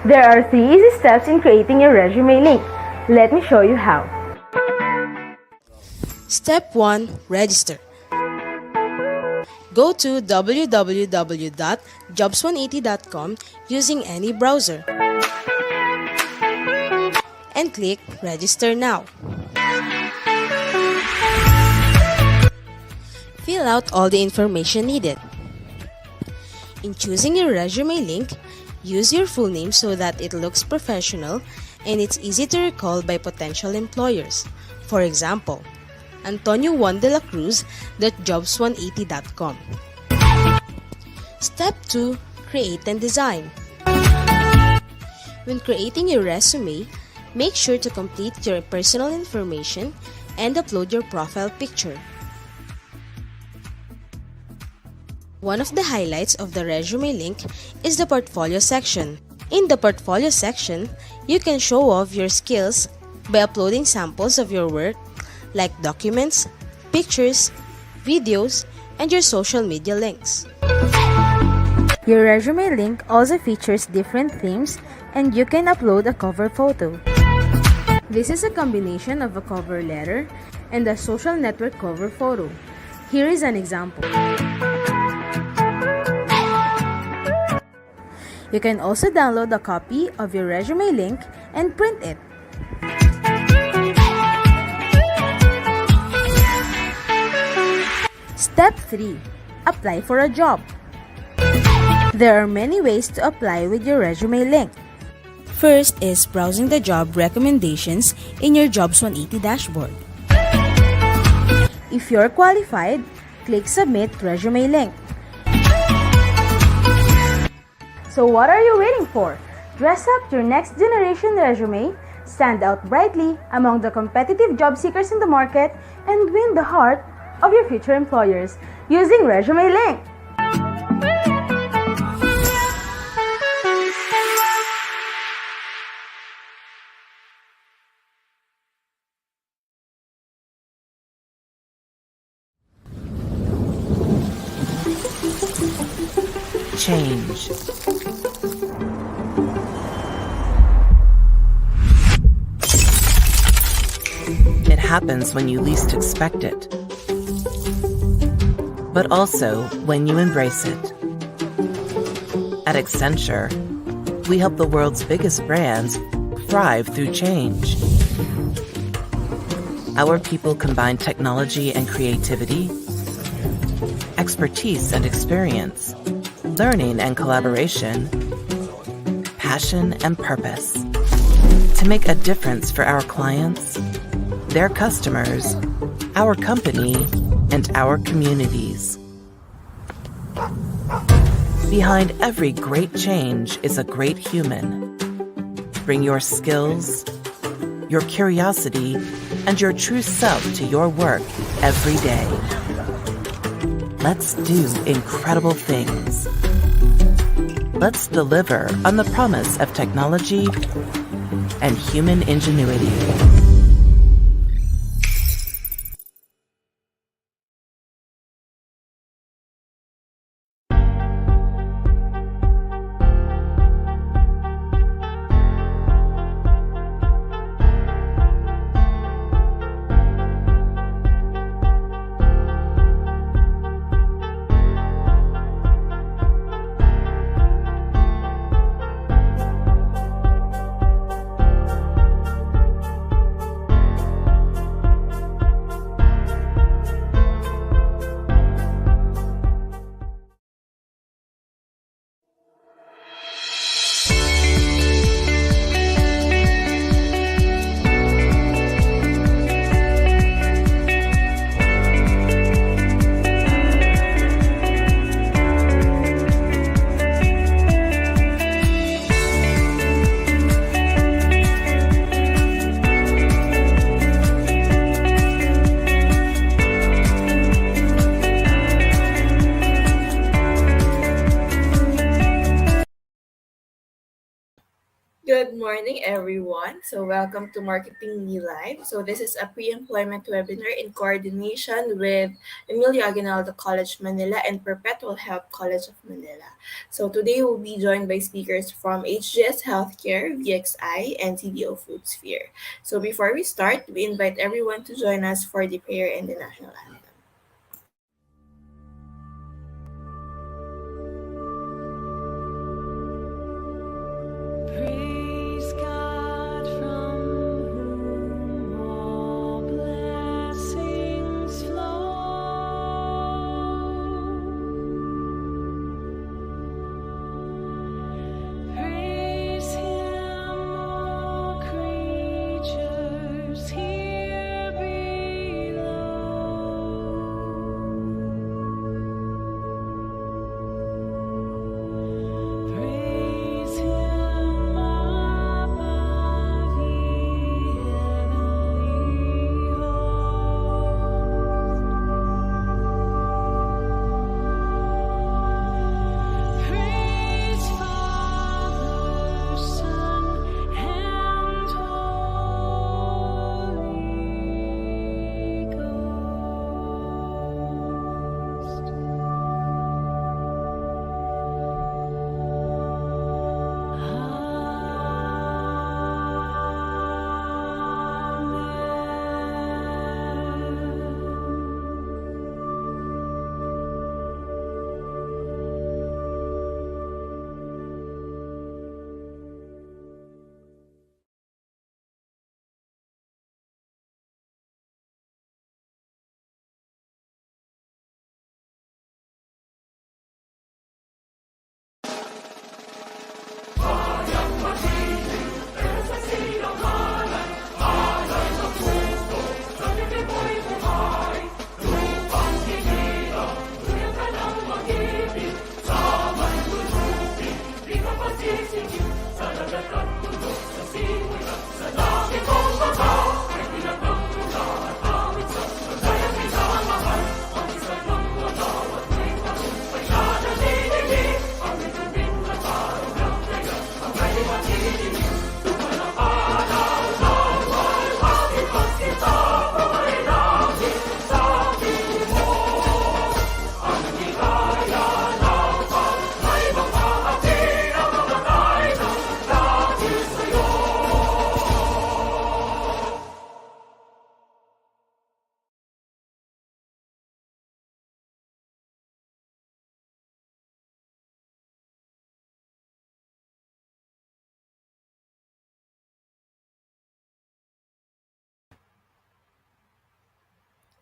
There are 3 easy steps in creating your resume link. Let me show you how. Step 1. Register. Go to www.jobs180.com using any browser and click Register Now. Fill out all the information needed. In choosing your resume link, use your full name so that it looks professional and it's easy to recall by potential employers. For example, Antonio Juan de la Cruz.jobs180.com. Step 2. Create and design. When creating your resume, make sure to complete your personal information and upload your profile picture. One of the highlights of the resume link is the portfolio section. In the portfolio section, you can show off your skills by uploading samples of your work like documents, pictures, videos, and your social media links. Your resume link also features different themes and you can upload a cover photo. This is a combination of a cover letter and a social network cover photo. Here is an example. You can also download a copy of your resume link and print it. Step 3. Apply for a job. There are many ways to apply with your resume link. First is browsing the job recommendations in your Jobs 180 dashboard. If you're qualified, click Submit Resume Link. So what are you waiting for? Dress up your next generation resume, stand out brightly among the competitive job seekers in the market, and win the heart of your future employers using Resume Link. Change. It happens when you least expect it, but also when you embrace it. At Accenture, we help the world's biggest brands thrive through change. Our people combine technology and creativity, expertise and experience, learning and collaboration, passion and purpose to make a difference for our clients, their customers, our company, and our communities. Behind every great change is a great human. Bring your skills, your curiosity, and your true self to your work every day. Let's do incredible things. Let's deliver on the promise of technology and human ingenuity. Good morning, everyone. Welcome to Marketing Me Live. This is a pre-employment webinar in coordination with Emilio Aguinaldo College Manila and Perpetual Health College of Manila. Today we'll be joined by speakers from HGS Healthcare, VXI, and CDO Foodsphere. Before we start, we invite everyone to join us for the prayer and the national anthem. Praise God from whom all blessings flow. Praise Him, all creatures here below. Praise Him above, ye heavenly hosts. Praise Father, Son, and Holy Ghost.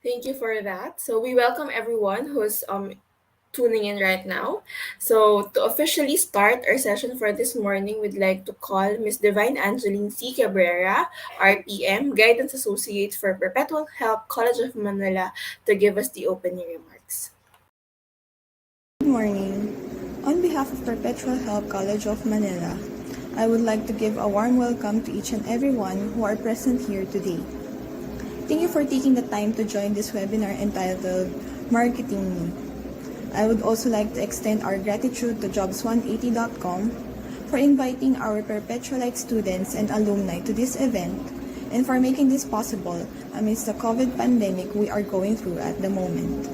Thank you for that. We welcome everyone who's tuning in right now. To officially start our session for this morning, we'd like to call Miss Divine Angeline C. Cabrera, RPM, Guidance Associate for Perpetual Health College of Manila, to give us the opening remarks. Good morning. On behalf of Perpetual Health College of Manila, I would like to give a warm welcome to each and everyone who are present here today. Thank you for taking the time to join this webinar entitled Marketing Me. I would also like to extend our gratitude to Jobs180.com for inviting our Perpetualite students and alumni to this event and for making this possible amidst the COVID pandemic we are going through at the moment.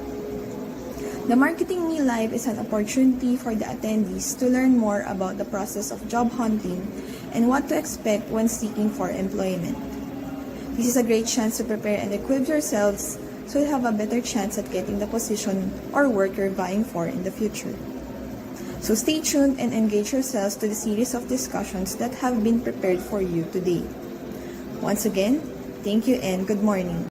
The Marketing Me Live is an opportunity for the attendees to learn more about the process of job hunting and what to expect when seeking for employment. This is a great chance to prepare and equip yourselves so you have a better chance at getting the position or work you're vying for in the future. So stay tuned and engage yourselves to the series of discussions that have been prepared for you today. Once again, thank you and good morning.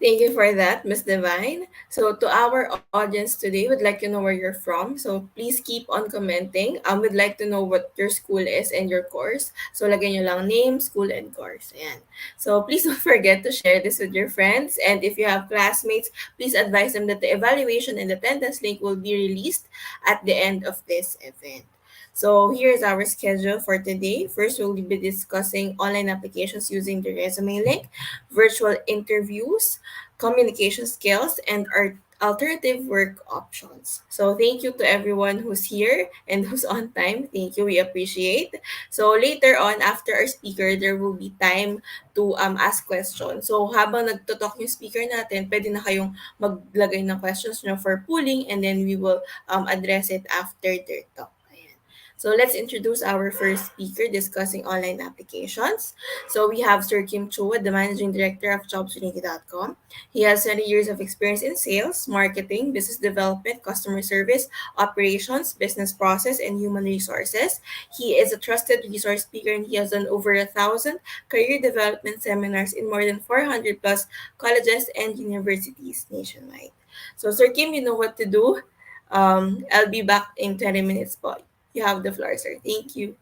Thank you for that, Miss Divine. To our audience today, we'd like to know where you're from. Please keep on commenting. We'd like to know what your school is and your course. Lagay nyo lang name, school, and course. Ayan. Please don't forget to share this with your friends. And if you have classmates, please advise them that the evaluation and attendance link will be released at the end of this event. Here's our schedule for today. First, we'll be discussing online applications using the resume link, virtual interviews, communication skills, and alternative work options. So thank you to everyone who's here and who's on time. Thank you. We appreciate. So later on, after our speaker, there will be time to ask questions. So habang nagtotalk yung speaker natin, pwede na kayong maglagay ng questions nyo for pooling, and then we will address it after their talk. Ayan. So let's introduce our first speaker discussing online applications. So we have Sir Kim Chua, the Managing Director of JobsUnity.com. He has 20 years of experience in sales, marketing, business development, customer service, operations, business process, and human resources. He is a trusted resource speaker, and he has done over 1,000 career development seminars in more than 400 plus colleges and universities nationwide. So, Sir Kim, you know what to do. I'll be back in 20 minutes, po. You have the floor, sir. Thank you.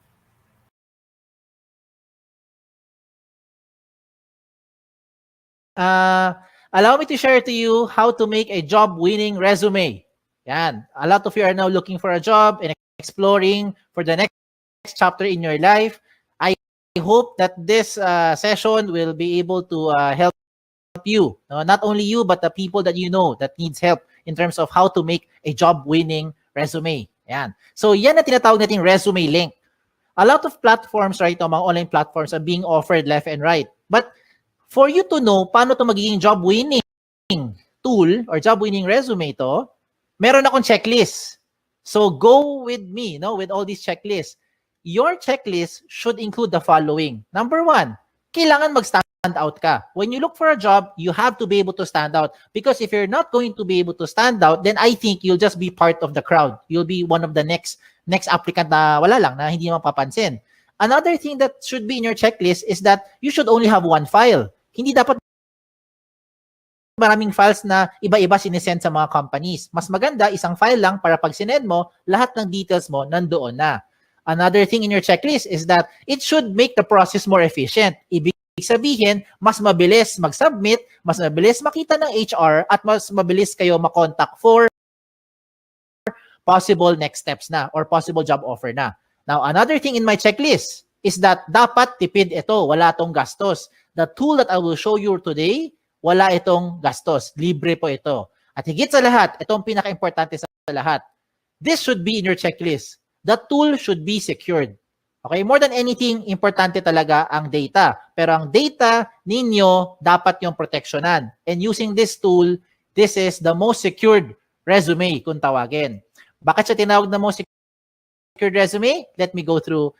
Allow me to share to you how to make a job-winning resume. Yan. A lot of you are now looking for a job and exploring for the next chapter in your life. I hope that this session will be able to help you. Not only you, but the people that you know that needs help in terms of how to make a job-winning resume. Yan. So yan na tinatawag nating resume link. A lot of platforms right now, mga online platforms are being offered left and right. But for you to know paano to magiging job-winning tool or job-winning resume to, meron akong checklist. So go with me, with all these checklists. Your checklist should include the following. Number 1, kailangan mag-stand out ka. When you look for a job, you have to be able to stand out. Because if you're not going to be able to stand out, then I think you'll just be part of the crowd. You'll be one of the next applicant na wala lang, na hindi mapapansin. Another thing that should be in your checklist is that you should only have one file. Hindi dapat maraming files na iba-iba sinesend sa mga companies. Mas maganda, isang file lang para pag sinend mo, lahat ng details mo nandoon na. Another thing in your checklist is that it should make the process more efficient. Ibig sabihin, mas mabilis mag-submit, mas mabilis makita ng HR, at mas mabilis kayo makontak for possible next steps na or possible job offer na. Now, another thing in my checklist is that dapat tipid ito, wala tong gastos. The tool that I will show you today, wala itong gastos. Libre po ito. At higit sa lahat, itong pinaka-importante sa lahat. This should be in your checklist. The tool should be secured. Okay? More than anything, importante talaga ang data. Pero ang data ninyo, dapat yung protectionan. And using this tool, this is the most secured resume kung tawagin. Bakit siya tinawag na most secured resume? Let me go through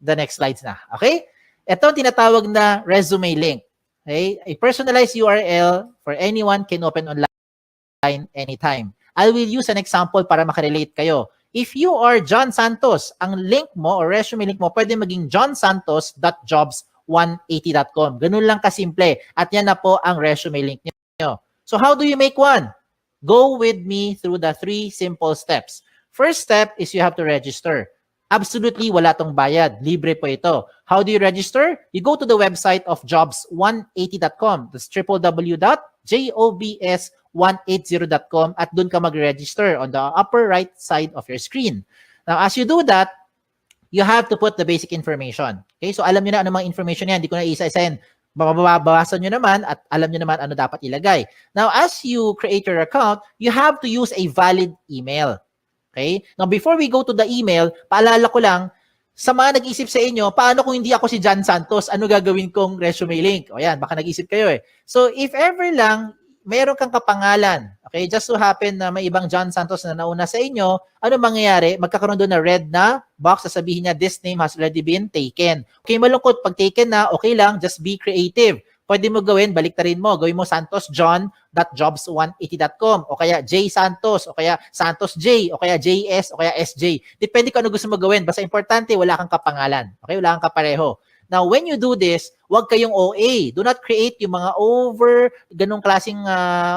the next slides na. Okay? Ito ang tinatawag na resume link. Okay? A personalized URL for anyone can open online anytime. I will use an example para makarelate kayo. If you are John Santos, ang link mo or resume link mo pwede maging johnsantos.jobs180.com. Ganun lang kasimple. At yan na po ang resume link niyo. So how do you make one? Go with me through the 3 simple steps. First step is you have to register. Absolutely wala tong bayad. Libre po ito. How do you register? You go to the website of jobs180.com. That's www.jobs180.com at dun ka mag-register on the upper right side of your screen. Now, as you do that, you have to put the basic information. Okay? So, alam nyo na ano mga information yan. Hindi ko na isa-isahin. Babawasan nyo naman at alam nyo naman ano dapat ilagay. Now, as you create your account, you have to use a valid email. Okay? Now, before we go to the email, paalala ko lang, sa mga nag-isip sa inyo, paano kung hindi ako si John Santos, ano gagawin kong resume link? O yan, baka nag-isip kayo eh. So, if ever lang, mayroon kang kapangalan, okay, just so happen na may ibang John Santos na nauna sa inyo, ano mangyayari? Magkakaroon doon na red na box, sasabihin niya, this name has already been taken. Okay, malungkot, pag taken na, okay lang, just be creative. Pwede mo gawin, baliktarin mo. Gawin mo santosjohn.jobs180.com o kaya J Santos o kaya Santos J o kaya JS o kaya SJ. Depende kung ano gusto mo gawin. Basta importante, wala kang kapangalan. Okay? Wala kang kapareho. Now, when you do this, huwag kayong OA. Do not create yung mga ganong klaseng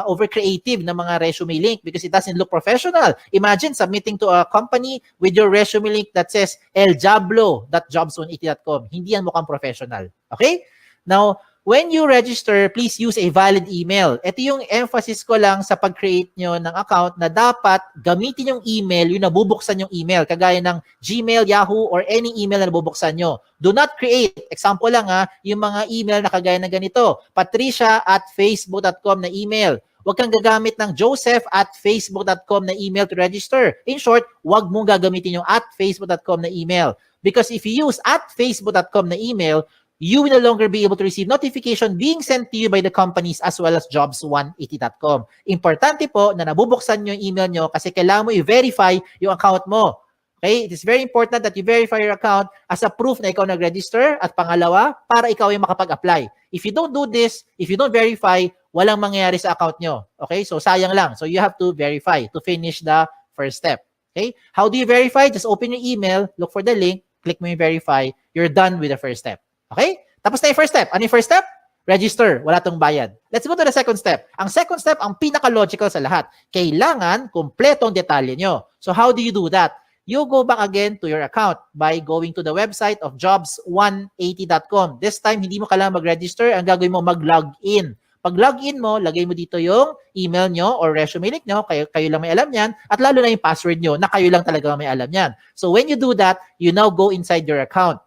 over-creative na mga resume link because it doesn't look professional. Imagine submitting to a company with your resume link that says eljablo.jobs180.com. Hindi yan mukhang professional. Okay? Now, when you register, please use a valid email. Ito yung emphasis ko lang sa pag-create nyo ng account na dapat gamitin yung email, yung nabubuksan yung email, kagaya ng Gmail, Yahoo, or any email na nabubuksan nyo. Do not create, example lang yung mga email na kagaya ng ganito, patricia@facebook.com na email. Huwag kang gagamit ng joseph@facebook.com na email to register. In short, huwag mong gagamitin yung @facebook.com na email. Because if you use @facebook.com na email, you will no longer be able to receive notification being sent to you by the companies as well as jobs180.com. Importante po na nabubuksan nyo yung email nyo kasi kailangan mo i-verify yung account mo. Okay? It is very important that you verify your account as a proof na ikaw nag-register at pangalawa, para ikaw ay makapag-apply. If you don't do this, if you don't verify, walang mangyayari sa account nyo. Okay? So sayang lang. So you have to verify to finish the first step. Okay? How do you verify? Just open your email, look for the link, click mo yung verify, you're done with the first step. Okay? Tapos na yung first step. Ano yung first step? Register. Wala tong bayad. Let's go to the second step. Ang second step, ang pinaka-logical sa lahat. Kailangan kumpletong detalye nyo. So how do you do that? You go back again to your account by going to the website of jobs180.com. This time, hindi mo kailangan mag-register. Ang gagawin mo, mag-login. Pag login mo, lagay mo dito yung email nyo or resume link nyo. Kayo lang may alam yan. At lalo na yung password nyo na kayo lang talaga may alam yan. So when you do that, you now go inside your account.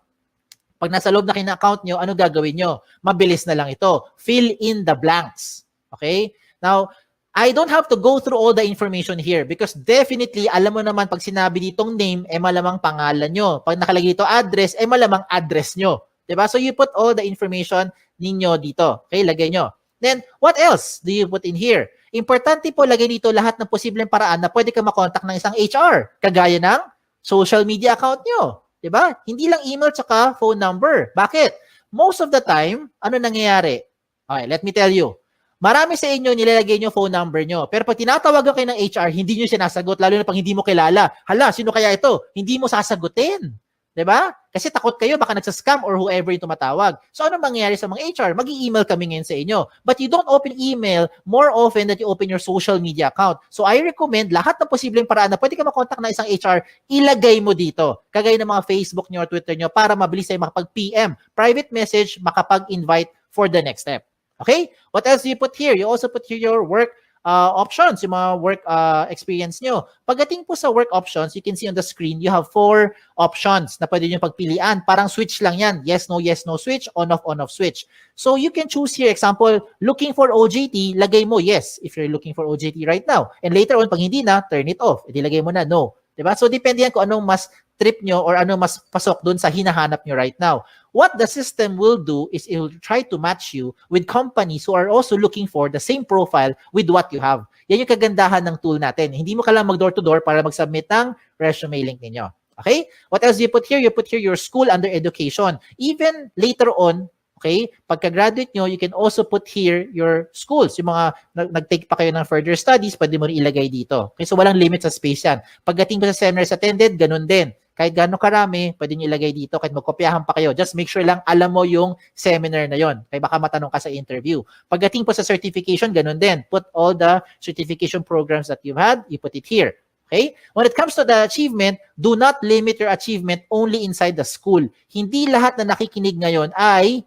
Pag nasa loob na kayo ng account nyo, ano gagawin nyo? Mabilis na lang ito. Fill in the blanks. Okay? Now, I don't have to go through all the information here because definitely, alam mo naman pag sinabi ditong name, malamang pangalan nyo. Pag nakalagay dito address, malamang address nyo. Diba? So you put all the information ninyo dito. Okay, lagay nyo. Then, what else do you put in here? Importante po, lagay dito lahat ng posibleng paraan na pwede ka makontak ng isang HR. Kagaya ng social media account nyo. Diba? Hindi lang email tsaka phone number. Bakit? Most of the time, ano nangyayari? Okay, let me tell you. Marami sa inyo nilalagay nyo phone number nyo. Pero pag tinatawagan kayo ng HR, hindi nyo sinasagot, lalo na pag hindi mo kilala. Hala, sino kaya ito? Hindi mo sasagutin. Diba? Kasi takot kayo, baka nagsascam or whoever yung tumatawag. So ano mangyayari sa mga HR? Mag-i-email kami ngayon sa inyo. But you don't open email more often than you open your social media account. So I recommend lahat ng posibleng paraan na pwede ka makontak na isang HR, ilagay mo dito. Kagaya ng mga Facebook nyo or Twitter nyo para mabilis ay makapag-PM. Private message, makapag-invite for the next step. Okay? What else do you put here? You also put here your work options, yung mga work experience nyo. Pagdating po sa work options, you can see on the screen, you have 4 options na pwede nyo pagpilian. Parang switch lang yan. Yes, no switch, on, off switch. So you can choose here, example, looking for OJT, lagay mo yes, if you're looking for OJT right now. And later on, pag hindi na, turn it off. Edi lagay mo na no. Diba? So depende yan kung anong mas trip nyo or anong mas pasok dun sa hinahanap nyo right now. What the system will do is it will try to match you with companies who are also looking for the same profile with what you have. Yan yung kagandahan ng tool natin. Hindi mo kailangan mag-door-to-door para mag-submit ng resume link ninyo. Okay? What else do you put here? You put here your school under education. Even later on, okay, pagka-graduate nyo, you can also put here your schools. Yung mga nag-take pa kayo ng further studies, pwede mo rin ilagay dito. Okay, so walang limit sa space yan. Pagdating pa sa seminars attended, ganun din. Kahit gano'ng karami, pwede nyo ilagay dito. Kahit magkopyahan pa kayo. Just make sure lang alam mo yung seminar na yon. Kaya baka matanong ka sa interview. Pagdating po sa certification, ganun din. Put all the certification programs that you've had, you put it here. Okay? When it comes to the achievement, do not limit your achievement only inside the school. Hindi lahat na nakikinig ngayon ay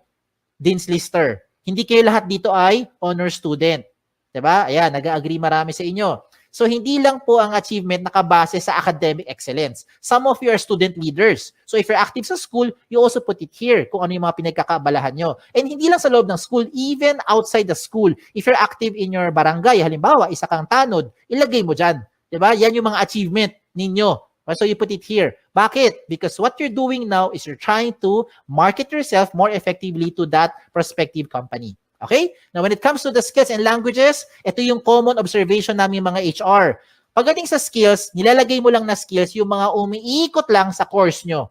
Dean's Lister. Hindi kayo lahat dito ay honor student. Diba? Ayan, nag-agree marami sa inyo. So, hindi lang po ang achievement nakabase sa academic excellence. Some of you are student leaders. So, if you're active sa school, you also put it here kung ano yung mga pinagkakaabalahan nyo. And hindi lang sa loob ng school, even outside the school. If you're active in your barangay, halimbawa, isa kang tanod, ilagay mo dyan. Diba? Yan yung mga achievement ninyo. So, you put it here. Bakit? Because what you're doing now is you're trying to market yourself more effectively to that prospective company. Okay? Now, when it comes to the skills and languages, ito yung common observation namin mga HR. Pagdating sa skills, nilalagay mo lang na skills yung mga umiikot lang sa course nyo.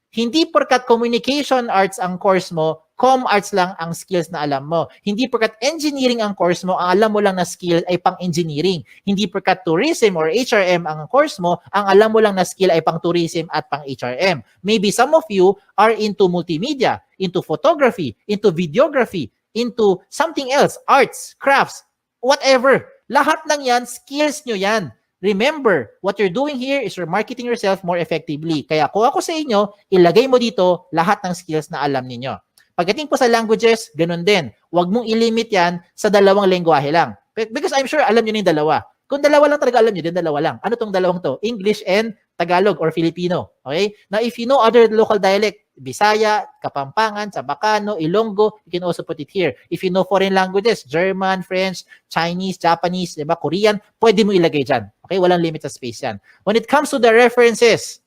Hindi porkat communication arts ang course mo, com arts lang ang skills na alam mo. Hindi porkat engineering ang course mo, ang alam mo lang na skill ay pang-engineering. Hindi porkat tourism or HRM ang course mo, ang alam mo lang na skill ay pang-tourism at pang-HRM. Maybe some of you are into multimedia, into photography, into videography, into something else, arts, crafts, whatever. Lahat ng yan, skills nyo yan. Remember, what you're doing here is you're marketing yourself more effectively. Kaya kung ako sa inyo, ilagay mo dito lahat ng skills na alam ninyo. Pagdating po sa languages, ganun din. Huwag mong ilimit yan sa 2 lengguwahe lang. Because I'm sure alam nyo na yung 2. Kung 2 lang talaga alam nyo, din 2 lang. Ano tong 2 to? English and Tagalog or Filipino. Okay? Now, if you know other local dialect, Bisaya, Kapampangan, Sabacano, Ilonggo, you can also put it here. If you know foreign languages, German, French, Chinese, Japanese, diba, Korean, pwede mo ilagay dyan. Okay, walang limit sa space yan. When it comes to the references,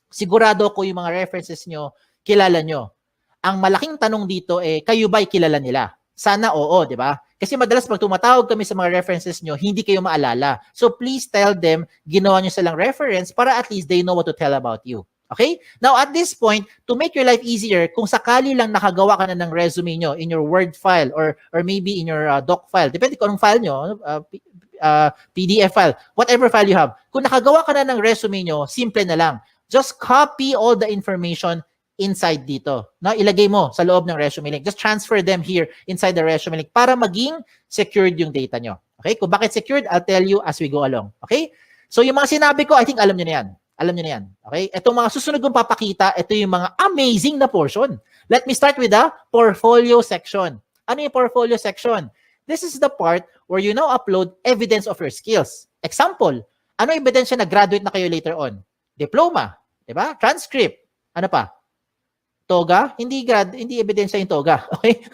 sigurado ko yung mga references nyo, kilala nyo. Ang malaking tanong dito kayo ba'y kilala nila? Sana oo, di ba? Kasi madalas pag tumatawag kami sa mga references nyo, hindi kayo maalala. So please tell them, ginawa nyo silang reference para at least they know what to tell about you. Okay? Now at this point, to make your life easier, kung sakali lang nakagawa ka na ng resume nyo in your Word file or maybe in your doc file, depende kung anong file nyo, PDF file, whatever file you have. Kung nakagawa ka na ng resume nyo, simple na lang. Just copy all the information inside dito. No, ilagay mo sa loob ng ResumeLink. Just transfer them here inside the ResumeLink para maging secured yung data nyo. Okay? Kung bakit secured, I'll tell you as we go along. Okay? So yung mga sinabi ko, I think alam nyo na yan. Alam nyo na yan. Okay? Itong mga susunod kong papakita, ito yung mga amazing na portion. Let me start with the portfolio section. Ano yung portfolio section? This is the part where you now upload evidence of your skills. Example, ano ebidensya na graduate na kayo later on? Diploma, di ba? Transcript. Ano pa? Toga, hindi ebidensya yung toga. Okay?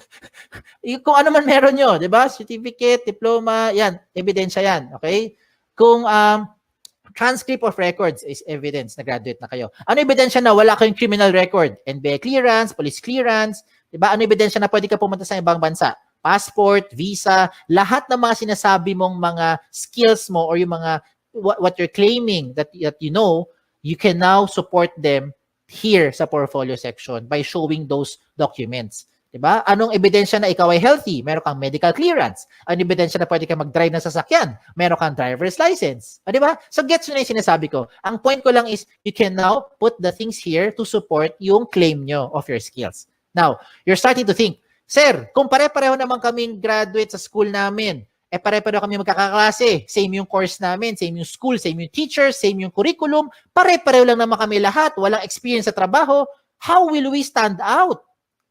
Kung ano man meron nyo, di ba? Certificate, diploma, yan, ebidensya yan. Okay? Kung transcript of records is evidence na graduate na kayo. Ano ebidensya na wala kayong criminal record? NBA clearance, police clearance, di ba? Ano ebidensya na pwede ka pumunta sa ibang bansa? Passport, visa, lahat ng mga sinasabi mong mga skills mo or yung mga what you're claiming that you know, you can now support them here sa portfolio section by showing those documents. Diba? Anong ebidensya na ikaw ay healthy? Meron kang medical clearance. Anong ebidensya na pwede kang mag-drive ng sasakyan? Meron kang driver's license. Diba? So gets nyo na yung sinasabi ko. Ang point ko lang is you can now put the things here to support yung claim nyo of your skills. Now, you're starting to think, Sir, kung pare-pareho naman kaming graduate sa school namin, pare-pareho kami magkakaklase, same yung course namin, same yung school, same yung teachers, same yung curriculum, pare-pareho lang naman kami lahat, walang experience sa trabaho, how will we stand out?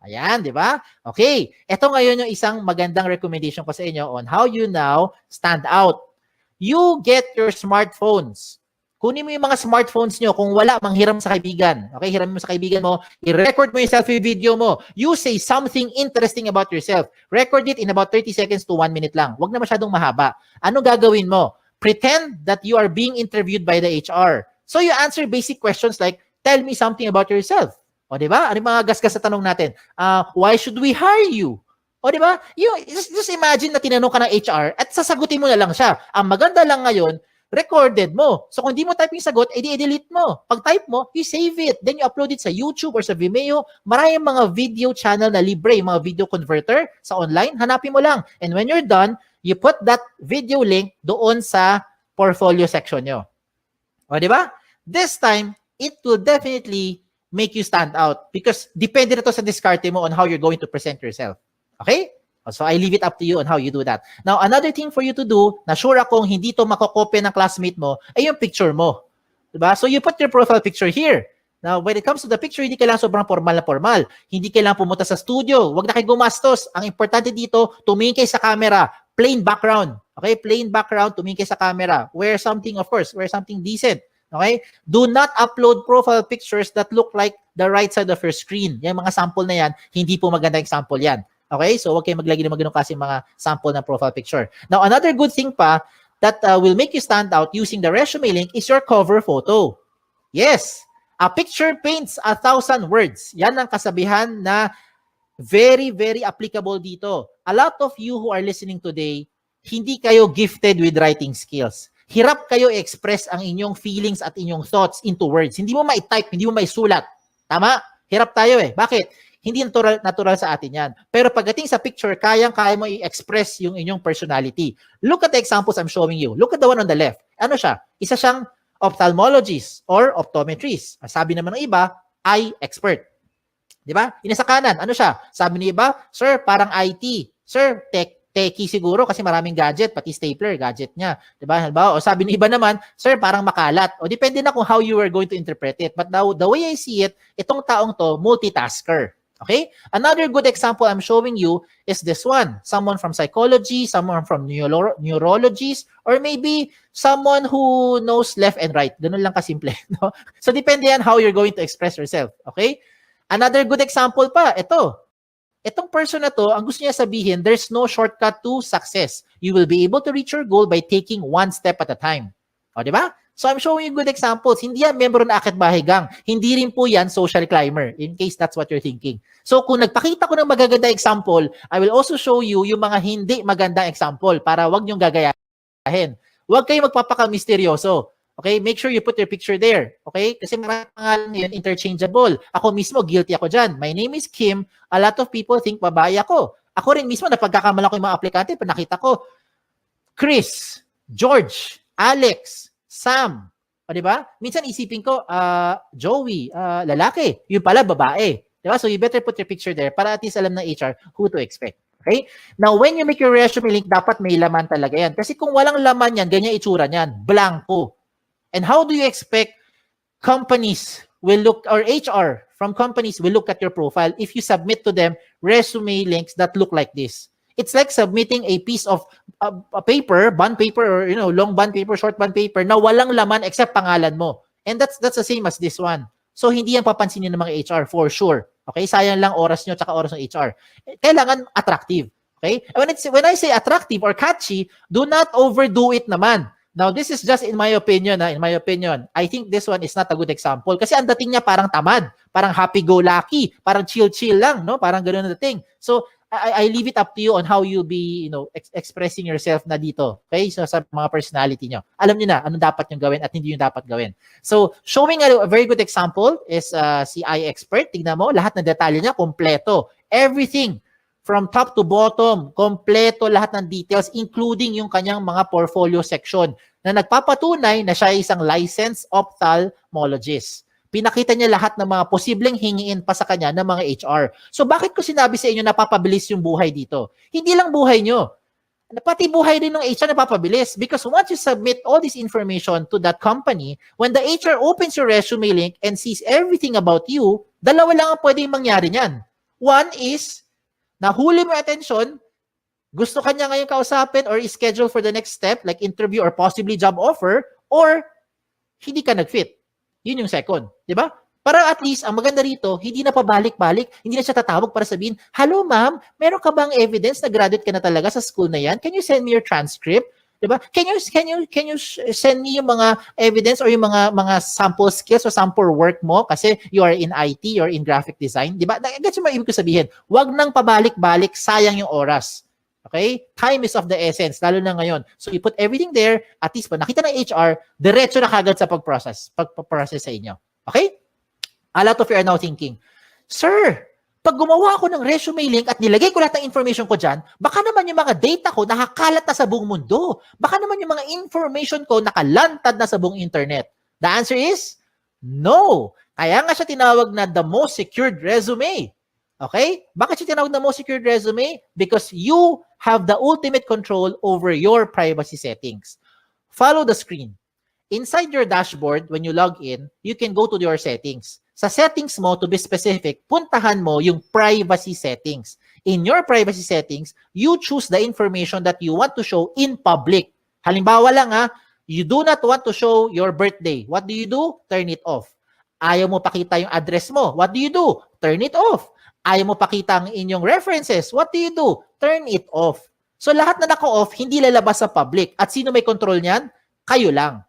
Ayan, di ba? Okay, ito ngayon yung isang magandang recommendation ko sa inyo on how you now stand out. You get your smartphones. Kunin mo yung mga smartphones nyo. Kung wala, manghiram sa kaibigan. Okay, hiram mo sa kaibigan mo. I-record mo yung selfie video mo. You say something interesting about yourself. Record it in about 30 seconds to 1 minute lang. Huwag na masyadong mahaba. Ano gagawin mo? Pretend that you are being interviewed by the HR. So you answer basic questions like, tell me something about yourself. O, di ba? Ano yung mga gasgas sa tanong natin? Why should we hire you? O, di ba? Just imagine na tinanong ka ng HR at sasagutin mo na lang siya. Ang maganda lang ngayon, recorded mo. So kung di mo type yung sagot, i-delete mo. Pag type mo, you save it. Then you upload it sa YouTube or sa Vimeo. Maraming mga video channel na libre, yung mga video converter sa online. Hanapin mo lang. And when you're done, you put that video link doon sa portfolio section nyo. O, di ba? This time, it will definitely make you stand out because depende na to sa diskarte mo on how you're going to present yourself. Okay? So I leave it up to you on how you do that. Now, another thing for you to do, na sure akong hindi to makokopya ng classmate mo, ay yung picture mo. Diba? So you put your profile picture here. Now, when it comes to the picture, hindi kailangan sobrang formal na formal. Hindi kailangan pumunta sa studio. Huwag na kayo gumastos. Ang importante dito, tumingin kayo sa camera. Plain background. Okay? Plain background, tumingin kayo sa camera. Wear something, of course, wear something decent. Okay? Do not upload profile pictures that look like the right side of your screen. Yung mga sample na yan, hindi po maganda example yan. Okay? So, huwag kayo maglagay ng ganun kasi mga sample ng profile picture. Now, another good thing pa that will make you stand out using the resume link is your cover photo. Yes! A picture paints 1,000 words. Yan ang kasabihan na very, very applicable dito. A lot of you who are listening today, hindi kayo gifted with writing skills. Hirap kayo i-express ang inyong feelings at inyong thoughts into words. Hindi mo ma-type, hindi mo ma-sulat. Tama? Hirap tayo eh. Bakit? Hindi natural sa atin yan. Pero pagdating sa picture, kaya mo i-express yung inyong personality. Look at the examples I'm showing you. Look at the one on the left. Ano siya? Isa siyang ophthalmologist or optometrist. Sabi naman ng iba, eye expert. Di ba? Yung sa kanan, ano siya? Sabi ng iba, sir, parang IT. Sir, techie siguro kasi maraming gadget, pati stapler, gadget niya. Di ba? O sabi ng iba naman, sir, parang makalat. O depende na kung how you are going to interpret it. But now, the way I see it, itong taong to, multitasker. Okay? Another good example I'm showing you is this one. Someone from psychology, someone from neurologies, or maybe someone who knows left and right. Ganun lang kasimple. No? So, depende yan how you're going to express yourself. Okay? Another good example pa, itong person na to, ang gusto niya sabihin, there's no shortcut to success. You will be able to reach your goal by taking one step at a time. O, di ba? So I'm showing you good examples. Hindi yan member na akit bahay gang. Hindi rin po yan social climber, in case that's what you're thinking. So kung nagpakita ko ng magaganda example, I will also show you yung mga hindi maganda example para wag niyong gagayahin. Huwag kayong magpapaka-misteryoso. Okay? Make sure you put your picture there. Okay? Kasi maraming pangalan yun, interchangeable. Ako mismo, guilty ako dyan. My name is Kim. A lot of people think babae ako. Ako rin mismo, napagkakamala ko yung mga aplikante, pag nakita ko, Chris, George, Alex, Sam. O, diba? Minsan isipin ko, Joey, lalaki. Yung pala, babae. Diba? So you better put your picture there para at least alam ng HR who to expect. Okay? Now, when you make your resume link, dapat may laman talaga yan. Kasi kung walang laman yan, ganyan itsura niyan. Blanco. And how do you expect companies will look, or HR from companies will look at your profile if you submit to them resume links that look like this? It's like submitting a piece of a paper, bond paper, or long bond paper, short bond paper na walang laman except pangalan mo. And that's the same as this one. So hindi yan papansinin ng mga HR for sure. Okay? Sayang lang oras nyo tsaka oras ng HR. Kailangan attractive. Okay? When I say attractive or catchy, do not overdo it naman. Now, this is just in my opinion. In my opinion, I think this one is not a good example. Kasi ang dating niya parang tamad, parang happy-go-lucky, parang chill-chill lang, no? Parang gano'n na dating. So, I leave it up to you on how you'll be, expressing yourself na dito. Okay? So, sa mga personality nyo. Alam niyo na anong dapat nyo gawin at hindi yung dapat gawin. So, showing a very good example is si iExpert. Tignan mo, lahat ng detalye niya, kompleto. Everything. From top to bottom, kompleto lahat ng details, including yung kanyang mga portfolio section na nagpapatunay na siya ay isang licensed ophthalmologist. Pinakita niya lahat ng mga posibleng hingiin pa sa kanya ng mga HR. So bakit ko sinabi sa inyo napapabilis yung buhay dito? Hindi lang buhay nyo. Pati buhay rin ng HR napapabilis because once you submit all this information to that company, when the HR opens your resume link and sees everything about you, dalawa lang ang pwedeng mangyari niyan. One is, nahuli mo attention, gusto ka niya ngayon kausapin or schedule for the next step like interview or possibly job offer, or hindi ka nag-fit. Yun yung second. Di ba? Para at least, ang maganda rito, hindi na pabalik-balik, hindi na siya tatawag para sabihin, hello ma'am, meron ka bang evidence na graduate ka na talaga sa school na yan? Can you send me your transcript? Diba? Can you send me yung mga evidence or yung mga sample skills or sample work mo kasi you are in IT or in graphic design, diba? That's yung ibig ko sabihin. Wag nang pabalik-balik, sayang yung oras. Okay? Time is of the essence, lalo na ngayon. So you put everything there, at least pag nakita ng HR, diretso na kagad sa pag-process sa inyo. Okay? A lot of you are now thinking, Sir, pag gumawa ako ng resume link at nilagay ko lahat ng information ko dyan, baka naman yung mga data ko nakakalat na sa buong mundo. Baka naman yung mga information ko nakalantad na sa buong internet. The answer is, no. Kaya nga siya tinawag na the most secured resume. Okay? Bakit siya tinawag na most secured resume? Because you have the ultimate control over your privacy settings. Follow the screen. Inside your dashboard, when you log in, you can go to your settings. Sa settings mo, to be specific, puntahan mo yung privacy settings. In your privacy settings, you choose the information that you want to show in public. Halimbawa lang you do not want to show your birthday. What do? Turn it off. Ayaw mo pakita yung address mo. What do? Turn it off. Ayaw mo pakita ang inyong references. What do? Turn it off. So lahat na naka-off, hindi lalabas sa public. At sino may control niyan? Kayo lang.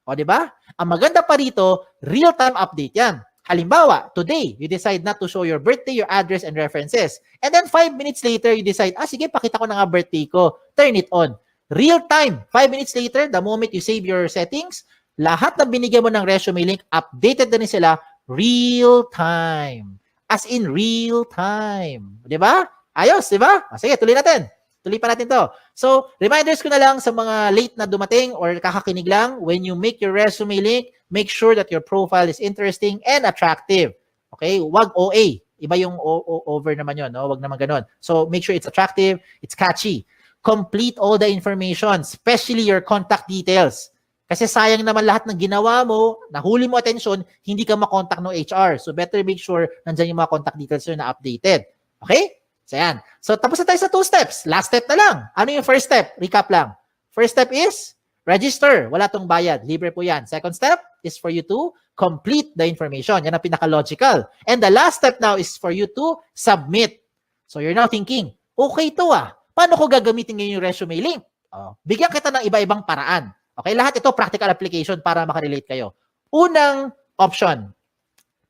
O, di ba? Ang maganda pa rito, real-time update yan. Halimbawa, today, you decide not to show your birthday, your address, and references. And then 5 minutes later, you decide, sige, pakita ko na nga birthday ko. Turn it on. Real time. 5 minutes later, the moment you save your settings, lahat na binigyan mo ng resume link, updated na rin sila real time. As in real time. Di ba? Ayos, di ba? Sige, tuloy natin. Tuloy pa natin to. So, reminders ko na lang sa mga late na dumating or kakakinig lang, when you make your resume link, make sure that your profile is interesting and attractive. Okay? Wag OA. Iba yung over naman yun. No? Wag naman ganun. So, make sure it's attractive, it's catchy. Complete all the information, especially your contact details. Kasi sayang naman lahat ng ginawa mo, nahuli mo attention, hindi ka makontak ng HR. So, better make sure nandyan yung mga contact details na updated. Okay? So, yan. So, tapos na tayo sa 2 steps. Last step na lang. Ano yung first step? Recap lang. First step is Register, wala tong bayad, libre po yan. Second step is for you to complete the information. Yan ang pinaka-logical. And the last step now is for you to submit. So you're now thinking, okay to paano ko gagamitin ngayon yung resume link? Bigyan kita ng iba-ibang paraan. Okay, lahat ito practical application para makarelate kayo. Unang option,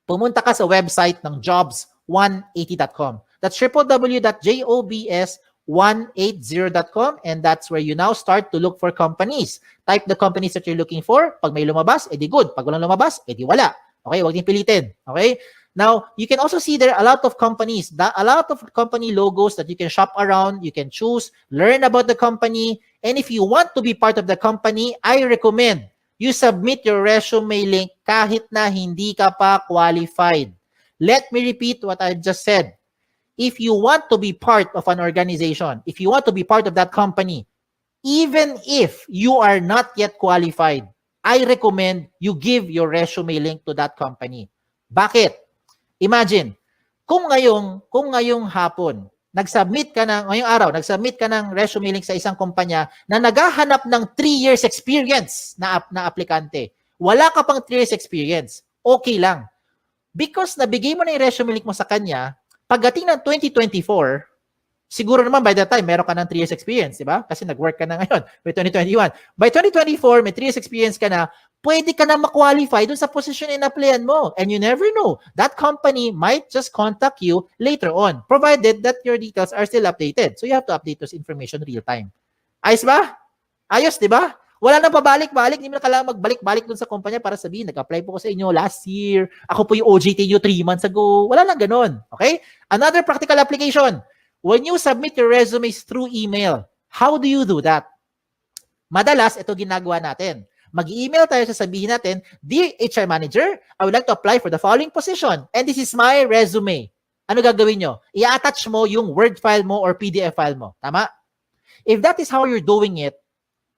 pumunta ka sa website ng jobs180.com. That's www.jobs180.com, and that's where you now start to look for companies. Type the companies that you're looking for. Pag may lumabas, edi good. Pag walang lumabas, edi wala. Okay, huwag din pilitin. Okay? Now, you can also see there a lot of companies, a lot of company logos that you can shop around, you can choose, learn about the company, and if you want to be part of the company, I recommend you submit your resume link kahit na hindi ka pa qualified. Let me repeat what I just said. If you want to be part of an organization, if you want to be part of that company, even if you are not yet qualified, I recommend you give your resume link to that company. Bakit? Imagine, kung ngayong hapon, ngayong araw, nagsubmit ka ng resume link sa isang kumpanya na naghahanap ng 3 years experience na aplikante. Wala ka pang 3 years experience. Okay lang. Because nabigay mo na yung resume link mo sa kanya, pagdating ng 2024, siguro naman by that time, meron ka ng 3 years experience, di ba? Kasi nag-work ka na ngayon by 2021. By 2024, may 3 years experience ka na, pwede ka na ma-qualify dun sa position na in-applyan mo. And you never know. That company might just contact you later on, provided that your details are still updated. So you have to update those information real time. Ayos ba? Ayos, di ba? Wala nang pabalik-balik. Hindi mo na kailangan magbalik-balik dun sa kumpanya para sabihin, nag-apply po ko sa inyo last year. Ako po yung OJT nyo 3 months ago. Wala lang ganun. Okay? Another practical application. When you submit your resumes through email, how do you do that? Madalas, ito ginagawa natin. Mag-email tayo, sasabihin natin, Dear HR Manager, I would like to apply for the following position and this is my resume. Ano gagawin nyo? I-attach mo yung Word file mo or PDF file mo. Tama? If that is how you're doing it,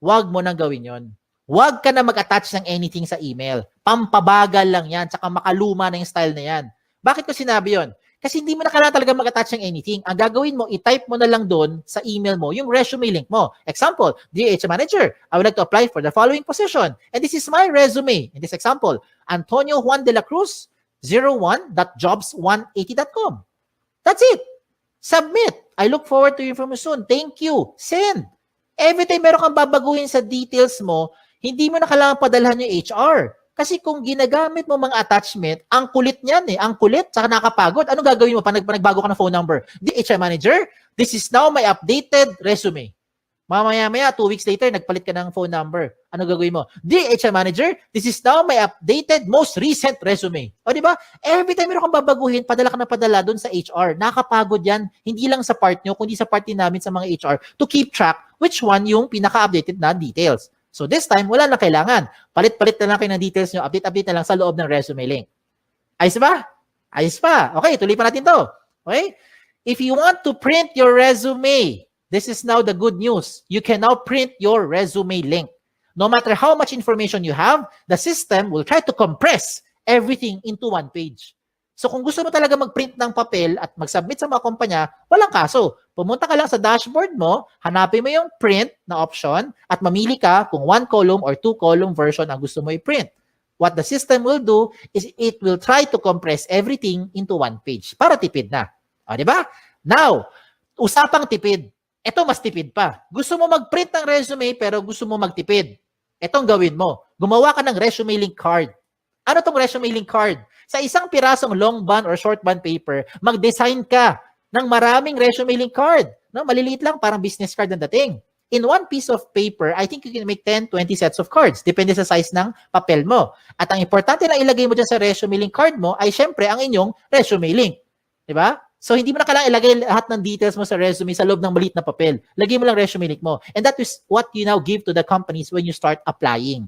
wag mo nang gawin yon. Wag ka na mag-attach ng anything sa email. Pampabagal lang yan, tsaka makaluma na yung style na yan. Bakit ko sinabi yon? Kasi hindi mo na kailangan talaga mag-attach ng anything. Ang gagawin mo, i-type mo na lang doon sa email mo yung resume link mo. Example, Dear HR Manager, I would like to apply for the following position. And this is my resume. In this example, Antonio Juan de la Cruz, 01.jobs180.com. That's it. Submit. I look forward to your information. Thank you. Send. Every time meron kang babaguhin sa details mo, hindi mo na kailangan padalhan yung HR. Kasi kung ginagamit mo mga attachment, ang kulit niyan ang kulit, saka nakapagod. Ano gagawin mo pag nagbago ka ng phone number? The HR Manager, this is now my updated resume. Mamaya-maya, 2 weeks later, nagpalit ka ng phone number. Ano gagawin mo? The HR Manager, this is now my updated, most recent resume. O, di ba? Every time meron kang babaguhin, padala ka na padala doon sa HR. Nakapagod yan, hindi lang sa part nyo, kundi sa part din namin sa mga HR to keep track which one yung pinaka-updated na details. So this time, wala na kailangan. Palit-palit na lang kayo ng details nyo. Update na lang sa loob ng resume link. Ayos ba? Ayos pa. Okay, tuloy pa natin to. Okay? If you want to print your resume, this is now the good news. You can now print your resume link. No matter how much information you have, the system will try to compress everything into one page. So kung gusto mo talaga mag-print ng papel at mag-submit sa mga kumpanya, walang kaso. Pumunta ka lang sa dashboard mo, hanapin mo yung print na option at mamili ka kung 1 column or 2 column version ang gusto mo i-print. What the system will do is it will try to compress everything into one page para tipid na. O, di ba? Now, usapang tipid. Ito mas tipid pa. Gusto mo mag-print ng resume pero gusto mo magtipid. Itong gawin mo. Gumawa ka ng resume link card. Ano tong resume link card? Sa isang pirasong long bond or short bond paper, mag-design ka ng maraming resume link card. No, maliliit lang, parang business card ang dating. In one piece of paper, I think you can make 10, 20 sets of cards. Depende sa size ng papel mo. At ang importante na ilagay mo dyan sa resume link card mo ay syempre ang inyong resume link. Diba? So, hindi mo na kailangan ilagay lahat ng details mo sa resume sa loob ng maliit na papel. Lagay mo lang resume link mo. And that is what you now give to the companies when you start applying.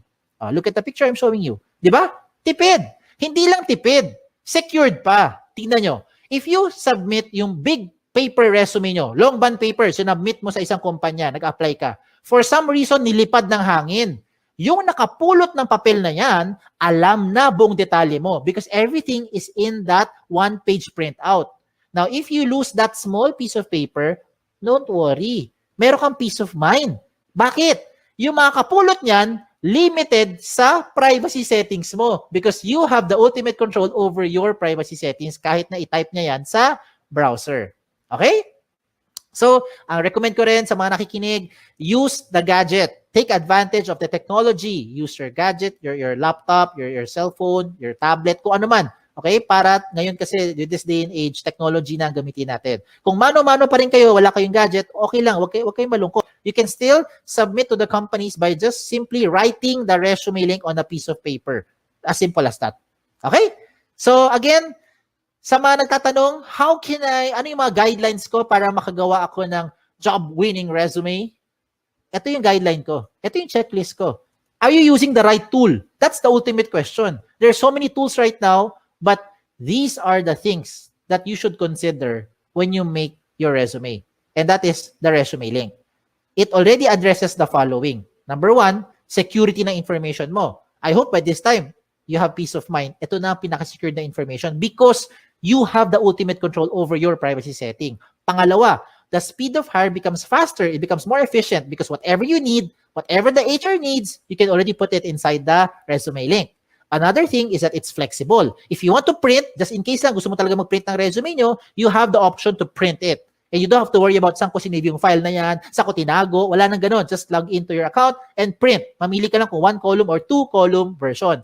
Look at the picture I'm showing you. Diba? Tipid. Hindi lang tipid. Secured pa. Tingnan nyo. If you submit yung big paper resume nyo, long bond paper, sinubmit mo sa isang kumpanya, nag-apply ka. For some reason, nilipad ng hangin. Yung nakapulot ng papel na yan, alam na buong detalye mo because everything is in that one-page printout. Now, if you lose that small piece of paper, don't worry. Meron kang peace of mind. Bakit? Yung mga kapulot niyan, limited sa privacy settings mo because you have the ultimate control over your privacy settings kahit na i-type niya yan sa browser. Okay? So, ang recommend ko rin sa mga nakikinig, use the gadget. Take advantage of the technology. Use your gadget, your laptop, your cell phone, your tablet, kung ano man. Okay? Para ngayon kasi, with this day and age, technology na ang gamitin natin. Kung mano-mano pa rin kayo, wala kayong gadget, okay lang. Huwag kayong malungkot. You can still submit to the companies by just simply writing the resume link on a piece of paper. As simple as that. Okay? So, again, sa mga nagtatanong, ano yung mga guidelines ko para makagawa ako ng job-winning resume? Ito yung guideline ko. Ito yung checklist ko. Are you using the right tool? That's the ultimate question. There are so many tools right now, but these are the things that you should consider when you make your resume. And that is the resume link. It already addresses the following. Number 1, security ng information mo. I hope by this time, you have peace of mind. Ito na ang pinaka-secured na information because you have the ultimate control over your privacy setting. Pangalawa, the speed of hire becomes faster. It becomes more efficient because whatever you need, whatever the HR needs, you can already put it inside the resume link. Another thing is that it's flexible. If you want to print, just in case lang gusto mo talaga mag-print ng resume nyo, you have the option to print it. And you don't have to worry about saan ko sinave yung file na yan, saan ko tinago, wala nang ganun. Just log into your account and print. Mamili ka lang kung 1 column or 2 column version.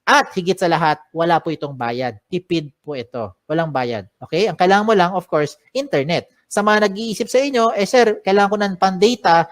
At higit sa lahat, wala po itong bayad. Tipid po ito. Walang bayad. Okay? Ang kailangan mo lang, of course, internet. Sa mga nag-iisip sa inyo, sir, kailangan ko ng pan-data,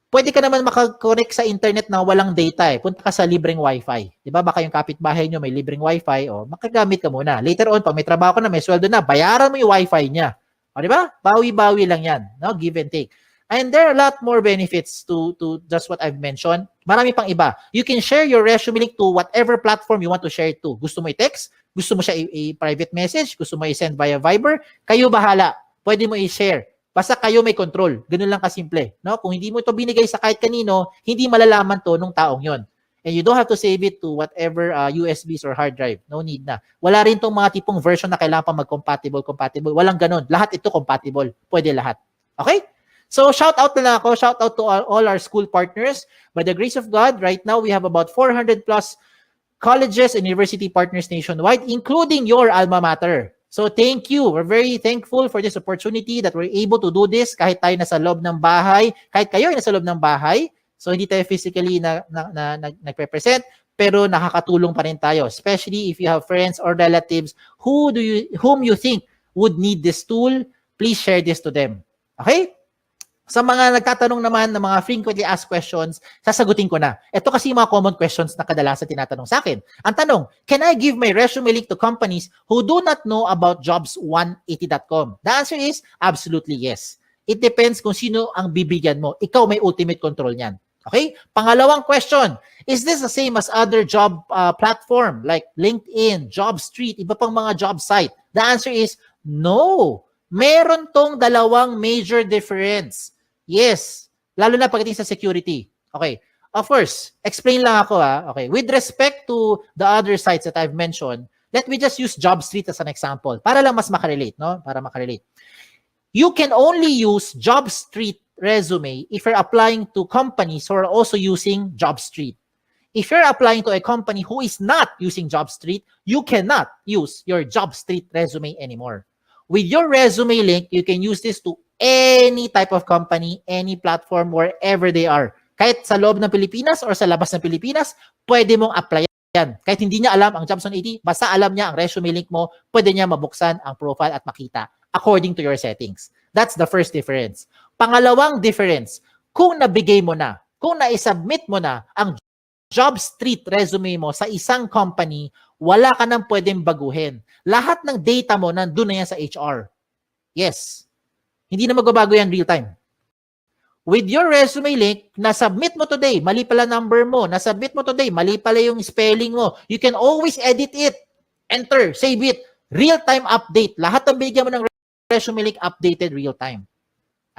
pwede ka naman makakonect sa internet na walang data eh. Punta ka sa libreng wifi. Di ba? Baka yung kapitbahay nyo may libreng wifi, makagamit ka muna. Later on, pag may trabaho ka na, may sweldo na, bayaran mo yung wifi niya. O, di ba? Bawi-bawi lang yan. No? Give and take. And there are a lot more benefits to just what I've mentioned. Marami pang iba. You can share your resume link to whatever platform you want to share it to. Gusto mo i-text? Gusto mo siya i-private message? Gusto mo i-send via Viber? Kayo bahala. Pwede mo i-share. Basta kayo may control. Ganun lang kasimple. No? Kung hindi mo ito binigay sa kahit kanino, hindi malalaman to nung taong yon. And you don't have to save it to whatever USBs or hard drive. No need na. Wala rin tong mga tipong version na kailangan pa mag-compatible. Walang ganun. Lahat ito compatible. Pwede lahat. Okay? So, shout out na lang ako. Shout out to all our school partners. By the grace of God, right now, we have about 400 plus colleges and university partners nationwide, including your alma mater. So, thank you. We're very thankful for this opportunity that we're able to do this kahit tayo nasa loob ng bahay, kahit kayo ay nasa loob ng bahay. So, hindi tayo physically nagpe-present, pero nakakatulong pa rin tayo, especially if you have friends or relatives whom you think would need this tool. Please share this to them. Okay? Sa mga nagtatanong naman ng mga frequently asked questions, sasagutin ko na. Ito kasi yung mga common questions na kadalasan tinatanong sa akin. Ang tanong, can I give my resume link to companies who do not know about jobs180.com? The answer is absolutely yes. It depends kung sino ang bibigyan mo. Ikaw may ultimate control niyan. Okay? Pangalawang question, is this the same as other job platform like LinkedIn, JobStreet, iba pang mga job site? The answer is no. Meron tong dalawang major difference. Yes. Lalo na pagdating sa security. Okay. Of course, explain lang ako Okay. With respect to the other sites that I've mentioned, let me just use JobStreet as an example para lang mas makarelate, no? Para makarelate. You can only use JobStreet resume if you're applying to companies who are also using JobStreet. If you're applying to a company who is not using JobStreet, you cannot use your JobStreet resume anymore. With your resume link, you can use this to any type of company, any platform, wherever they are. Kahit sa loob ng Pilipinas or sa labas ng Pilipinas, pwede mong applyan. Kahit hindi niya alam ang Jobs 180, basta alam niya ang resume link mo, pwede niya mabuksan ang profile at makita according to your settings. That's the first difference. Pangalawang difference, kung nabigay mo na, kung na-submit mo na ang JobStreet resume mo sa isang company, wala ka nang pwedeng baguhin. Lahat ng data mo nandun na yan sa HR. Yes. Hindi na magbabago yan real time. With your resume link, na-submit mo today, mali pala number mo, na-submit mo today, mali pala yung spelling mo, you can always edit it. Enter, save it, real-time update. Lahat ng bigyan mo ng resume link updated real-time.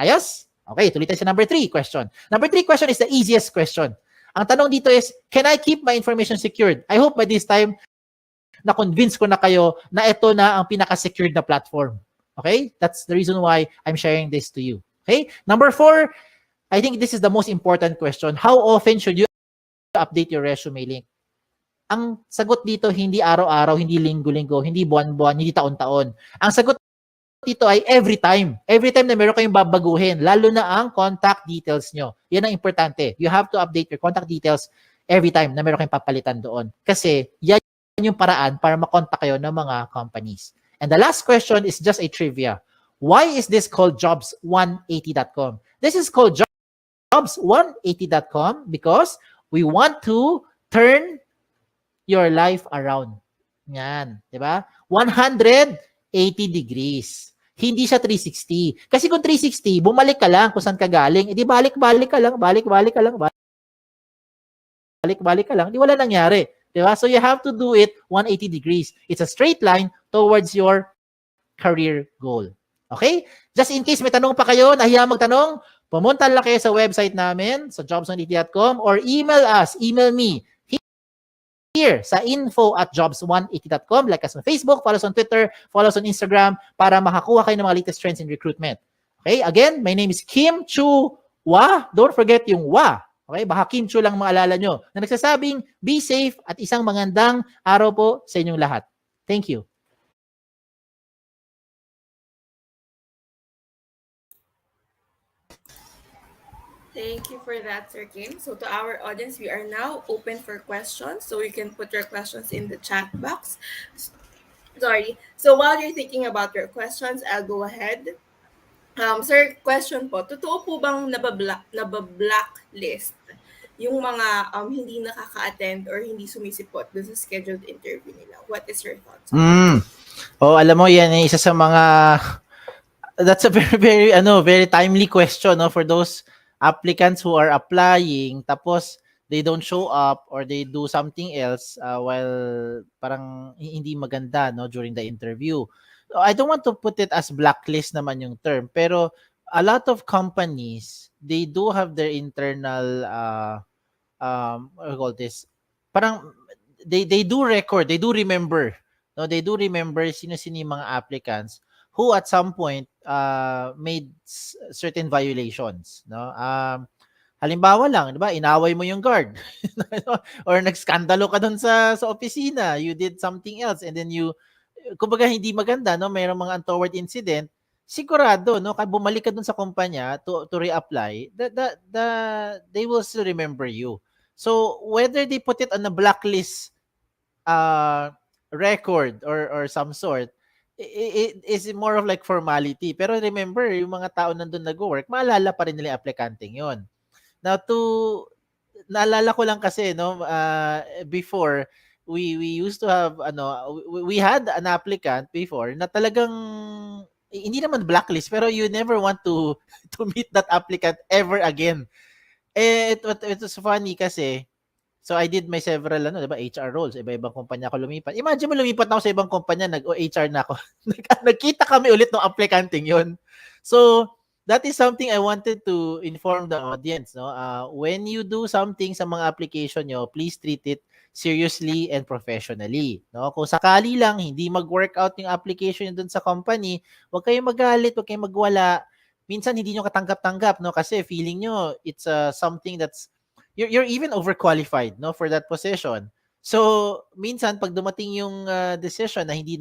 Ayos? Okay, tuloy tayo sa number 3 question. Number 3 question is the easiest question. Ang tanong dito is, can I keep my information secured? I hope by this time, na-convince ko na kayo na ito na ang pinaka-secured na platform. Okay? That's the reason why I'm sharing this to you. Okay? Number 4, I think this is the most important question. How often should you update your resume link? Ang sagot dito, hindi araw-araw, hindi linggo-linggo, hindi buwan-buwan, hindi taon-taon. Ang sagot dito ay every time. Every time na meron kayong babaguhin, lalo na ang contact details nyo. Yan ang importante. You have to update your contact details every time na meron kayong papalitan doon. Kasi yan yung paraan para makontak kayo ng mga companies. And the last question is just a trivia. Why is this called jobs180.com? This is called jobs180.com because we want to turn your life around. Yan, 'di ba? 180 degrees. Hindi siya 360. Kasi kung 360, bumalik ka lang kung saan ka galing. Edi balik-balik ka lang, balik-balik ka lang, balik-balik ka lang. Di wala nangyari. 'Di ba? So you have to do it 180 degrees. It's a straight line towards your career goal. Okay? Just in case may tanong pa kayo, nahiya magtanong, pumunta lang kayo sa website namin, sa jobs180.com or email us, email me here sa info@jobs180.com. Like us on Facebook, follow us on Twitter, follow us on Instagram para makakuha kayo ng mga latest trends in recruitment. Okay? Again, my name is Kim Chua. Don't forget yung wa. Okay? Baka Kim Chua lang maalala nyo. Na nagsasabing, be safe at isang magandang araw po sa inyong lahat. Thank you. Thank you for that, Sir Kim. So to our audience, we are now open for questions. So you can put your questions in the chat box. Sorry. So while you're thinking about your questions, I'll go ahead. Sir, question po. Totoo po bang nababblacklist yung mga hindi nakaka-attend or hindi sumisipot dun sa scheduled interview nila? What is your thoughts? Oh, alam mo yan isa sa mga that's a very timely question, no, for those applicants who are applying tapos they don't show up or they do something else while parang hindi maganda, no, during the interview. I don't want to put it as blacklist naman yung term, pero a lot of companies, they do have their internal what do you call this? Parang they do record, they do remember. No, they do remember sino-sino yung mga applicants who at some point made certain violations, no? Halimbawa lang, 'di ba? Inaway mo yung guard or nagskandalo ka doon sa opisina, you did something else and then you kumbaga hindi maganda, no? Mayroong mga untoward incident, sigurado, no, kaya bumalik ka doon sa kumpanya to reapply, they will still remember you. So whether they put it on a blacklist record or some sort, it is more of like formality. Pero remember, yung mga tao nandun nag-work, maalala pa rin nila yung aplikanteng yun. Now, naalala ko lang kasi, no, before, we used to have, we had an applicant before na talagang, hindi naman blacklist, pero you never want to meet that applicant ever again. It was funny kasi, so I did my several diba, HR roles, iba-ibang kumpanya ako lumipat. Imagine mo lumipat na ako sa ibang kumpanya, nag-HR na ako. Nagkita kami ulit ng applicanting 'yon. So, that is something I wanted to inform the audience, no. When you do something sa mga application nyo, please treat it seriously and professionally, no. Kung sakali lang hindi mag-workout yung application doon sa company, huwag kayong magalit, huwag kayong magwala. Minsan hindi nyo katanggap-tanggap, no, kasi feeling nyo it's something that's you're even overqualified, no, for that position. So minsan pag dumating yung decision na hindi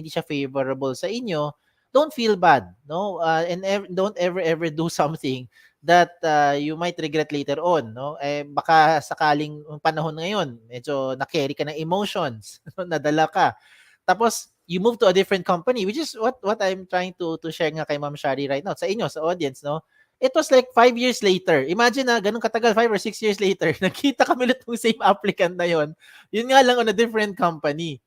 siya favorable sa inyo, don't feel bad, no, and don't ever do something that you might regret later on, no. Baka sakaling panahon ngayon medyo na-carry ka ng emotions, nadala ka, tapos you move to a different company, which is what I'm trying to share nga kay Ma'am Shari right now sa inyo, sa audience, no. It was like 5 years later. Imagine na ganun katagal, 5 or 6 years later, nakita kami ulit ng same applicant na yon. Yun nga lang on a different company.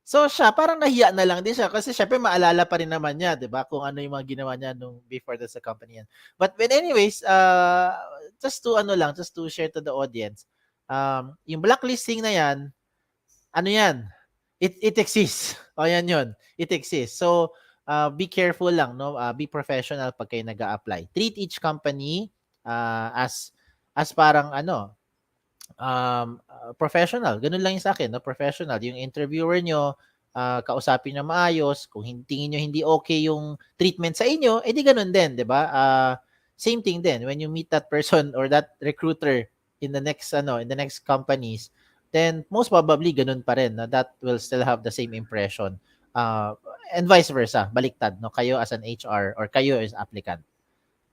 So siya, parang nahiya na lang din siya kasi syempre maalala pa rin naman niya, 'di ba? Kung ano yung mga ginawa niya nung before sa company yan. But anyways, just to share to the audience, yung blacklisting na yan, ano yan? It exists. O yan yun. It exists. So be careful lang, no? Be professional pag kayo nag-a-apply. Treat each company as parang professional. Ganun lang yung sa akin, no? Professional. Yung interviewer nyo, kausapin nyo maayos. Kung tingin nyo hindi okay yung treatment sa inyo, edi ganun din, di ba? same thing then when you meet that person or that recruiter in the next in the next companies, then most probably ganun pa rin, no? That will still have the same impression. Uh, and vice versa, baliktad, no? Kayo as an HR or kayo as applicant.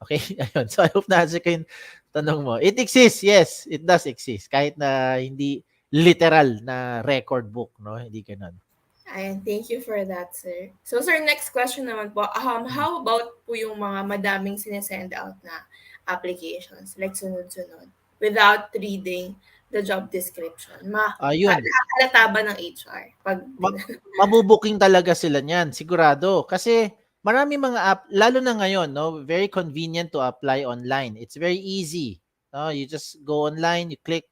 Okay? Ayun. So I hope na answer ko yung tanong mo. It exists, yes. It does exist. Kahit na hindi literal na record book, no? Hindi ganun. Ayan, thank you for that, sir. So, sir, next question naman po. Mm. How about po yung mga madaming sinesend out na applications, like sunod-sunod, without reading the job description? Ayun. Nakakalata ba ng HR? Pag, Ma- mabubuking talaga sila niyan, sigurado. Kasi marami mga app, lalo na ngayon, no, very convenient to apply online. It's very easy. No, you just go online, you click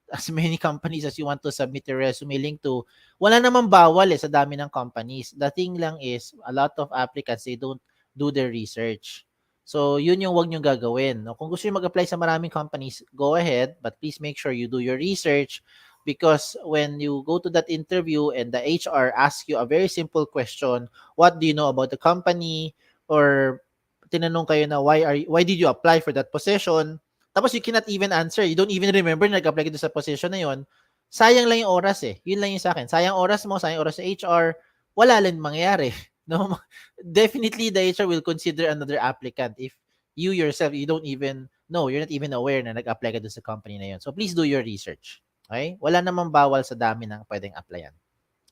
as many companies as you want to submit your resume link to. Wala namang bawal sa dami ng companies. The thing lang is, a lot of applicants, they don't do their research. So, yun yung wag nyo gagawin. No? Kung gusto nyo mag-apply sa maraming companies, go ahead, but please make sure you do your research because when you go to that interview and the HR asks you a very simple question, what do you know about the company? Or tinanong kayo na why did you apply for that position? Tapos you cannot even answer. You don't even remember na nag-apply ka doon sa position na yon. Sayang lang yung oras eh. Yun lang yung sa akin. Sayang oras mo, sayang oras sa HR. Wala lang mangyayari. No? Definitely the HR will consider another applicant if you yourself, you don't even know, you're not even aware na nag-apply ka doon sa company na yon. So please do your research. Okay? Wala namang bawal sa dami ng pwedeng applyan.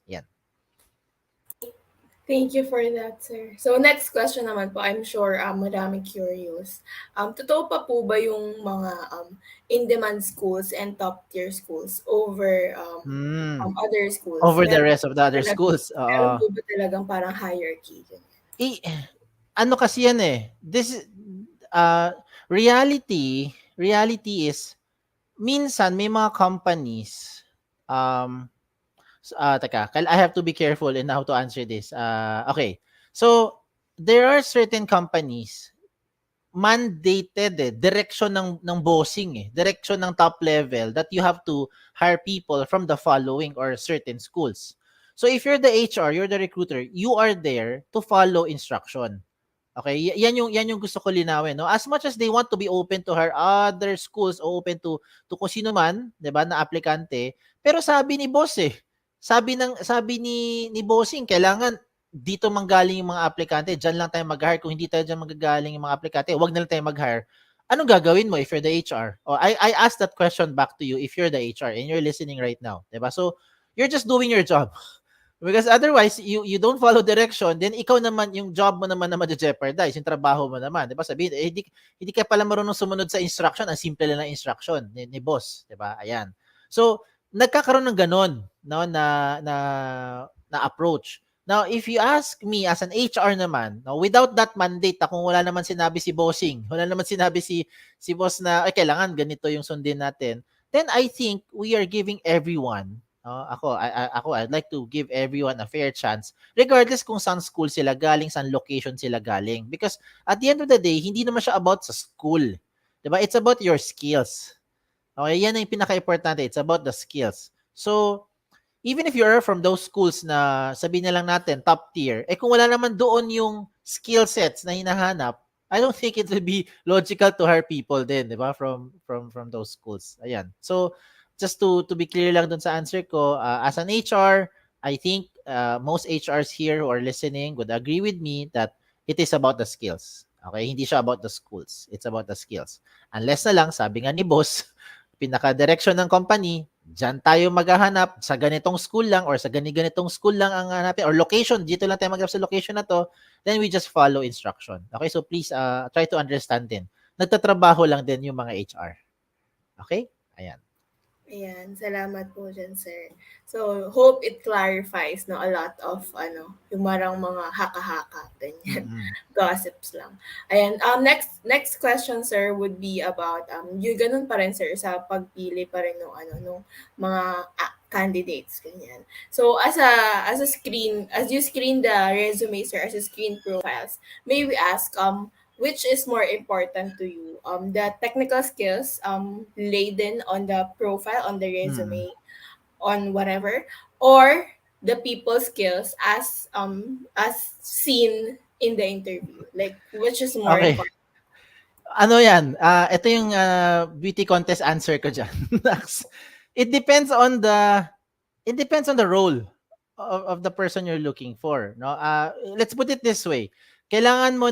Yan. Thank you for that, sir. So, next question naman po. I'm sure maraming curious. Totoo pa po ba yung mga in-demand schools and top-tier schools over other schools? Over the rest of the other Meron, schools. meron po ba talagang parang hierarchy? Eh, ano kasi yan eh. Uh, reality is, minsan may mga companies, teka, I have to be careful in how to answer this. Okay. So, there are certain companies mandated direction ng bossing direction ng top level that you have to hire people from the following or certain schools. So if you're the HR, you're the recruiter, you are there to follow instruction. Okay, yan yung gusto ko linawin, no? As much as they want to be open to hire other schools o open to kung sino man, 'di ba, na aplikante, pero sabi ni boss sabi ni bossing, kailangan dito manggaling yung mga aplikante, diyan lang tayo mag-hire. Kung hindi tayo diyan magagaling yung mga aplikante, wag na lang tayo mag-hire. Anong gagawin mo if you're the HR? Oh, I asked that question back to you if you're the HR and you're listening right now, 'di ba? So, you're just doing your job. Because otherwise, you don't follow direction, then ikaw naman, yung job mo naman na ma-jeopardize, yung trabaho mo naman. Di ba? Sabihin, hindi ka pala marunong sumunod sa instruction, ang simple lang ng instruction ni boss. Di ba? Ayan. So, nagkakaroon ng ganon, no, na approach. Now, if you ask me as an HR naman, no, without that mandate, kung wala naman sinabi si bossing, wala naman sinabi si boss na, kailangan ganito yung sundin natin, then I think we are giving everyone, I'd like to give everyone a fair chance regardless kung saan school sila galing, saan location sila galing. Because at the end of the day, hindi naman siya about sa school. Diba? It's about your skills. Okay, yan ang pinaka-importante. It's about the skills. So, even if you're from those schools na sabihin na lang natin, top tier, kung wala naman doon yung skill sets na hinahanap, I don't think it will be logical to hire people then, diba? From those schools. Ayan. So, just to be clear lang dun sa answer ko, as an HR, I think most HRs here who are listening would agree with me that it is about the skills. Okay? Hindi siya about the schools. It's about the skills. Unless na lang, sabi nga ni boss, pinaka-direction ng company, dyan tayo maghahanap sa ganitong school lang or sa ganitong school lang ang hanapin or location, dito lang tayo maghanap sa location na to, then we just follow instruction. Okay? So please try to understand din. Nagtatrabaho lang din yung mga HR. Okay? Ayan. Ayan, salamat po dyan, sir. So, hope it clarifies a lot of yung marang mga haka-haka, ganyan, gossips lang. Ayan, next question, sir, would be about yung ganun pa rin, sir, sa pagpili pa rin nung mga candidates, ganyan. So, as you screen the resume, sir, as you screen profiles, may we ask which is more important to you? The technical skills laden on the profile, on the resume, on whatever, or the people skills as seen in the interview? Like, which is more Okay. important? Ano yan, ito yung beauty contest answer ko dyan. Nax. it depends on the it depends on the role of the person you're looking for, no? Let's put it this way. Kailangan mo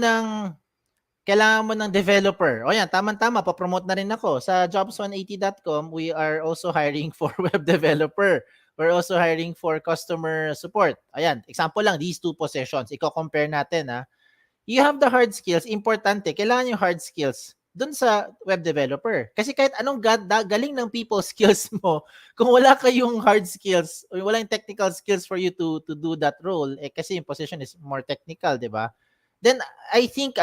ng developer. O yan, tama-tama, pa-promote na rin ako. Sa jobs180.com, we are also hiring for web developer. We're also hiring for customer support. Ayan, example lang, these two positions. Iko-compare natin, ha. You have the hard skills, importante, kailangan yung hard skills dun sa web developer. Kasi kahit anong galing ng people skills mo, kung wala kayong hard skills, o wala yung technical skills for you to do that role, kasi yung position is more technical, di ba? Then I think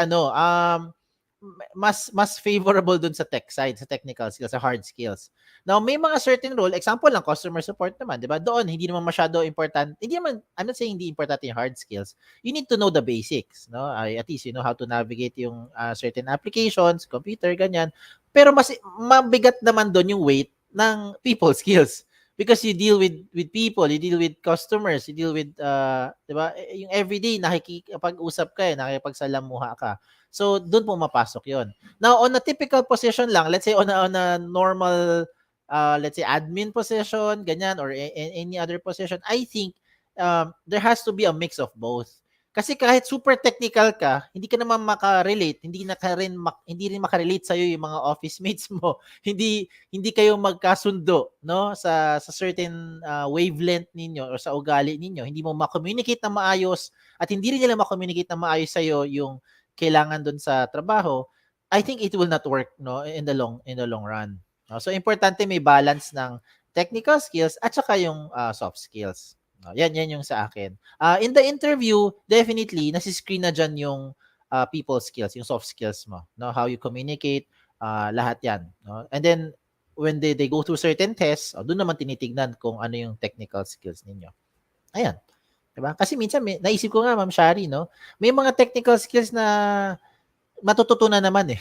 mas favorable dun sa tech side, sa technical skills, sa hard skills. Now, may mga certain role, example lang, customer support naman, di ba? Doon, hindi naman masyado important, hindi naman, I'm not saying hindi important yung hard skills. You need to know the basics, no? At least you know how to navigate yung certain applications, computer, ganyan. Pero mas mabigat naman doon yung weight ng people skills. Because you deal with people, you deal with customers, you deal with, di ba? Yung everyday, nakikipag-usap ka, nakikipagsalamuha ka. So, doon pumapasok yon. Now, on a typical position lang, let's say on a normal, let's say admin position, ganyan, or any other position, I think there has to be a mix of both. Kasi kahit super technical ka, hindi ka naman makarelate, hindi rin makarelate sa yung mga office mates mo. Hindi kayo magkasundo, no, sa certain wavelength ninyo or sa ugali ninyo. Hindi mo ma-communicate na maayos at hindi rin nila ma-communicate na maayos sa yung kailangan doon sa trabaho. I think it will not work, no, in the long run. No? So importante may balance ng technical skills at saka yung soft skills. No, yan yung sa akin. In the interview, definitely nasi-screen na diyan yung people skills, yung soft skills mo, no, how you communicate, lahat yan, no? And then when they go through certain tests, doon naman tinitignan kung ano yung technical skills ninyo. Ayan. Diba? Kasi minsan naisip ko nga, Ma'am Shari, no, may mga technical skills na matututunan naman eh.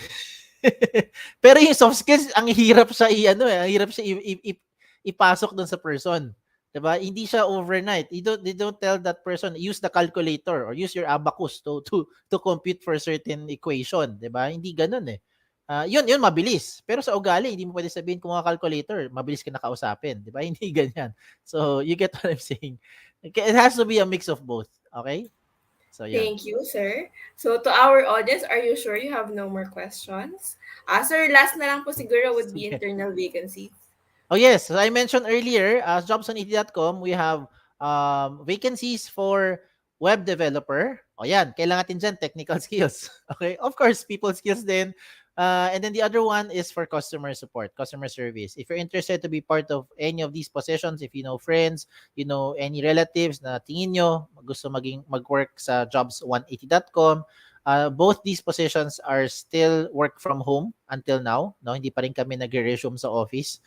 Pero yung soft skills, ang hirap siya ang hirap siya ipasok doon sa person. 'Di ba? Hindi siya overnight. They don't tell that person use the calculator or use your abacus to compute for certain equation, 'di ba? Hindi ganoon eh. Yun mabilis. Pero sa ugali, hindi mo pwede sabihin kung ang calculator, mabilis ka nakausapin, 'di ba? Hindi ganyan. So, you get what I'm saying. It has to be a mix of both, okay? So, yun. Thank you, sir. So to our audience, are you sure you have no more questions? Sir, last na lang po siguro would be Sige. internal vacancies. Oh yes, as I mentioned earlier, as jobs180.com, we have vacancies for web developer. O yan, kailangan natin dyan technical skills. Okay, of course, people skills din. And then the other one is for customer support, customer service. If you're interested to be part of any of these positions, if you know friends, you know any relatives na tingin nyo gusto mag-work sa jobs180.com, both these positions are still work from home until now. No, hindi pa rin kami nag-resume sa office.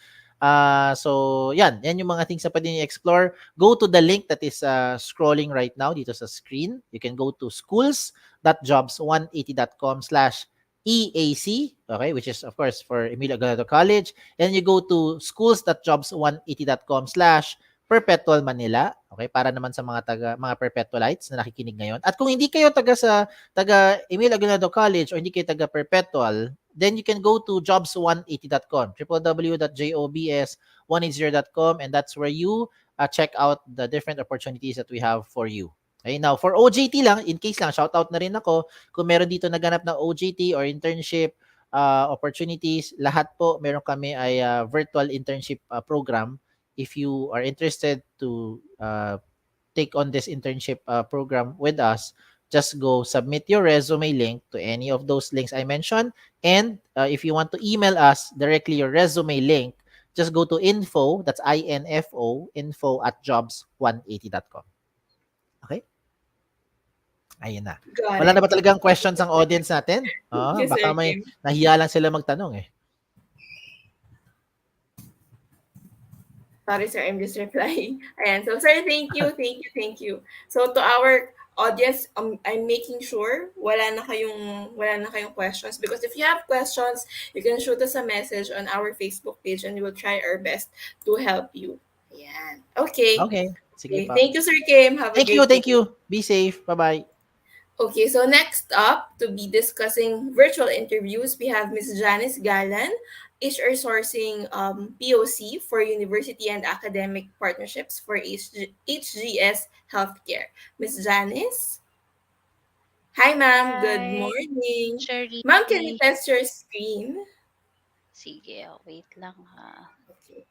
So yan yung mga things na pwede nyo explore. Go to the link that is scrolling right now dito sa screen. You can go to schools.jobs180.com/EAC, okay, which is of course for Emilio Aguinaldo College. And you go to schools.jobs180.com/Perpetual Manila, okay, para naman sa mga Perpetualites na nakikinig ngayon. At kung hindi kayo taga Emilio Aguinaldo College or hindi kayo taga Perpetual, then you can go to jobs180.com, www.jobs180.com, and that's where you check out the different opportunities that we have for you. Okay, now for OJT lang, in case lang, shout out na rin ako, kung meron dito naganap na OJT or internship opportunities, lahat po meron kami ay virtual internship program. If you are interested to take on this internship program with us, just go submit your resume link to any of those links I mentioned. And if you want to email us directly your resume link, just go to info, that's INFO, info@jobs180.com. Okay? Ayun na. Got Wala na it. ba talagang questions ang audience natin? Yes, Baka Sir may Kim. nahiya lang sila magtanong eh. Sorry, sir. I'm just replying. Ayan. So, sir, thank you. So, to our audience, I'm making sure wala na kayong questions, because if you have questions, you can shoot us a message on our Facebook page and we will try our best to help you. Ayan. Okay. Okay. Sige Okay. pa. Thank you, Sir Kim. Have a great day. Thank you. Be safe. Bye-bye. Okay, so next up to be discussing virtual interviews, we have Ms. Janice Galan, HR Sourcing POC for University and Academic Partnerships for HGS Healthcare. Ms. Janice? Hi, ma'am. Good Hi, morning. Cherry. Ma'am, can you test your screen? Sige, wait lang ha. Okay.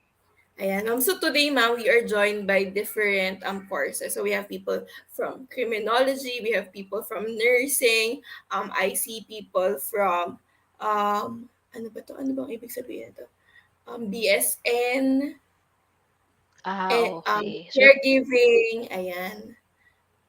Ayan. So today, ma'am, we are joined by different courses. So we have people from criminology, we have people from nursing, I see people from ano ba to? Ano bang ibig sabihin ito? BSN, Okay. So, caregiving, ayan.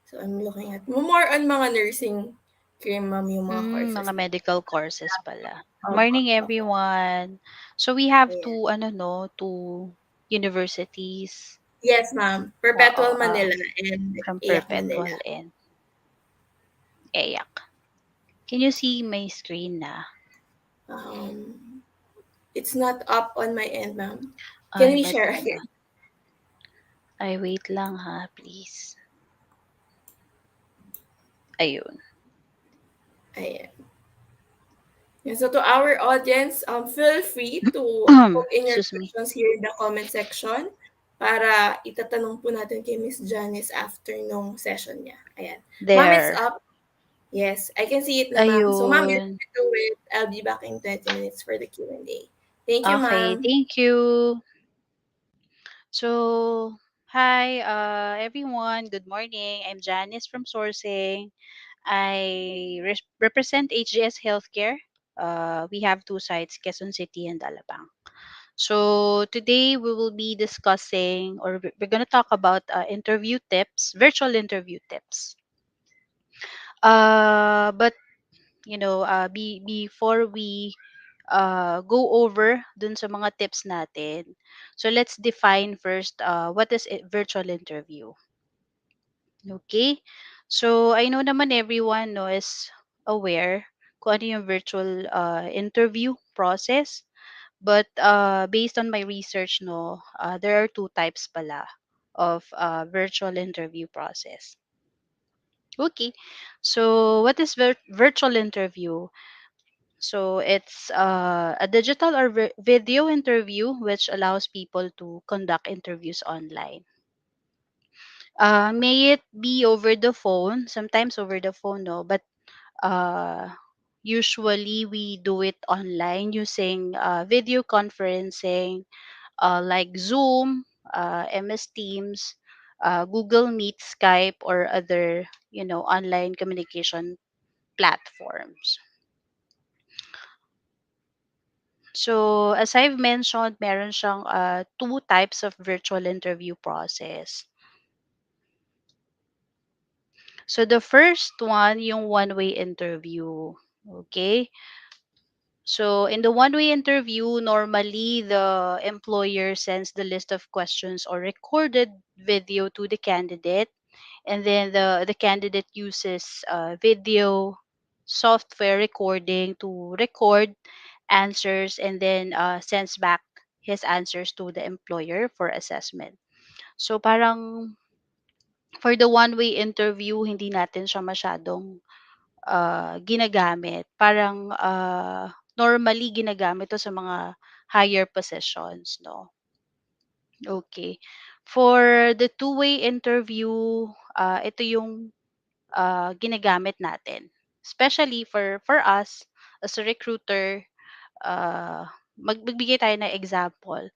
So I'm looking at more on mga nursing crim, ma'am, yung mga mga courses na. medical courses pala. Opo, Morning, opo. everyone. So, we have Ayan. two, two universities. Yes, ma'am. Oo, Perpetual Manila and from EAC Manila. Perpetual and EAC. Can you see my screen na? Um, it's not up on my end, ma'am. Can Ay, we ba't share again? ganon? Ay, wait lang ha, please. Ayun. Ayan. Yeah, so to our audience, feel free to put in your Excuse me. questions here in the comment section para itatanong po natin kay Miss Janice after nung session niya. Ayan. Ma'am, it's There. up. Yes, I can see it na, ma'am. So, ma'am, you're Ayun. free to wait. I'll be back in 20 minutes for the Q&A. Thank you, Okay, ma'am. thank you. So, hi, everyone. Good morning. I'm Janice from Sourcing. I represent HGS Healthcare. We have two sites, Quezon City and Alabang. So, today we will be discussing, or we're going to talk about interview tips, virtual interview tips. But, before we go over dun sa mga tips natin, so let's define first what is a virtual interview. Okay? So, I know naman everyone no, is aware kung ano yung virtual interview process. But based on my research, no, there are two types pala of virtual interview process. Okay. So, what is virtual interview? So, it's a digital or video interview which allows people to conduct interviews online. May it be over the phone, sometimes over the phone, no, but uh, usually we do it online using video conferencing like Zoom, MS Teams, Google Meet, Skype, or other, online communication platforms. So, as I've mentioned, meron siyang two types of virtual interview process. So the first one, yung one-way interview. Okay? So in the one-way interview, normally the employer sends the list of questions or recorded video to the candidate, and then the candidate uses video software recording to record answers and then sends back his answers to the employer for assessment. So parang for the one-way interview, hindi natin siya masyadong ginagamit. Parang, normally ginagamit 'to sa mga higher positions 'no. Okay. For the two-way interview, ito yung, ginagamit natin. Especially for us as a recruiter, magbigay tayo ng example.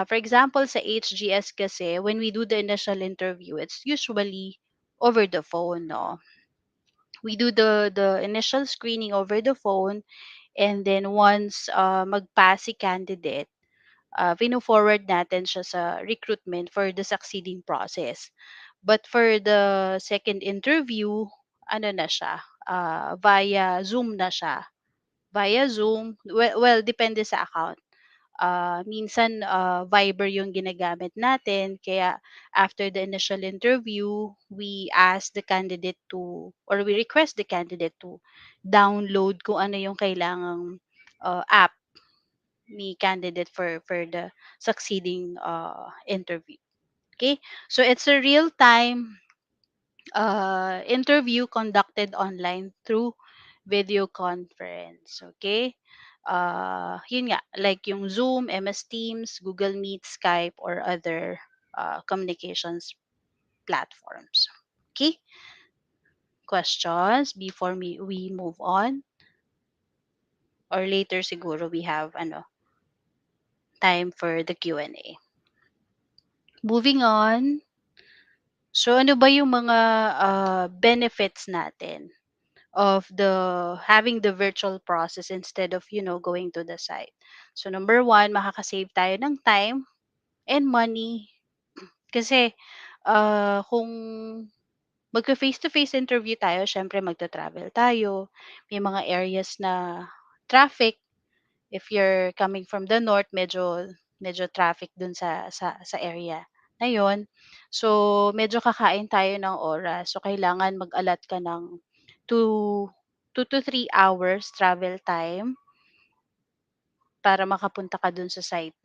For example, sa HGS kasi when we do the initial interview, it's usually over the phone 'no. We do the initial screening over the phone, and then once mag-pass si candidate, pino-forward natin siya sa recruitment for the succeeding process. But for the second interview, ano na siya, via Zoom na siya. Via Zoom, well depende sa account. Minsan Viber yung ginagamit natin, kaya after the initial interview, we ask the candidate to, or we request the candidate to download kung ano yung kailangang app ni candidate for the succeeding interview. Okay? So it's a real time interview conducted online through video conference. Okay? Yun nga, like yung Zoom, MS Teams, Google Meet, Skype, or other communications platforms. Okay? Questions before we move on? Or later siguro we have time for the Q&A. Moving on. So ano ba yung mga benefits natin of the having the virtual process instead of going to the site? So number one, makaka-save tayo ng time and money. Kasi kung magka-face to face interview tayo, syempre magta-travel tayo. May mga areas na traffic. If you're coming from the north, medyo traffic dun sa area na yon. So, medyo kakain tayo ng oras. So, kailangan mag-allot ka ng 2 to 3 hours travel time para makapunta ka dun sa site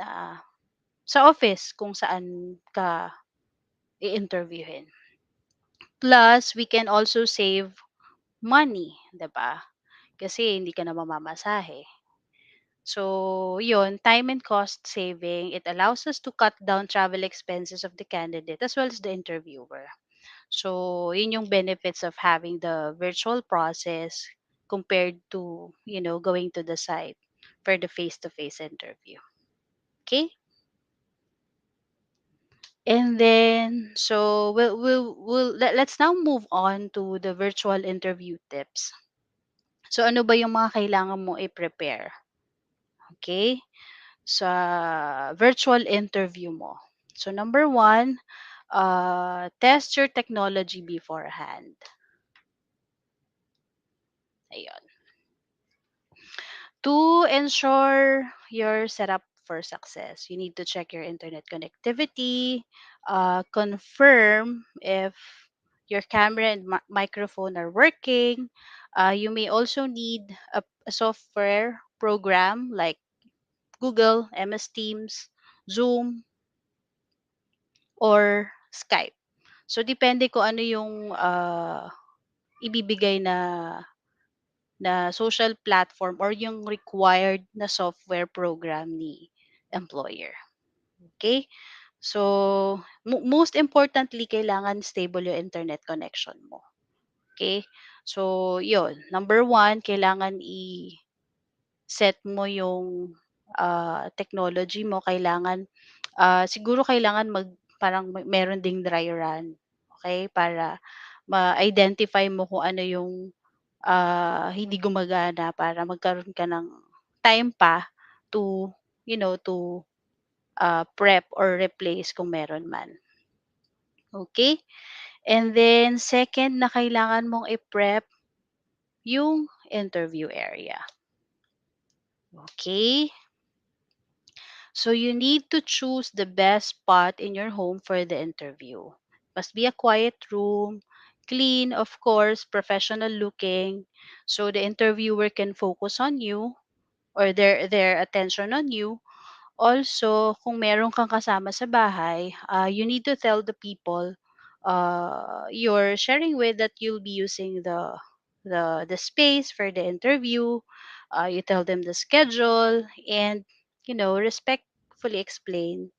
sa office kung saan ka i-interviewin. Plus, we can also save money, 'di ba? Kasi hindi ka na mamamasahe. So, yun, time and cost saving. It allows us to cut down travel expenses of the candidate as well as the interviewer. So, yun yung benefits of having the virtual process compared to, going to the site for the face-to-face interview. Okay? And then, so let's now move on to the virtual interview tips. So, ano ba yung mga kailangan mo i-prepare? Okay? Sa virtual interview mo. So number one, test your technology beforehand. Ayun. To ensure your setup for success, you need to check your internet connectivity, confirm if your camera and microphone are working. You may also need a software program like Google, MS Teams, Zoom, or Skype. So depende kung ano yung ibibigay na social platform or yung required na software program ni employer. Okay? So most importantly, kailangan stable yung internet connection mo. Okay? So yun, number one, kailangan set mo yung technology mo. Siguro kailangan parang meron ding dry run. Okay? Para ma-identify mo kung ano yung hindi gumagana para magkaroon ka ng time pa to, prep or replace kung meron man. Okay? And then, second na kailangan mong i-prep yung interview area. Okay? So you need to choose the best spot in your home for the interview. Must be a quiet room, clean, of course, professional looking, so the interviewer can focus on you or their attention on you. Also, kung meron kang kasama sa bahay, you need to tell the people you're sharing with that you'll be using the space for the interview. You tell them the schedule and respectfully explain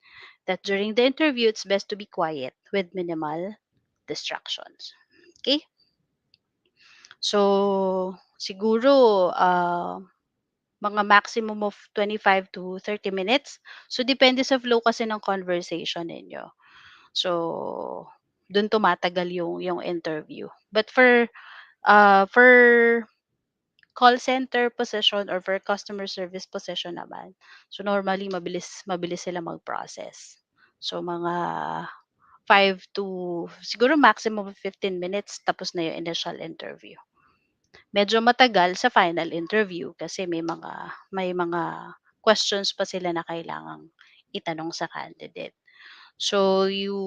that during the interview it's best to be quiet with minimal distractions. Okay? So, siguro mga maximum of 25 to 30 minutes. So, depende sa flow kasi ng conversation ninyo. So, dun tumatagal yung interview. But for call center position or for customer service position naman, so normally mabilis sila mag-process. So, mga 5 to siguro maximum of 15 minutes tapos na yung initial interview. Medyo matagal sa final interview kasi may mga questions pa sila na kailangang itanong sa candidate. So, you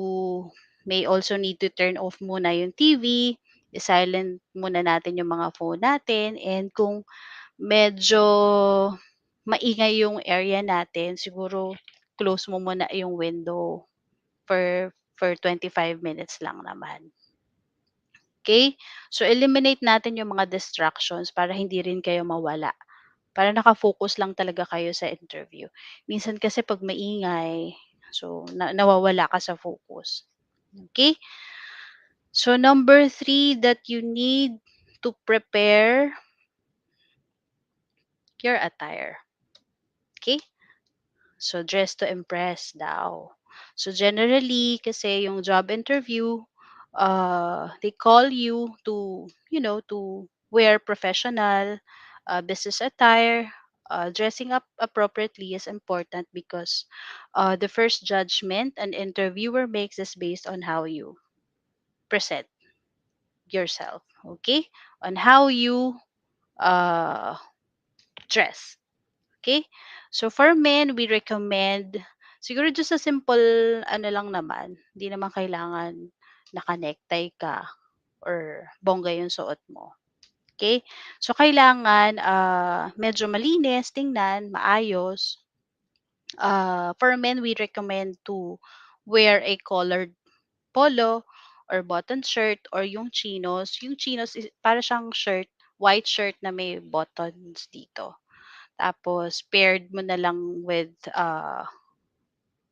may also need to turn off muna yung TV, i-silent muna natin yung mga phone natin, and kung medyo maingay yung area natin, siguro close mo muna yung window for 25 minutes lang naman. Okay? So, eliminate natin yung mga distractions para hindi rin kayo mawala. Para naka-focus lang talaga kayo sa interview. Minsan kasi 'pag maingay, so nawawala ka sa focus. Okay. So, number 3 that you need to prepare your attire. Okay. So, dress to impress daw. So, generally, kasi yung job interview, they call you to, to wear professional business attire. Dressing up appropriately is important because the first judgment an interviewer makes is based on how you present yourself. Okay? On how you uh, dress. Okay? So for men, we recommend siguro just a simple ano lang naman, hindi naman kailangan naka-necktie ka or bongga yung suot mo. Okay? So kailangan medyo malinis tingnan, maayos. For men, we recommend to wear a collared polo or button shirt or yung chinos. Yung chinos is para siyang shirt, white shirt na may buttons dito. Tapos paired mo na lang with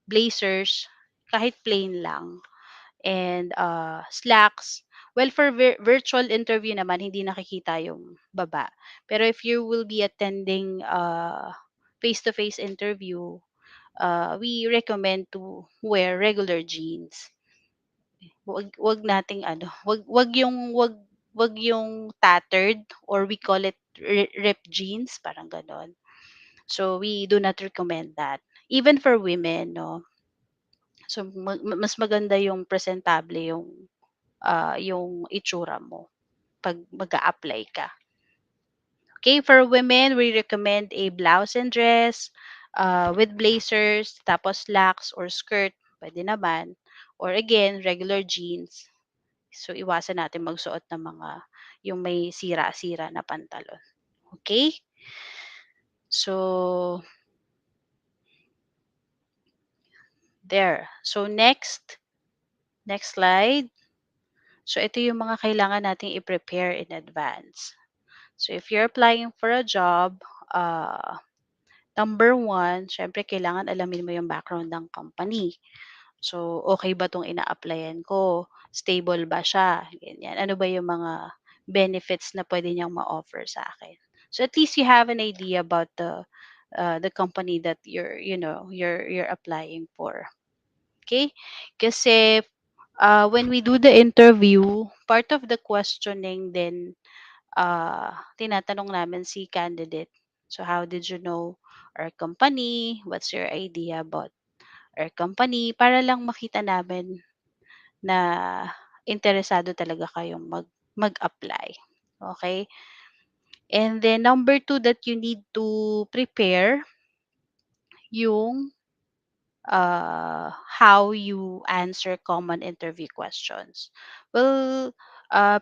blazers, kahit plain lang, and slacks. Well, for virtual interview naman, hindi nakikita yung baba. Pero if you will be attending face-to-face interview, we recommend to wear regular jeans. Wag nating ano, wag yung tattered or we call it ripped jeans, parang ganon. So we do not recommend that. Even for women, no. So mas maganda yung presentable yung itsura mo 'pag mag-a-apply ka. Okay, for women, we recommend a blouse and dress with blazers, tapos slacks or skirt, pwede naman. Or again, regular jeans. So iwasan natin magsuot ng mga yung may sira-sira na pantalon. Okay? So there. So next slide. So ito yung mga kailangan nating i-prepare in advance. So if you're applying for a job, number one, syempre kailangan alamin mo yung background ng company. So, okay ba 'tong ina-applyan ko? Stable ba siya? Ganyan. Ano ba yung mga benefits na pwede niyang ma-offer sa akin? So, at least you have an idea about the company that you're applying for. Okay? Kasi when we do the interview, part of the questioning then tinatanong namin si candidate. So, how did you know our company? What's your idea about our company? Para lang makita namin na interesado talaga kayong mag-apply. Okay? And then number two that you need to prepare yung how you answer common interview questions. We'll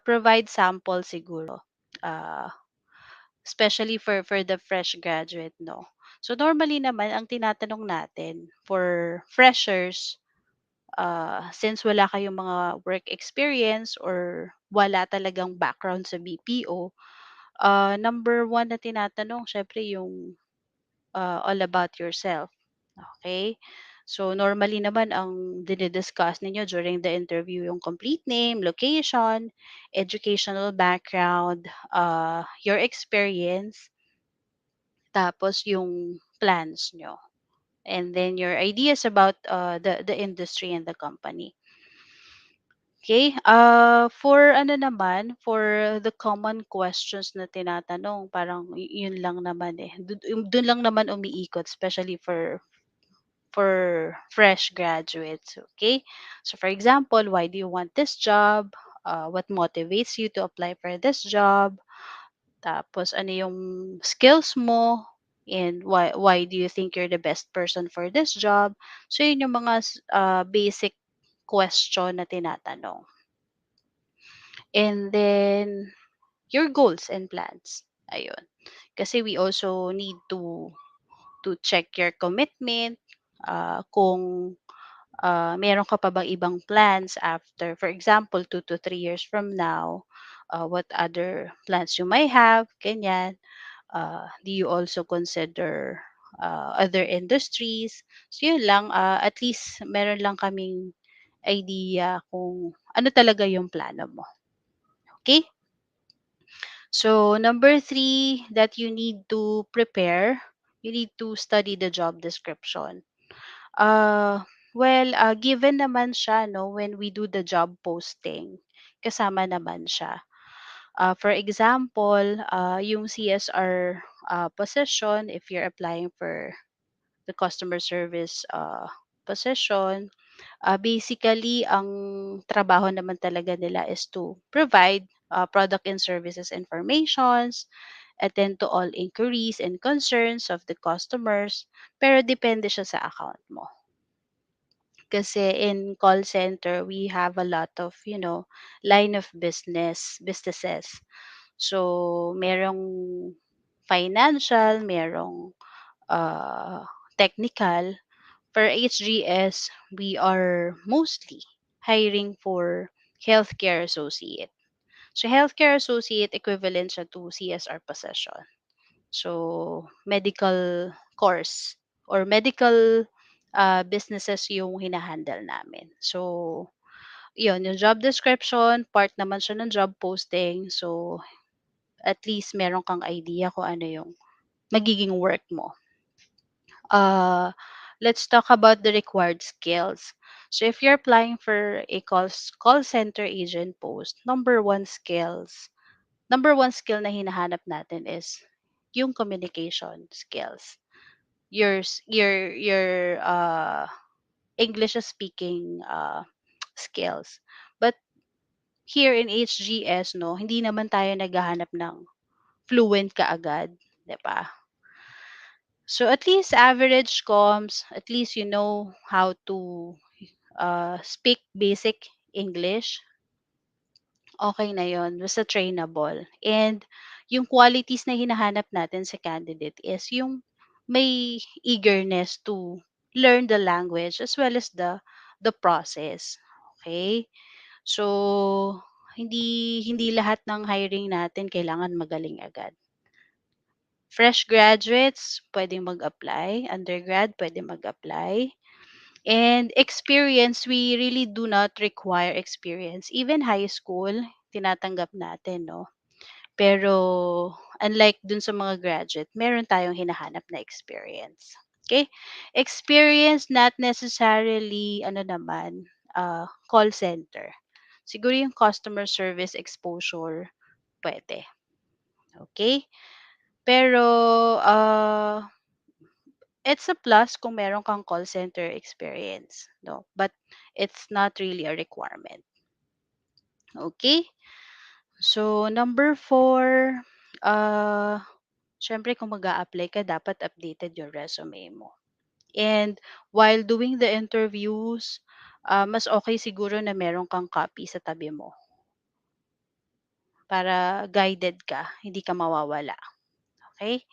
provide sample siguro. Uh, Especially for the fresh graduate, no? So normally naman ang tinatanong natin for freshers, since wala kayong mga work experience or wala talagang background sa BPO, number one na tinatanong siyempre yung all about yourself. Okay? So normally naman ang dini-discuss ninyo during the interview yung complete name, location, educational background, your experience, tapos yung plans nyo. And then your ideas about the industry and the company. Okay? For ano naman, for the common questions na tinatanong, parang yun lang naman eh. Dun lang naman umiikot, especially for fresh graduates. Okay? So for example, why do you want this job? What motivates you to apply for this job? Tapos ano yung skills mo and why do you think you're the best person for this job? So yun yung mga basic question na tinatanong. And then your goals and plans. Ayun. Kasi we also need to check your commitment, kung Meron ka pa bang ibang plans after, for example, 2 to 3 years from now? What other plans you might have, ganyan. Do you also consider other industries? So yun lang, at least meron lang kaming idea kung ano talaga yung plano mo. Okay? So number three that you need to prepare, you need to study the job description. Given naman siya, no, when we do the job posting, kasama naman siya. For example, yung CSR position, if you're applying for the customer service position, basically, ang trabaho naman talaga nila is to provide product and services informations, attend to all inquiries and concerns of the customers, pero depende siya sa account mo. Kasi in call center, we have a lot of, line of businesses. So, merong financial, merong uh, technical. For HGS, we are mostly hiring for healthcare associate. So, healthcare associate equivalent siya to CSR position. So, medical course or medical businesses yung hinahandle namin. So, yun, yung job description, part naman siya ng job posting. So, at least meron kang idea kung ano yung magiging work mo. Uh, let's talk about the required skills. So, if you're applying for a call center agent post, number one skill na hinahanap natin is yung communication skills. Your English speaking skills. But here in HGS, no, hindi naman tayo naghahanap ng fluent kaagad, 'di ba? So at least average comms, at least you know how to speak basic English, okay na yon, basta trainable. And yung qualities na hinahanap natin sa candidate is yung may eagerness to learn the language as well as the process. Okay? So, hindi hindi lahat ng hiring natin kailangan magaling agad. Fresh graduates, pwedeng mag-apply. Undergrad, pwede mag-apply. And experience, we really do not require experience. Even high school, tinatanggap natin, no? Pero, unlike dun sa mga graduate, meron tayong hinahanap na experience. Okay? Experience, not necessarily, ano naman, call center. Siguro yung customer service exposure, pwede. Okay? Pero, it's a plus kung meron kang call center experience, no? But it's not really a requirement. Okay? So, number four, syempre kung mag apply ka, dapat updated yung resume mo. And while doing the interviews, mas okay siguro na meron kang copy sa tabi mo para guided ka, hindi ka mawawala. Okay?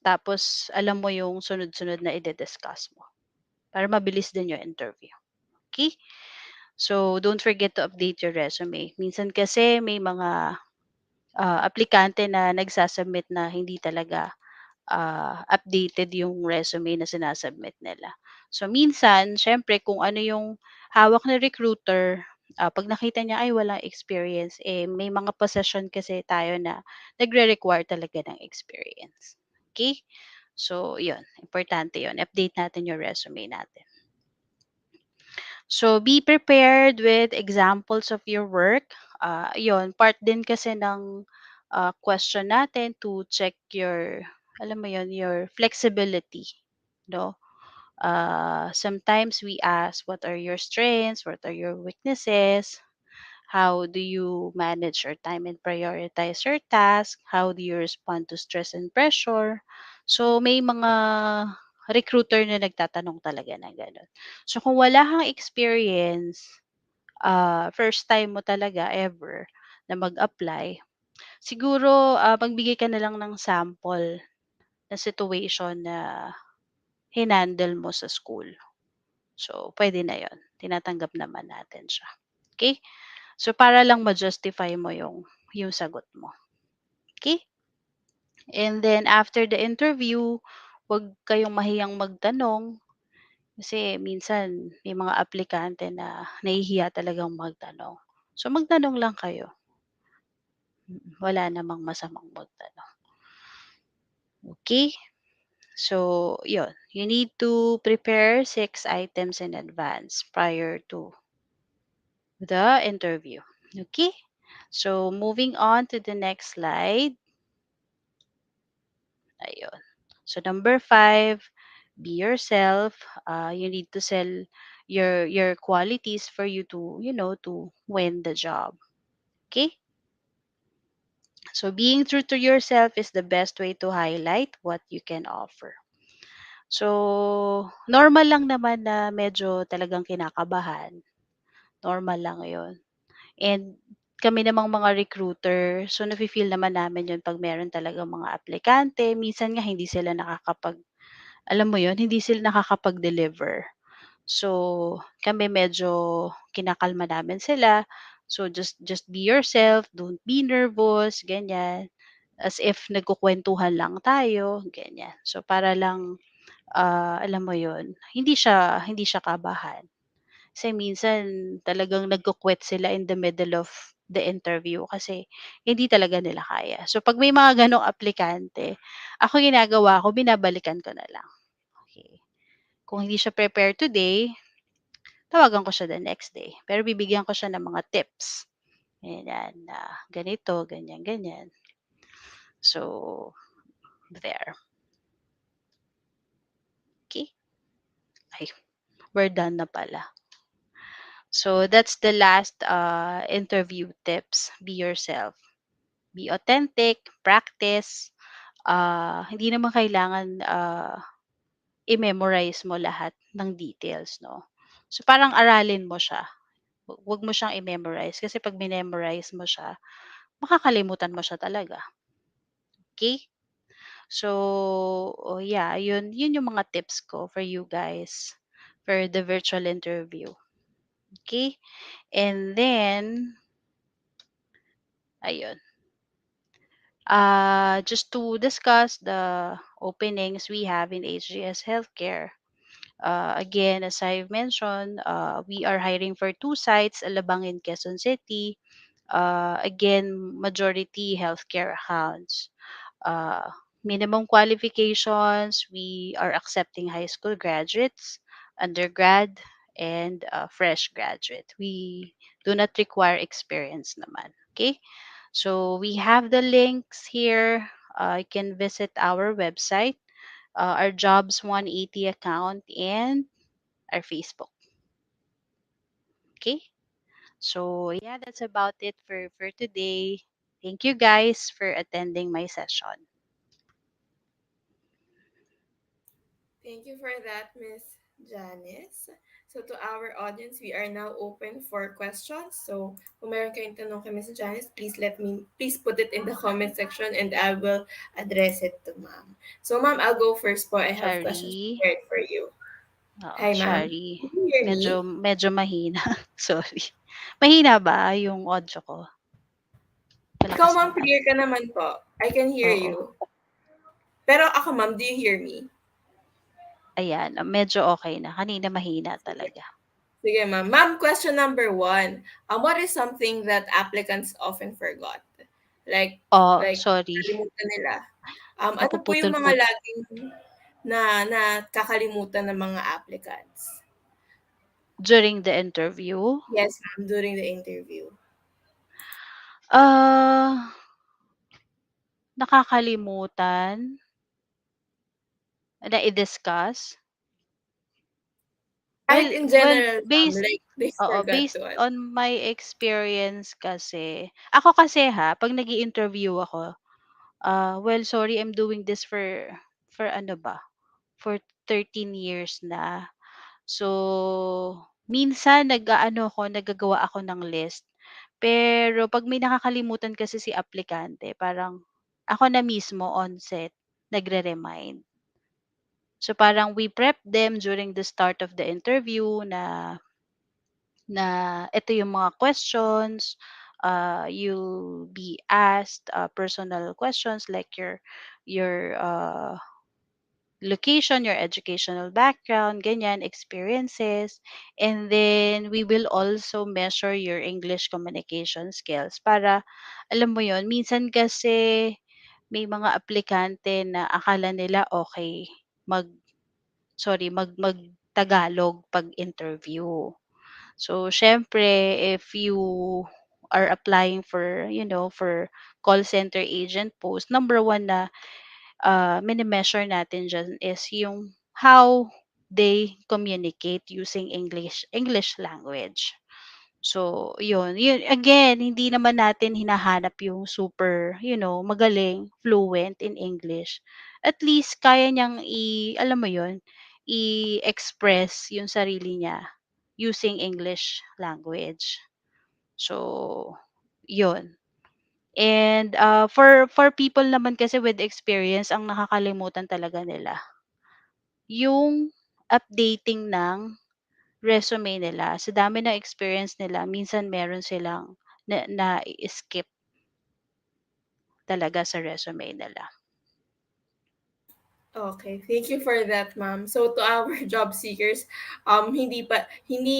Tapos, alam mo yung sunod-sunod na ide-discuss mo para mabilis din yung interview. Okay? So, don't forget to update your resume. Minsan kasi may mga aplikante na nagsasubmit na hindi talaga updated yung resume na sinasubmit nila. So, minsan, syempre, kung ano yung hawak ng recruiter, 'pag nakita niya, ay, walang experience, may mga position kasi tayo na nagre-require talaga ng experience. Okay? So, yun. Importante yun. Update natin yung resume natin. So, be prepared with examples of your work. Yun, part din kasi ng question natin to check your, alam mo yun, your flexibility. No? Sometimes we ask, what are your strengths? What are your weaknesses? How do you manage your time and prioritize your task? How do you respond to stress and pressure? So, may mga recruiter na nagtatanong talaga ng gano'n. So, kung wala kang experience, first time mo talaga ever na mag-apply, siguro magbigay ka na lang ng sample na situation na hinandle mo sa school. So, pwede na yon. Tinatanggap naman natin siya. Okay? So, para lang ma-justify mo yung sagot mo. Okay? And then, after the interview, wag kayong mahiyang magtanong. Kasi minsan, may mga aplikante na nahihiya talagang magtanong. So, magtanong lang kayo. Wala namang masamang magtanong. Okay? So, yun. You need to prepare 6 items in advance prior to the interview. Okay? So, moving on to the next slide. Ayun. So, number 5, be yourself. You need to sell your qualities for you to win the job. Okay? So, being true to yourself is the best way to highlight what you can offer. So, normal lang naman na medyo talagang kinakabahan. Normal lang 'yon. And kami namang mga recruiter, so nafi-feel naman namin 'yun 'pag meron talagang mga aplikante. Minsan nga hindi sila alam mo 'yun, hindi sila nakakapag-deliver. So, kami medyo kinakalma namin sila. So, just be yourself, don't be nervous, ganyan. As if nagkukuwentuhan lang tayo, ganyan. So, para lang alam mo 'yun, hindi siya kabahan. Kasi minsan talagang nagku-quit sila in the middle of the interview kasi hindi talaga nila kaya. So 'pag may mga gano'ng aplikante, ako ginagawa ko binabalikan ko na lang. Okay. Kung hindi siya prepare today, tawagan ko siya the next day. Pero bibigyan ko siya ng mga tips. Ganyan na ganito, ganyan, ganyan. So, there. Okay. Ay, we're done na pala. So that's the last interview tips. Be yourself. Be authentic, practice. Hindi naman kailangan i-memorize mo lahat ng details, no? So parang aralin mo siya. Wag mo siyang i-memorize kasi pag minemorize mo siya, makakalimutan mo siya talaga. Okay? So, oh yeah, yun yung mga tips ko for you guys for the virtual interview. Okay? And then, ayun. Just to discuss the openings we have in HGS Healthcare. Again, as I've mentioned, we are hiring for 2 sites, Alabang in Quezon City. Again, majority healthcare accounts. Uh, Minimum qualifications, we are accepting high school graduates, undergrad, and fresh graduate. We do not require experience naman. Okay? So we have the links here. You can visit our website, our Jobs 180 account, and our Facebook. Okay? So yeah, that's about it for today. Thank you guys for attending my session. Thank you for that, Miss Janice. So to our audience, we are now open for questions. So kung meron kayong tanong kay Miss Janice, please put it in the comment section and I will address it to ma'am. So ma'am, I'll go first po. I have questions Shari. prepared for you. Oo, Hi ma'am. Shari. Can you hear me? Medyo mahina. Sorry. Mahina ba yung audio ko? Ikaw Malakas ma'am, naman. clear ka naman po. I can hear Oo. you. Pero ako ma'am, do you hear me? Ayan, medyo okay na. Kanina mahina Sige. talaga. Sige ma'am. Ma'am, question number 1. What is something that applicants often forgot? Like, Oh, like sorry. kalimutan nila. Ano po yung mga Napuputol-put laging na kakalimutan ng mga applicants? during the interview. Yes, ma'am, during the interview. Ah, nakakalimutan na i-discuss? Kahit Well in well, general, ma'am, based like they oo, forgot based to us. on my experience kasi ako kasi 'pag nag-i-interview ako, well, sorry, I'm doing this for ano ba, for 13 years na. So, minsan naggagawa ako ng list. Pero 'pag may nakakalimutan kasi si aplikante, parang ako na mismo on set nagre-remind. So parang we prep them during the start of the interview na ito yung mga questions, you'll be asked personal questions like your location, your educational background, ganyan, experiences. And then we will also measure your English communication skills para alam mo yon, minsan kasi may mga aplikante na akala nila okay mag mag Tagalog pag interview. So, siyempre, if you are applying for, for call center agent post, number one na mini-measure natin diyan is yung how they communicate using English language. So, yun again, hindi naman natin hinahanap yung super, magaling, fluent in English. At least kaya niyang alam mo yun, i-express yung sarili niya using English language. So, yun. And for people naman kasi with experience, ang nakakalimutan talaga nila yung updating ng resume nila. Sa dami ng experience nila, minsan meron silang na-skip talaga sa resume nila. Okay, thank you for that, ma'am. So to our job seekers, hindi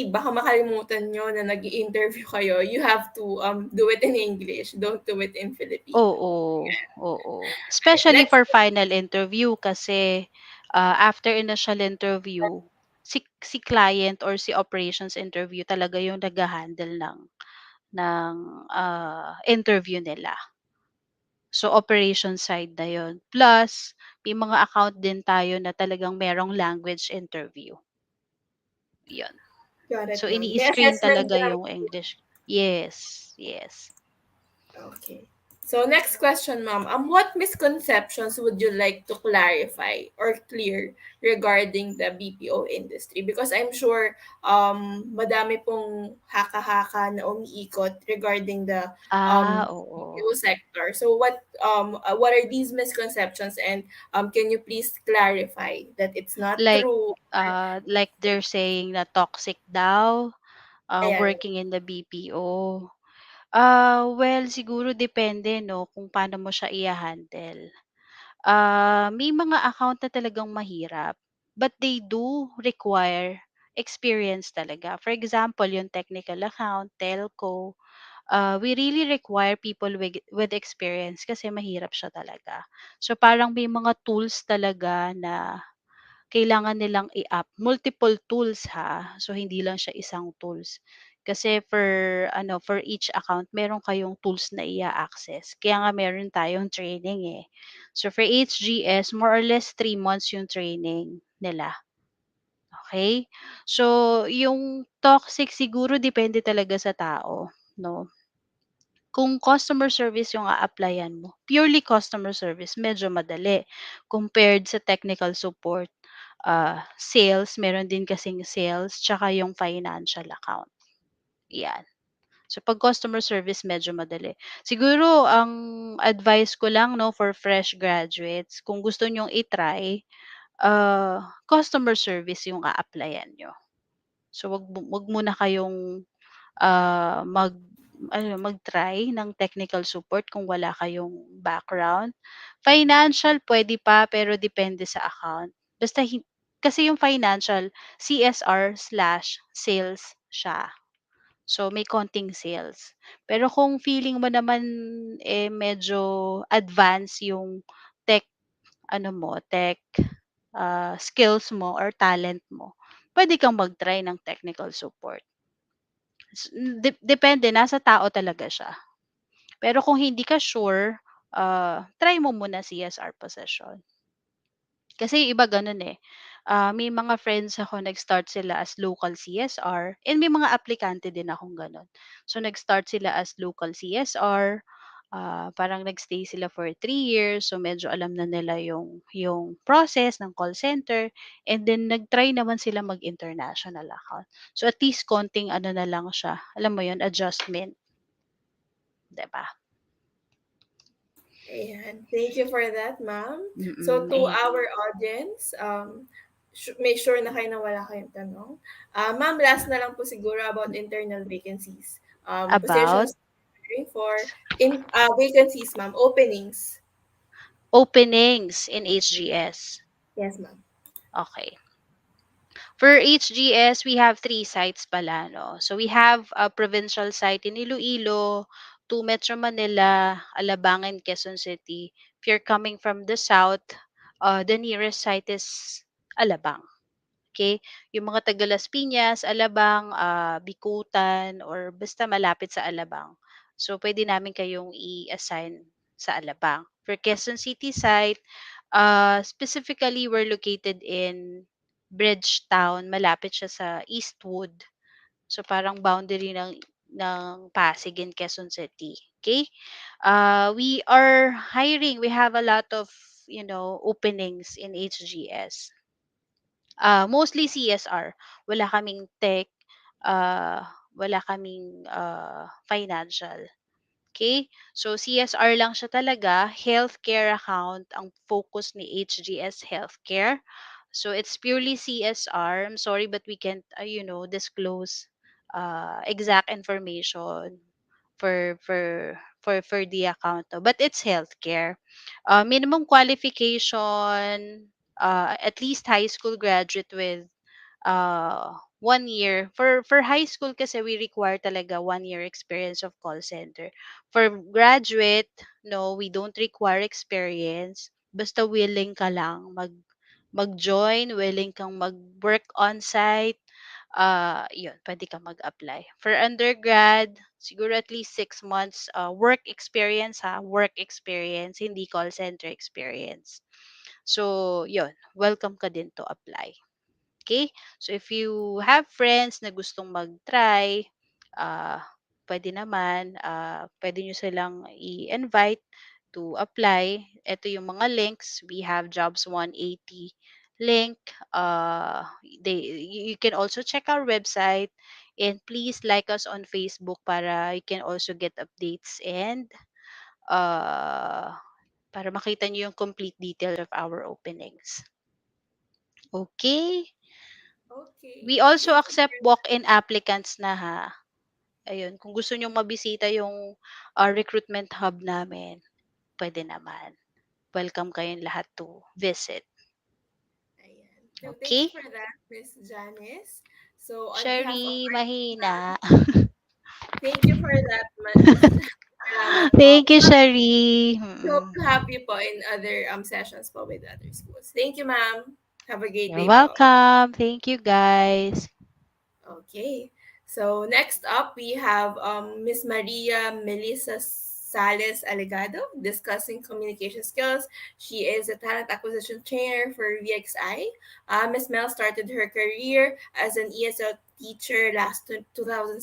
baka makalimutan nyo na nag-interview kayo. You have to do it in English. Don't do it in Filipino. Oo, oo. Okay, Especially next. for final interview kasi, after initial interview, si client or si operations interview talaga yung nagha-handle ng interview nila. So, operation side na yun. Plus, may mga account din tayo na talagang merong language interview, 'yun. Got So, it, ma'am. May ini-screen assessment talaga din. yung English. Yes, yes. Okay. So next question, ma'am. What misconceptions would you like to clarify or clear regarding the BPO industry? Because I'm sure madami pong haka-haka na umiikot regarding the Oo. BPO sector. So what are these misconceptions, and can you please clarify that it's not Like, true? like they're saying na toxic daw, Ayan. working in the BPO. Well, siguro depende 'no, kung paano mo siya i-ha-handle. May mga account na talagang mahirap, but they do require experience talaga. For example, yung technical account, telco, we really require people with experience kasi mahirap siya talaga. So parang may mga tools talaga na kailangan nilang multiple tools ha. So hindi lang siya isang tools. Kasi for each account meron kayong tools na i-access. Kaya nga meron tayong training eh. So for HGS, more or less 3 months yung training nila. Okay? So yung toxic siguro depende talaga sa tao, no? Kung customer service yung a-applyan mo, purely customer service, medyo madali compared sa technical support, sales, meron din kasing sales, tsaka yung financial account, 'yan. So 'pag customer service medyo madali. Siguro ang advice ko lang 'no for fresh graduates, kung gusto niyong i-try, customer service yung a-applyan niyo. So wag muna kayong mag-try ng technical support kung wala kayong background. Financial puwede pa, pero depende sa account. Basta kasi yung financial, CSR/sales siya. So, may konting sales. Pero kung feeling mo naman, medyo advance yung tech tech, skills mo or talent mo, puwede kang mag-try ng technical support. Depende, nasa tao talaga siya. Pero kung hindi ka sure, try mo muna CSR position. Kasi yung iba gano'n, eh, may mga friends ako nag-start sila as local CSR and may mga aplikante din akong gano'n. So, nag-start sila as local CSR, parang nag-stay sila for 3 years, so medyo alam na nila yung process ng call center and then nag-try naman sila mag-international account. So, at least konting na lang siya, alam mo yun, adjustment, 'di ba? Ayan. Thank you for that, ma'am. So Mm-mm, to eh. our audience, make sure na kayo na wala kayong tanong. Ma'am, last na lang po siguro about internal vacancies. About Positions hiring for vacancies, ma'am, openings. openings in HGS. Yes, ma'am. Okay. For HGS, we have three sites pala, no? So we have a provincial site in Iloilo, two Metro Manila, Alabang, and Quezon City. If you're coming from the south, the nearest site is Alabang. Okay? Yung mga taga Las Piñas, Alabang, Bikutan, or basta malapit sa Alabang. So, pwede namin kayong i-assign sa Alabang. For Quezon City site, specifically, we're located in Bridgetown. Malapit siya sa Eastwood. So, parang boundary ng Pasig and Quezon City. Okay? We are hiring. We have a lot of, openings in HGS. Mostly CSR. Wala kaming tech, wala kaming financial. Okay? So CSR lang siya talaga, healthcare account ang focus ni HGS Healthcare. So it's purely CSR. I'm sorry but we can't disclose exact information for the account. No? But it's healthcare. Minimum qualification, at least high school graduate with 1 year. For high school kasi we require talaga 1 year experience of call center. For graduate, no, we don't require experience. Basta willing ka lang mag-join, willing kang mag-work on-site, yun, pwede ka mag-apply. For undergrad, siguro at least 6 months work experience ha, work experience, hindi call center experience. So, yun, welcome ka din to apply. Okay? So, if you have friends na gustong mag-try, ah, pwede naman, pwede nyo silang i-invite to apply. Ito yung mga links. We have Jobs 180 link. You can also check our website and please like us on Facebook para you can also get updates and uh, para makita nyo yung complete detail of our openings. Okay? We Okay. also Thank you accept very much. walk-in applicants na ha. Ayun, kung gusto nyong mabisita yung recruitment hub namin, pwede naman. Welcome kayong lahat to visit. Ayan. So, thank you Okay? for that, Miss Janice. So, on behalf of Sherry, our team, mahina. thank you for that, Miss Janice. Salamat po. Thank you, Sherry. We hope Mm. to have you po in other sessions po with other schools. Thank you, ma'am. Have a great You're day po. welcome. Thank you, guys. Okay. So next up we have Miss Maria Melissa Sales Alegado discussing communication skills. She is a talent acquisition trainer for VXI. Miss Mel started her career as an ESL teacher last 2007.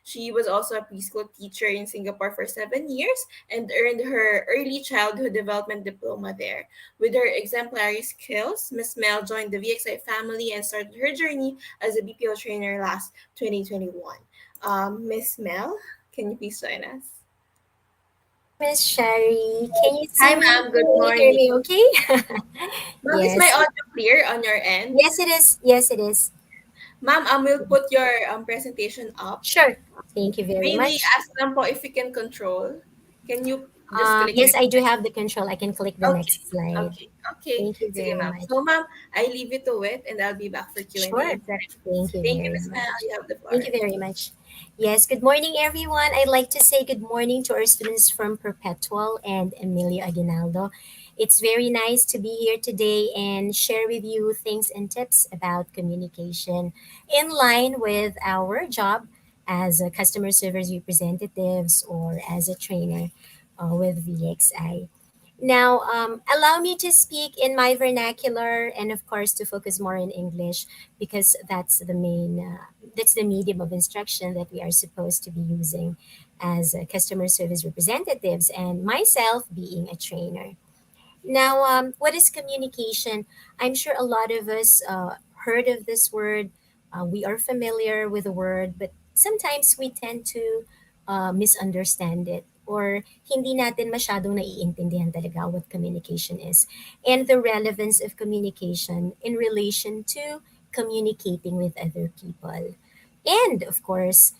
She was also a preschool teacher in Singapore for 7 years and earned her early childhood development diploma there. With her exemplary skills, Miss Mel joined the VXI family and started her journey as a BPO trainer last 2021. Miss Mel, can you please join us? Miss Sherry. Can you Hi, see me? ma'am. Good Can you hear morning. me okay? Ma'am, is my Yes. audio clear on your end? Yes, it is. Yes, it is. Ma'am, we'll put your presentation up. Sure. Thank you very Mainly much. ask lang po if you can control. Can you just click Yes, I do next? have the control. I can click the Okay. next slide. Okay. Thank you Sige, very ma'am. much. So, ma'am, I leave you to it and I'll be back for Q&A Sure. in 30 minutes. Thank you Thank you, very Miss Mel. much. You have the Thank you floor. very much. Yes, good morning, everyone. I'd like to say good morning to our students from Perpetual and Emilio Aguinaldo. It's very nice to be here today and share with you things and tips about communication in line with our job as a customer service representatives or as a trainer with VXI. Now, allow me to speak in my vernacular and, of course, to focus more in English because that's the medium of instruction that we are supposed to be using as customer service representatives, and myself being a trainer. Now, what is communication? I'm sure a lot of us heard of this word. We are familiar with the word, but sometimes we tend to misunderstand it. or hindi natin masyadong naiintindihan talaga what communication is and the relevance of communication in relation to communicating with other people. And of course,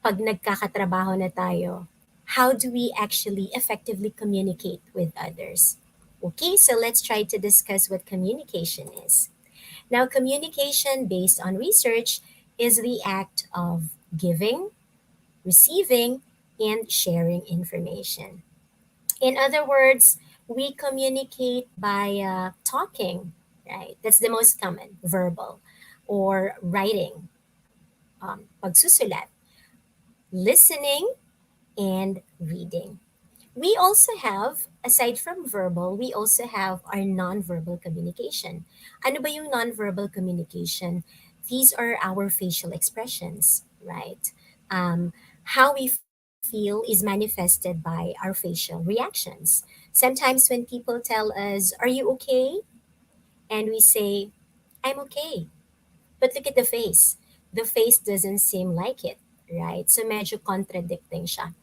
pag nagkakatrabaho na tayo, how do we actually effectively communicate with others? Okay, so let's try to discuss what communication is. Now, communication based on research is the act of giving, receiving, and sharing information. In other words, we communicate by talking, right? That's the most common, verbal, or writing, pagsusulat, listening, and reading. We also have, aside from verbal, we also have our nonverbal communication. Ano ba yung nonverbal communication? These are our facial expressions, right? How we feel is manifested by our facial reactions. Sometimes when people tell us, "Are you okay?" and we say, "I'm okay." But look at the face. The face doesn't seem like it, right? So medyo contradicting siya.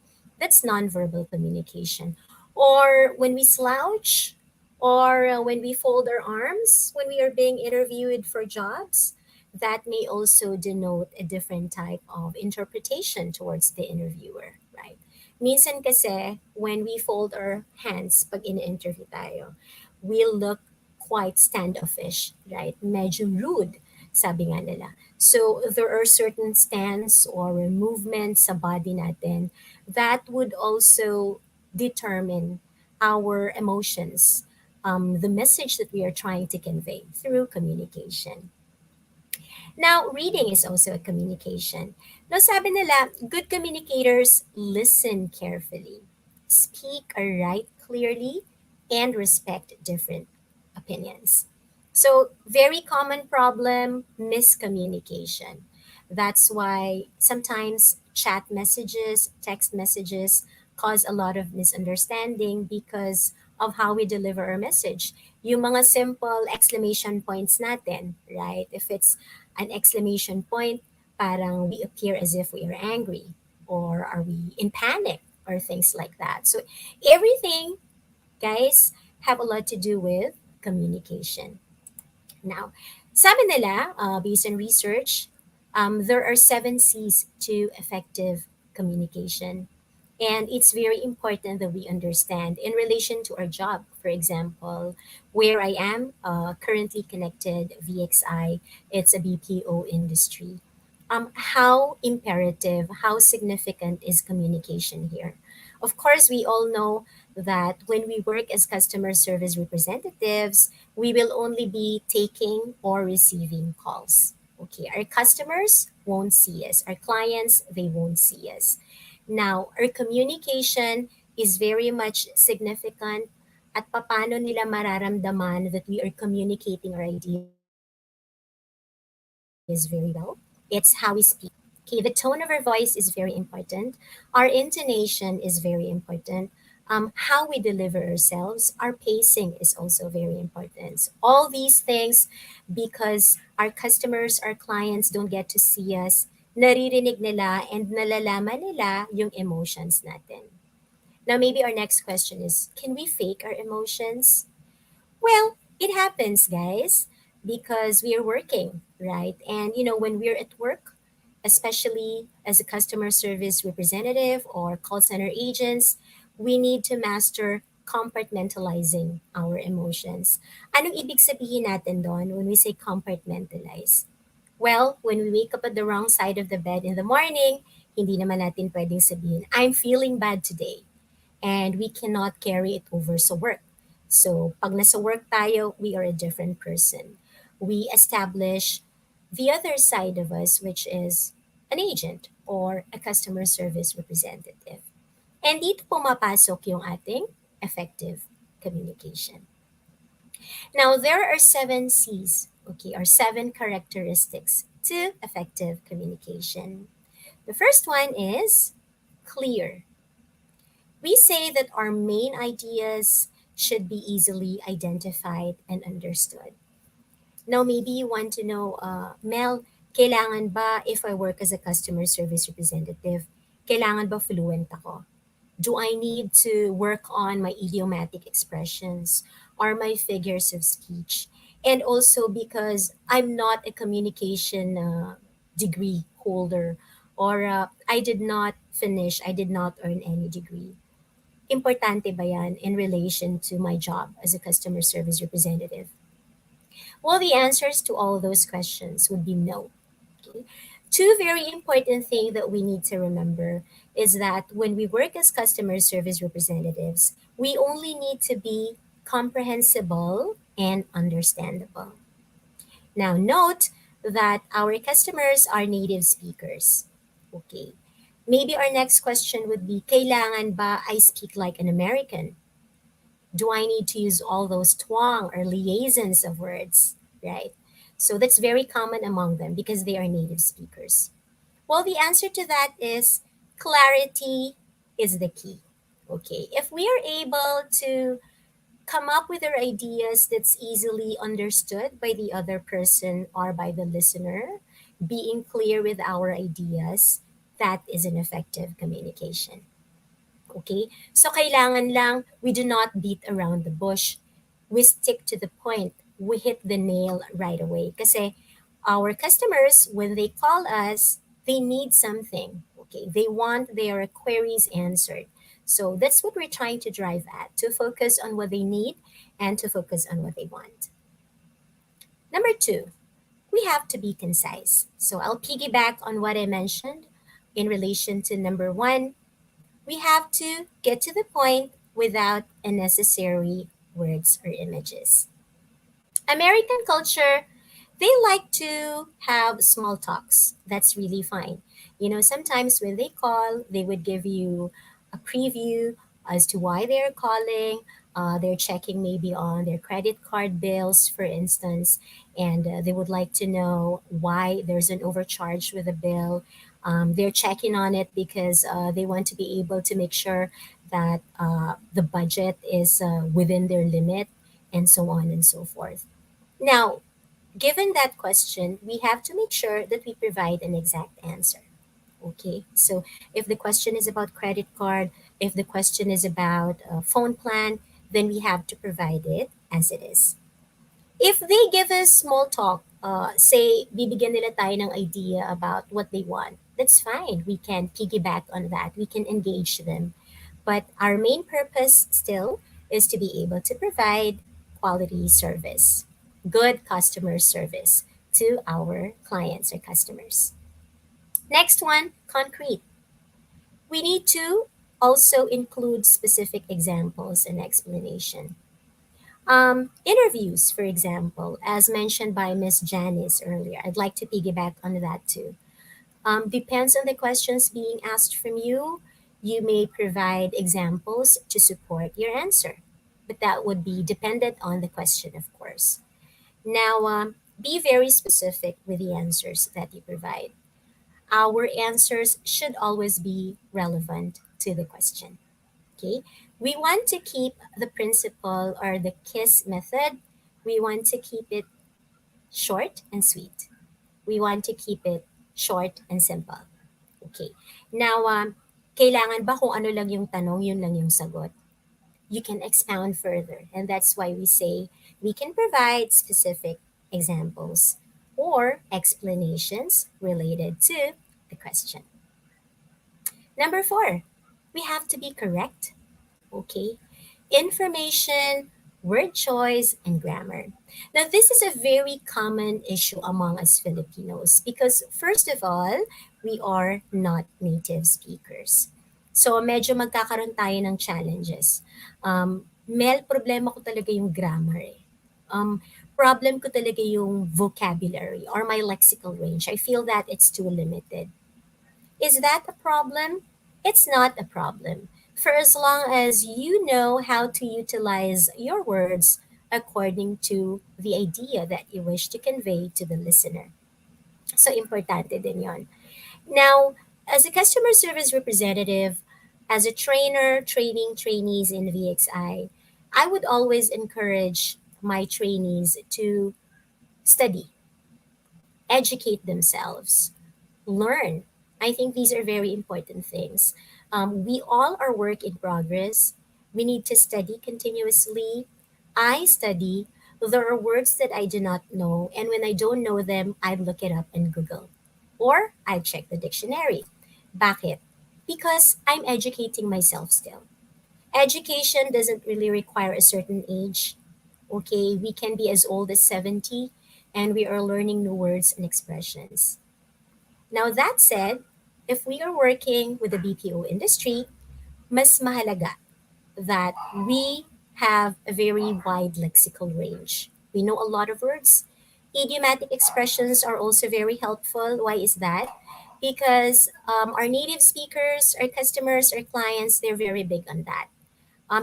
That's nonverbal communication. Or when we slouch, or when we fold our arms when we are being interviewed for jobs, that may also denote a different type of interpretation towards the interviewer, right? Minsan kasi, when we fold our hands pag in-interview tayo, we look quite standoffish, right? Medyo rude, sabi nga nila. So, there are certain stance or movements sa body natin that would also determine our emotions, the message that we are trying to convey through communication. Now, reading is also a communication. Now, sabi nila, good communicators listen carefully, speak or write clearly, and respect different opinions. So, very common problem, miscommunication. That's why sometimes chat messages, text messages cause a lot of misunderstanding because of how we deliver our message. Yung mga simple exclamation points natin, right? If it's an exclamation point, parang we appear as if we are angry or are we in panic or things like that. So everything, guys, have a lot to do with communication. Now, sabi nila, based on research, there are 7 C's to effective communication. And it's very important that we understand in relation to our job. For example, where I am currently connected, VXI, it's a BPO industry. How imperative, how significant is communication here? Of course, we all know that when we work as customer service representatives, we will only be taking or receiving calls. Okay, our customers won't see us, our clients, they won't see us. Now, our communication is very much significant at paano nila mararamdaman that we are communicating our ideas very well. It's how we speak. Okay, the tone of our voice is very important. Our intonation is very important. How we deliver ourselves, our pacing is also very important. So all these things, because our customers, our clients don't get to see us, naririnig nila and nalalaman nila yung emotions natin. Now, maybe our next question is, can we fake our emotions? Well, it happens, guys, because we are working, right? And when we're at work, especially as a customer service representative or call center agents, we need to master compartmentalizing our emotions. Anong ibig sabihin natin doon when we say compartmentalize? Well, when we wake up at the wrong side of the bed in the morning, hindi naman natin pwedeng sabihin, I'm feeling bad today. And we cannot carry it over sa work. So, pag nasa work tayo, we are a different person. We establish the other side of us, which is an agent or a customer service representative. And dito pumapasok yung ating effective communication. Now, there are 7 C's, okay, or 7 characteristics to effective communication. The first one is clear. We say that our main ideas should be easily identified and understood. Now, maybe you want to know, Mel, kailangan ba if I work as a customer service representative, kailangan ba fluent ako? Do I need to work on my idiomatic expressions or my figures of speech? And also because I'm not a communication degree holder, or I did not earn any degree. Importante ba yan in relation to my job as a customer service representative? Well, the answers to all those questions would be no. Okay? Two very important things that we need to remember is that when we work as customer service representatives, we only need to be comprehensible and understandable. Now, note that our customers are native speakers. Okay. Maybe our next question would be, kailangan ba I speak like an American? Do I need to use all those twang or liaisons of words? Right? So that's very common among them because they are native speakers. Well, the answer to that is clarity is the key. Okay. If we are able to come up with our ideas that's easily understood by the other person or by the listener, being clear with our ideas, that is an effective communication. Okay? So kailangan lang we do not beat around the bush. We stick to the point. We hit the nail right away. Kasi our customers, when they call us, they need something. Okay? They want their queries answered. So that's what we're trying to drive at, to focus on what they need and to focus on what they want. Number two, we have to be concise. So I'll piggyback on what I mentioned in relation to number one. We have to get to the point without unnecessary words or images. American culture, they like to have small talks. That's really fine. You know, sometimes when they call, they would give you a preview as to why they're calling. They're checking maybe on their credit card bills, for instance, and they would like to know why there's an overcharge with a bill. They're checking on it because they want to be able to make sure that the budget is within their limit, and so on and so forth. Now, given that question, we have to make sure that we provide an exact answer. Okay, so if the question is about credit card, if the question is about a phone plan, then we have to provide it as it is. If they give us small talk, say, bibigyan nila tayo ng idea about what they want, that's fine. We can piggyback on that. We can engage them. But our main purpose still is to be able to provide quality service, good customer service to our clients or customers. Next one, concrete. We need to also include specific examples and explanation. Interviews, for example, as mentioned by Miss Janice earlier, I'd like to piggyback on that too. Depends on the questions being asked from you. You may provide examples to support your answer, but that would be dependent on the question, of course. Now, be very specific with the answers that you provide. Our answers should always be relevant to the question. Okay? We want to keep the principle or the KISS method. We want to keep it short and sweet. We want to keep it short and simple. Okay. Now, kailangan ba kung ano lang yung tanong, yun lang yung sagot? You can expound further. And that's why we say we can provide specific examples or explanations related to the question. Number four, we have to be correct. Okay. Information, word choice, and grammar. Now, this is a very common issue among us Filipinos because, first of all, we are not native speakers. So, medyo magkakaroon tayo ng challenges. Problema ko talaga yung grammar eh. Problem ko talaga yung vocabulary or my lexical range. I feel that it's too limited. Is that a problem? It's not a problem. For as long as you know how to utilize your words according to the idea that you wish to convey to the listener. So, importante din yon. Now, as a customer service representative, as a trainer training trainees in VXI would always encourage my trainees to study, educate themselves, learn. I think these are very important things. We all are work in progress. We need to study continuously. I study. There are words that I do not know, and when I don't know them, I look it up in Google. Or I check the dictionary. Back it. Because I'm educating myself still. Education doesn't really require a certain age. Okay, we can be as old as 70 and we are learning new words and expressions. Now, that said, if we are working with the BPO industry, mas mahalaga that we have a very wide lexical range. We know a lot of words. Idiomatic expressions are also very helpful. Why is that? Because our native speakers, our customers, our clients, they're very big on that.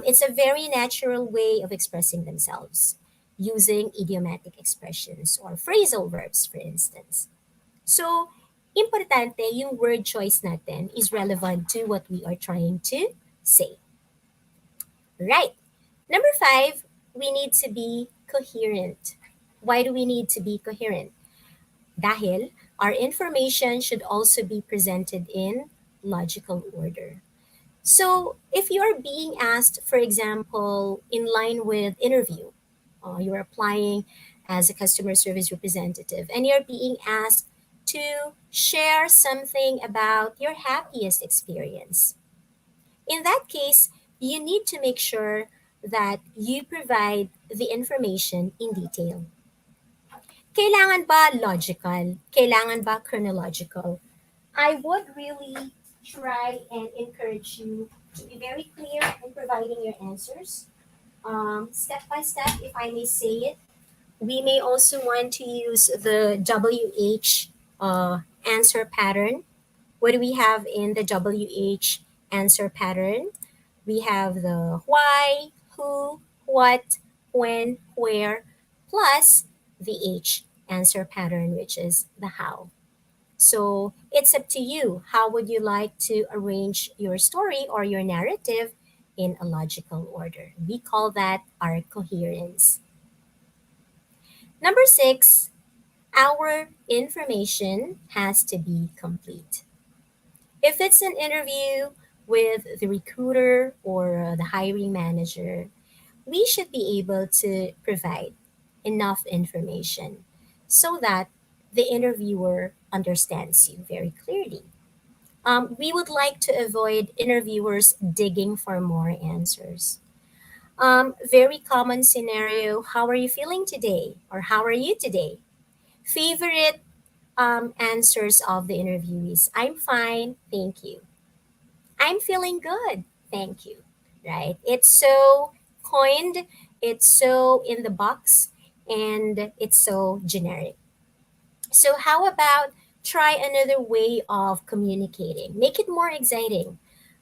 It's a very natural way of expressing themselves using idiomatic expressions or phrasal verbs, for instance. So, importante yung word choice natin is relevant to what we are trying to say. Right. Number five, we need to be coherent. Why do we need to be coherent? Dahil our information should also be presented in logical order. So, if you're being asked, for example, in line with interview, you're applying as a customer service representative, and you're being asked to share something about your happiest experience. In that case, you need to make sure that you provide the information in detail. Kailangan ba logical? Kailangan ba chronological? I would really try and encourage you to be very clear in providing your answers. Step by step, if I may say it. We may also want to use the WH answer pattern. What do we have in the WH answer pattern? We have the why, who, what, when, where, plus the H answer pattern, which is the how. So it's up to you. How would you like to arrange your story or your narrative in a logical order? We call that our coherence. Number six, our information has to be complete. If it's an interview with the recruiter or the hiring manager, we should be able to provide enough information so that the interviewer understands you very clearly. We would like to avoid interviewers digging for more answers. Very common scenario: how are you feeling today? Or how are you today? Favorite answers of the interviewees: I'm fine, thank you. I'm feeling good, thank you. Right? It's so coined, it's so in the box, and it's so generic. So, how about try another way of communicating? Make it more exciting.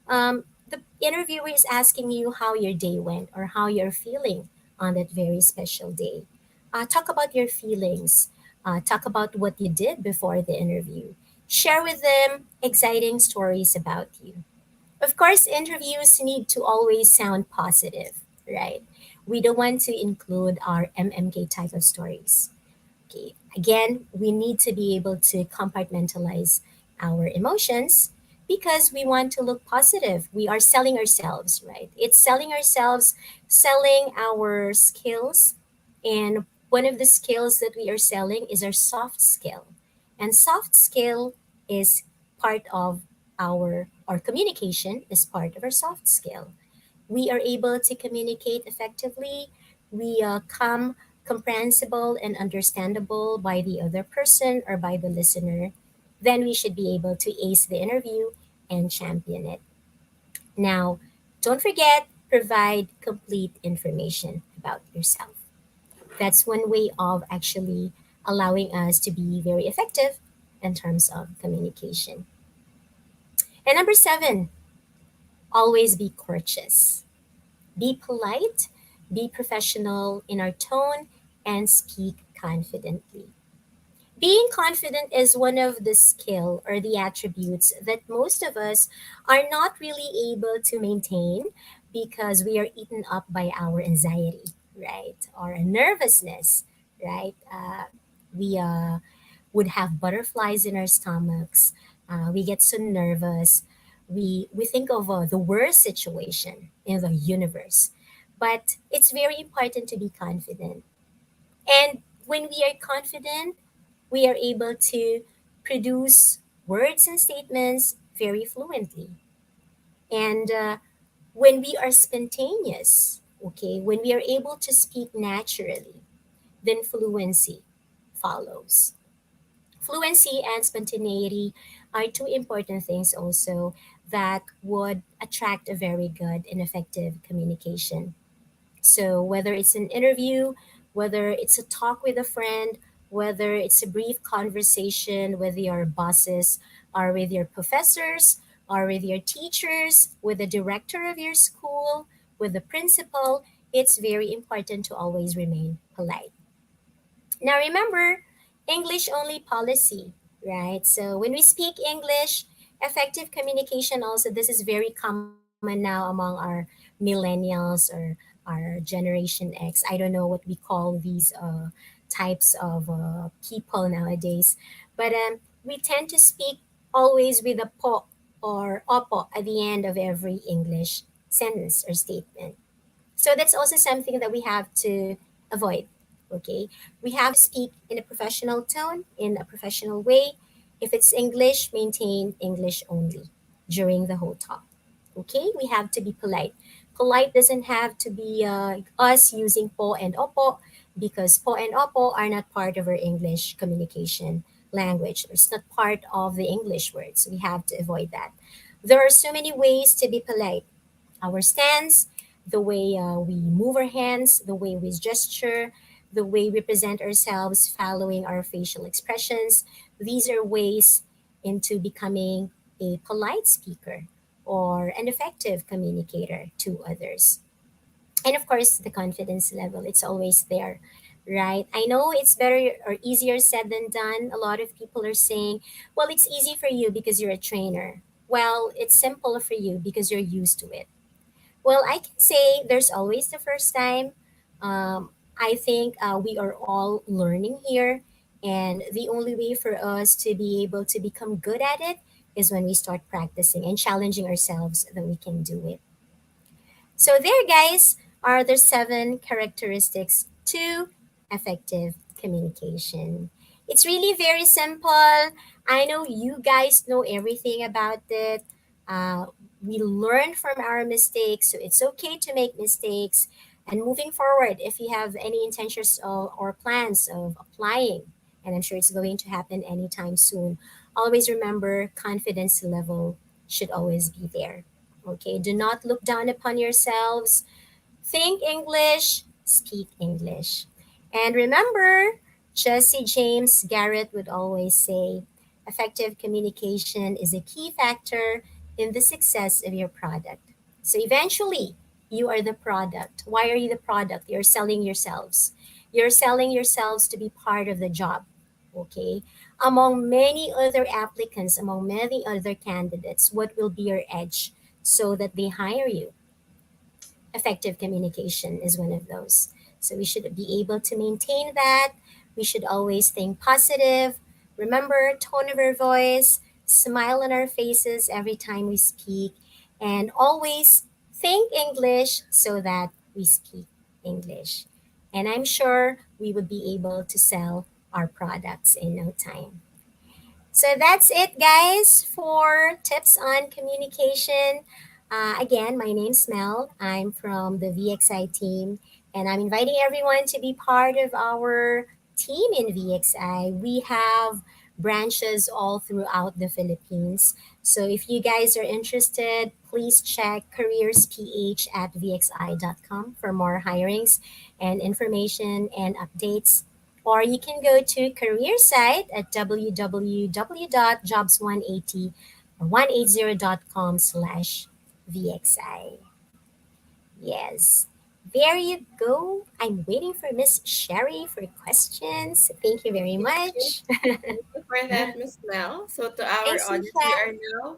The interviewer is asking you how your day went or how you're feeling on that very special day. Talk about your feelings. Talk about what you did before the interview. Share with them exciting stories about you. Of course, interviews need to always sound positive, right? We don't want to include our MMK type of stories. Okay. Again, we need to be able to compartmentalize our emotions because we want to look positive. We are selling ourselves, right? It's selling ourselves, selling our skills. And one of the skills that we are selling is our soft skill. And soft skill is part of our communication is part of our soft skill. We are able to communicate effectively. We come comprehensible and understandable by the other person or by the listener. Then we should be able to ace the interview and champion it. Now, don't forget, provide complete information about yourself. That's one way of actually allowing us to be very effective in terms of communication. And number seven, always be courteous. Be polite, be professional in our tone, and speak confidently. Being confident is one of the skill or the attributes that most of us are not really able to maintain because we are eaten up by our anxiety, right? Or nervousness, right? We would have butterflies in our stomachs. We get so nervous. We think of the worst situation in the universe, but it's very important to be confident. And when we are confident, we are able to produce words and statements very fluently. And when we are spontaneous, okay, when we are able to speak naturally, then fluency follows. Fluency and spontaneity are two important things also that would attract a very good and effective communication. So, whether it's an interview, whether it's a talk with a friend, whether it's a brief conversation with your bosses, or with your professors, or with your teachers, with the director of your school, with the principal, it's very important to always remain polite. Now remember, English only policy, right? So when we speak English, effective communication also, this is very common now among our millennials or our Generation X. I don't know what we call these types of people nowadays. But we tend to speak always with a po or opo at the end of every English sentence or statement. So that's also something that we have to avoid. Okay, we have to speak in a professional tone, in a professional way. If it's English, maintain English only during the whole talk. Okay, we have to be polite. Polite doesn't have to be us using po and opo, because po and opo are not part of our English communication language. It's not part of the English words. We have to avoid that. There are so many ways to be polite. Our stance, the way we move our hands, the way we gesture, the way we present ourselves following our facial expressions. These are ways into becoming a polite speaker or an effective communicator to others. And of course, the confidence level, it's always there, right? I know it's better or easier said than done. A lot of people are saying, well, it's easy for you because you're a trainer. Well, it's simple for you because you're used to it. Well, I can say there's always the first time. I think we are all learning here, and the only way for us to be able to become good at it is when we start practicing and challenging ourselves that we can do it. So, there, guys, are the 7 characteristics to effective communication. It's really very simple. I know you guys know everything about it. Uh, we learn from our mistakes, so it's okay to make mistakes. And moving forward, if you have any intentions or plans of applying, and I'm sure it's going to happen anytime soon, always remember confidence level should always be there. Okay, do not look down upon yourselves. Think English, speak English. And remember, Jesse James Garrett would always say, effective communication is a key factor in the success of your product. So eventually, you are the product. Why are you the product? You're selling yourselves. You're selling yourselves to be part of the job. Okay? Among many other applicants, among many other candidates, what will be your edge so that they hire you? Effective communication is one of those. So we should be able to maintain that. We should always think positive. Remember, tone of our voice, smile on our faces every time we speak, and always think English so that we speak English. And I'm sure we would be able to sell our products in no time. So that's it, guys, for tips on communication. Again, my name's Mel. I'm from the VXI team, and I'm inviting everyone to be part of our team in VXI. We have branches all throughout the Philippines. So if you guys are interested, please check careersph at vxi.com for more hirings and information and updates, or you can go to career site at www.jobs180 or 180.com slash VXI. Yes. There you go. I'm waiting for Miss Sherry for questions. Thank you very much. Thank you for that, Miss Mel. So to our Thanks, audience, we Michelle. are now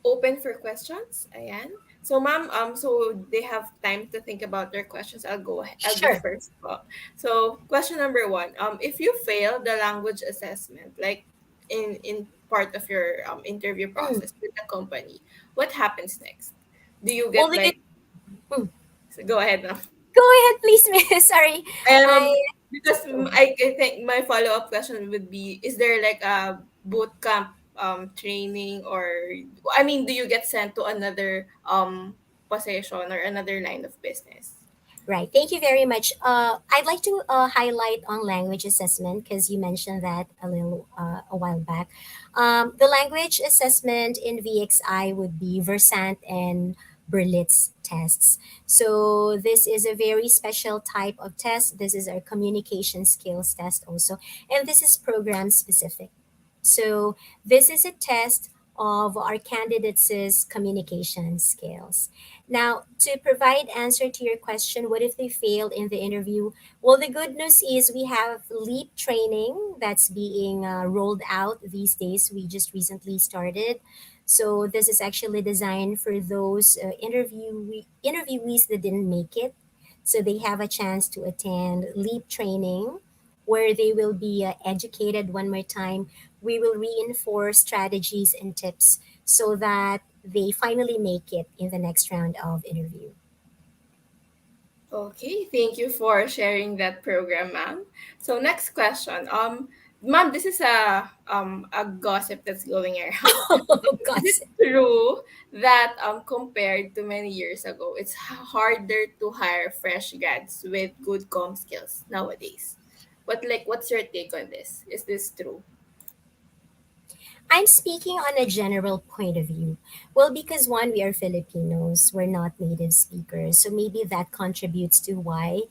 open for questions. Ayan. So ma'am, so they have time to think about their questions. I'll go ahead. I'll go Sure. first po. So question number one. If you fail the language assessment, like in part of your interview Mm. process with the company, what happens next? Do you Well, get the good. like, Mm. so go ahead now. Go ahead, please, miss. Sorry. I. Because Go. I think my follow-up question would be, is there like a boot camp training, or I mean, do you get sent to another position or another line of business? Right. Thank you very much. I'd like to highlight on language assessment because you mentioned that a while back. The language assessment in VXI would be Versant and Berlitz tests. So this is a very special type of test. This is our communication skills test also, and this is program specific. So this is a test of our candidates' communication skills. Now, to provide answer to your question, what if they failed in the interview? Well, the good news is we have LEAP training that's being rolled out these days. We just recently started. So this is actually designed for those interviewees that didn't make it. So they have a chance to attend LEAP training where they will be educated one more time. We will reinforce strategies and tips so that they finally make it in the next round of interview. Okay, thank you for sharing that program, ma'am. So next question. Ma'am, this is a gossip that's going around. Is it Gossip. true that compared to many years ago, it's harder to hire fresh grads with good com skills nowadays? What's your take on this? Is this true? I'm speaking on a general point of view. Well, because one, we are Filipinos, we're not native speakers. So maybe that contributes to why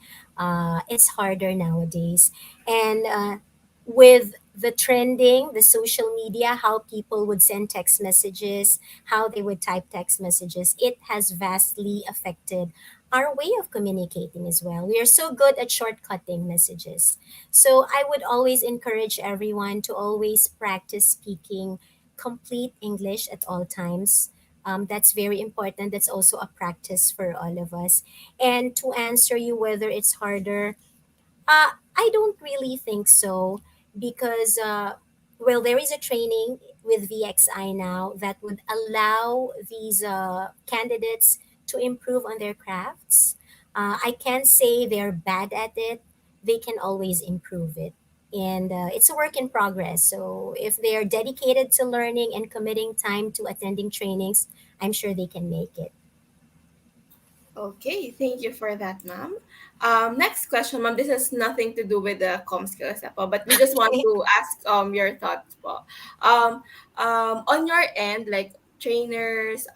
it's harder nowadays. And with the trending, the social media, how people would send text messages, how they would type text messages, it has vastly affected our way of communicating as well. We are so good at shortcutting messages. So I would always encourage everyone to always practice speaking complete English at all times. That's very important. That's also a practice for all of us. And to answer you whether it's harder, I don't really think so because, well, there is a training with VXI now that would allow these candidates to improve on their crafts. I can't say they're bad at it, they can always improve it. And it's a work in progress. So if they're dedicated to learning and committing time to attending trainings, I'm sure they can make it. Okay, thank you for that, ma'am. Next question, ma'am. This has nothing to do with the com skills po, but we just want to ask your thoughts po. On your end, like trainers,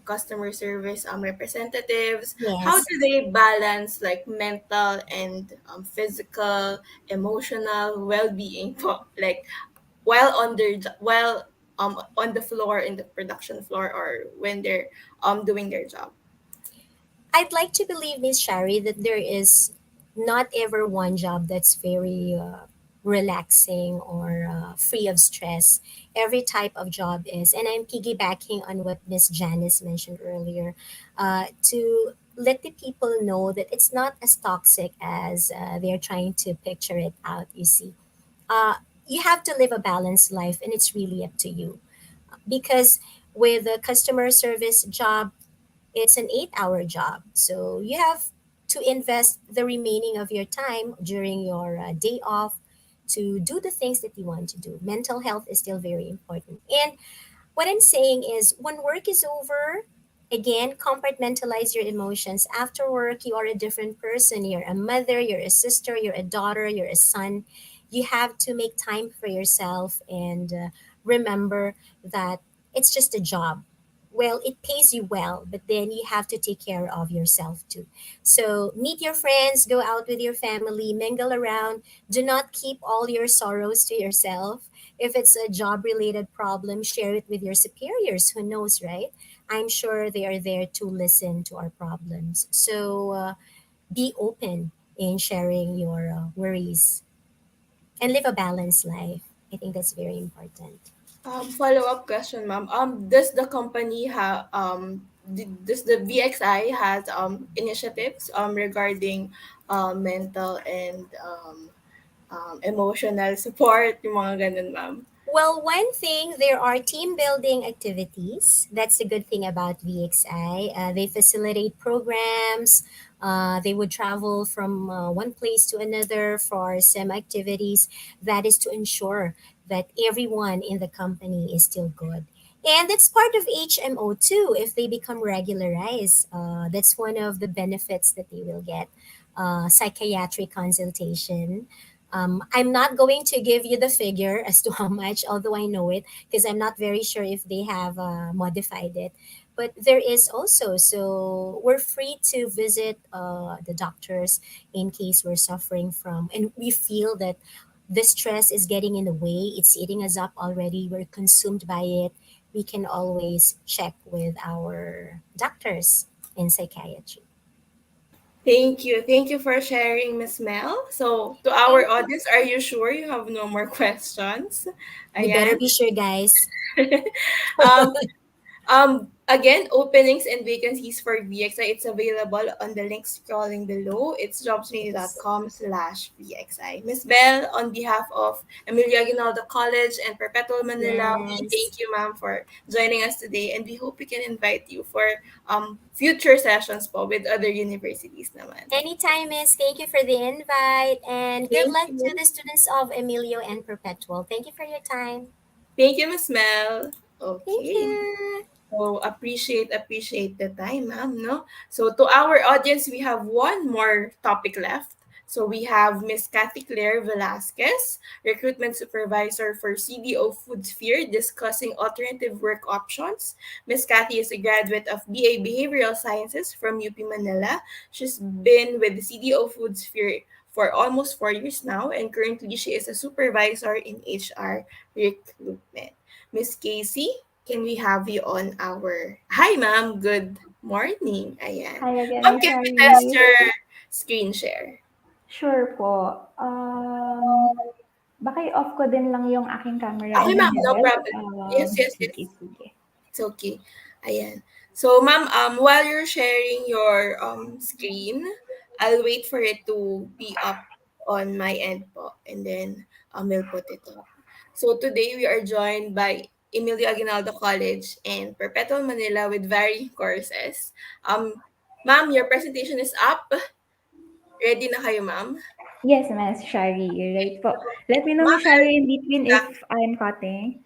customer service representatives, how Yes. do they balance like mental and physical, emotional well-being po? Like while on the floor in the production floor, or when they're doing their job. I'd like to believe, Miss Shari, that there is not ever one job that's very relaxing or free of stress. Every type of job is, and I'm piggybacking on what Miss Janice mentioned earlier, to let the people know that it's not as toxic as they're trying to picture it out. You see, uh, you have to live a balanced life, and it's really up to you because with a customer service job it's an 8-hour job. So you have to invest the remaining of your time during your day off to do the things that you want to do. Mental health is still very important. And what I'm saying is when work is over, again, compartmentalize your emotions. After work, you are a different person. You're a mother, you're a sister, you're a daughter, you're a son. You have to make time for yourself and remember that it's just a job. Well, it pays you well, but then you have to take care of yourself too. So meet your friends, go out with your family, mingle around. Do not keep all your sorrows to yourself. If it's a job related problem, share it with your superiors. Who knows, right? I'm sure they are there to listen to our problems. So be open in sharing your worries and live a balanced life. I think that's very important. Follow-up question, ma'am. Does the company have does the VXI has initiatives regarding mental and emotional support, yung mga ganun, ma'am? Well, one thing, there are team building activities. That's the good thing about VXI. They facilitate programs. They would travel from one place to another for some activities. That is to ensure that everyone in the company is still good. And it's part of HMO too, if they become regularized. That's one of the benefits that they will get. Psychiatric consultation. I'm not going to give you the figure as to how much, although I know it, because I'm not very sure if they have modified it. But there is also, so we're free to visit the doctors in case we're suffering from, and we feel that the stress is getting in the way, it's eating us up already, we're consumed by it. We can always check with our doctors in psychiatry. Thank you. Thank you for sharing, Miss Mel. So, to our Thank you. audience, are you sure you have no more questions? You better Ayan. be sure, guys. um, again, openings and vacancies for VXI, it's available on the link scrolling below. It's Yes. jobsmania.com/VXI. Miss Bell, on behalf of Emilio Aguinaldo College and Perpetual Manila, we Yes. thank you, ma'am, for joining us today, and we hope we can invite you for future sessions po with other universities naman. Anytime, Miss. Thank you for the invite and good Thank luck to you. the students of Emilio and Perpetual. Thank you for your time. Thank you, Miss Mel. Thank Okay. you. So appreciate the time, ma'am, no? So to our audience, we have one more topic left. So we have Miss Kathy Claire Velasquez, recruitment supervisor for CDO Foodsphere, discussing alternative work options. Miss Kathy is a graduate of BA Behavioral Sciences from UP Manila. She's been with the CDO Foodsphere for almost 4 years now, and currently she is a supervisor in HR recruitment. Miss Casey, can we have you on our... Hi, ma'am. Good morning. Ayan. Hi again, Ma'am, Miss can we test Shari. your screen share? Sure po. Baka i-off ko din lang yung aking camera Okay, in a ma'am. No minute. problem. Yes, yes, yes. Sige, sige. It's okay. Ayan. So, ma'am, while you're sharing your screen, I'll wait for it to be up on my end po, and then we'll put it up. So, today we are joined by Emilio Aguinaldo College and Perpetual Manila with varying courses. Ma'am, your presentation is up. Ready na kayo, ma'am? Yes, Miss Shari, right po. Let me know, Ma'am, Miss Shari, in between yeah. if I'm cutting.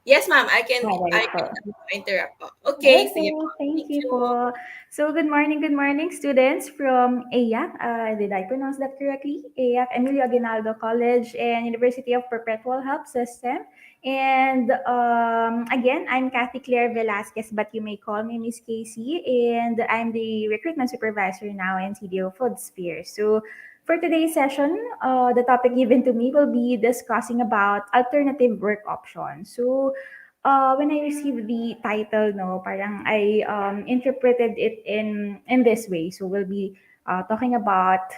Yes, ma'am. I Alright po. can interrupt po. Okay, sige Okay, po. thank Thank you you. po. So, good morning, students from EAC. Did I pronounce that correctly? EAC, Emilio Aguinaldo College and University of Perpetual Health System. And again, I'm Kathy Claire Velasquez, but you may call me Miss Casey, and I'm the recruitment supervisor now in CDO Foodsphere. So, for today's session, the topic given to me will be discussing about alternative work options. So, when I received the title, no, parang I interpreted it in this way. So we'll be talking about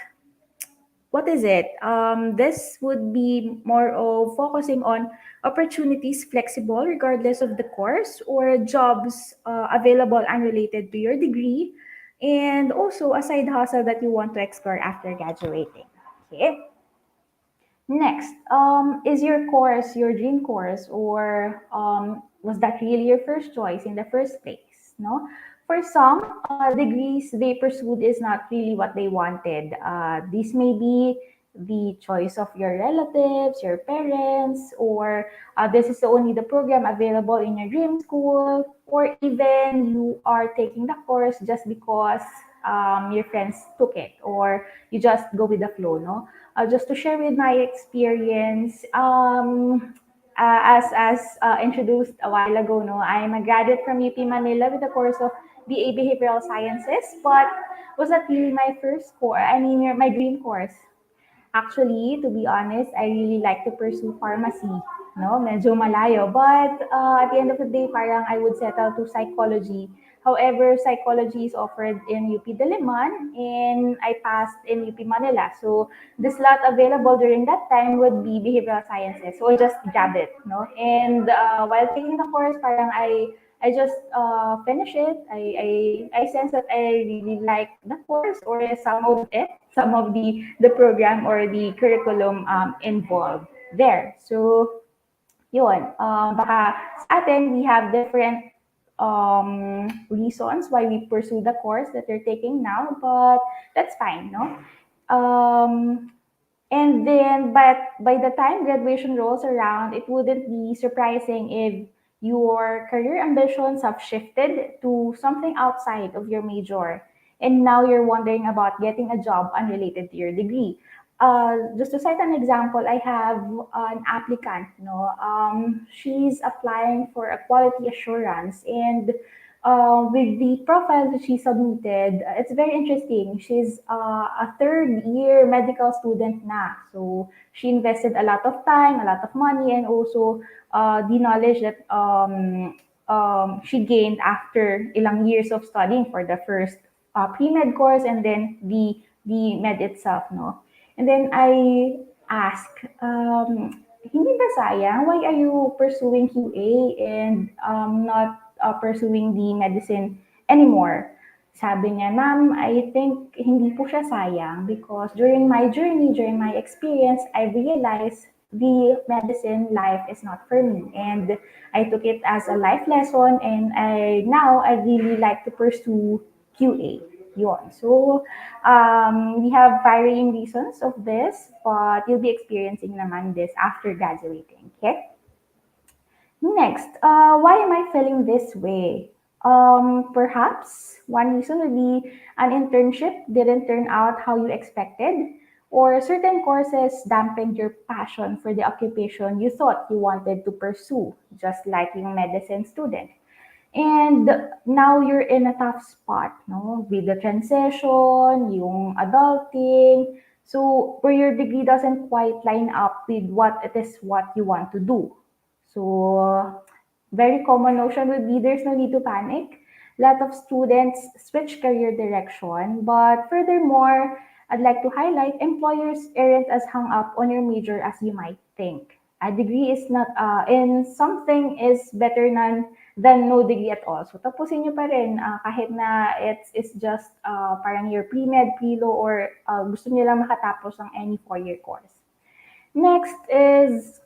what is it. This would be more of focusing on opportunities flexible regardless of the course or jobs available unrelated to your degree, and also a side hustle that you want to explore after graduating. Okay. Next, is your course your dream course, or was that really your first choice in the first place? No, for some, degrees they pursued is not really what they wanted. This may be the choice of your relatives, your parents, or this is only the program available in your dream school, or even you are taking the course just because your friends took it, or you just go with the flow. No, just to share with my experience, as introduced a while ago, no, I'm a graduate from UP Manila with the course of BA Behavioral Sciences, but was that really my first course? I mean, my dream course. Actually, to be honest, I really like to pursue pharmacy. No, medyo malayo. But at the end of the day, parang I would settle to psychology. However, psychology is offered in UP Diliman, and I passed in UP Manila. So the slot available during that time would be behavioral sciences. So I just grabbed it, no. And while taking the course, parang I just finish it. I sense that I really like the course or some of it, some of the program or the curriculum involved there. So Yun, baka sa atin, we have different reasons why we pursue the course that you're taking now, but that's fine, no? Um, and then, but by the time graduation rolls around, it wouldn't be surprising if your career ambitions have shifted to something outside of your major. And now you're wondering about getting a job unrelated to your degree. Just to cite an example, I have an applicant. She's applying for a quality assurance, and with the profile that she submitted, it's very interesting. She's a third year medical student na. So she invested a lot of time, a lot of money, and also the knowledge that she gained after ilang years of studying for the first pre-med course and then the med itself, no? And then I ask, hindi ba sayang? Why are you pursuing QA and not pursuing the medicine anymore? Sabi niya, ma'am, I think hindi po siya sayang because during my journey, during my experience, I realized the medicine life is not for me. And I took it as a life lesson and now I really like to pursue QA. Yun. So, we have varying reasons of this, but you'll be experiencing naman this after graduating, okay? Next, why am I feeling this way? Perhaps one reason would be an internship didn't turn out how you expected, or certain courses dampened your passion for the occupation you thought you wanted to pursue, just like yung medicine student. And now you're in a tough spot, no? With the transition, yung adulting. So where your degree doesn't quite line up with what you want to do. So very common notion would be there's no need to panic. A lot of students switch career direction, but furthermore, I'd like to highlight employers aren't as hung up on your major as you might think. A degree is not, in something is better than no degree at all. So tapusin nyo pa rin kahit na it's just parang your pre-med, pre-law, or gusto nyo lang makatapos ng any 4-year course. Next is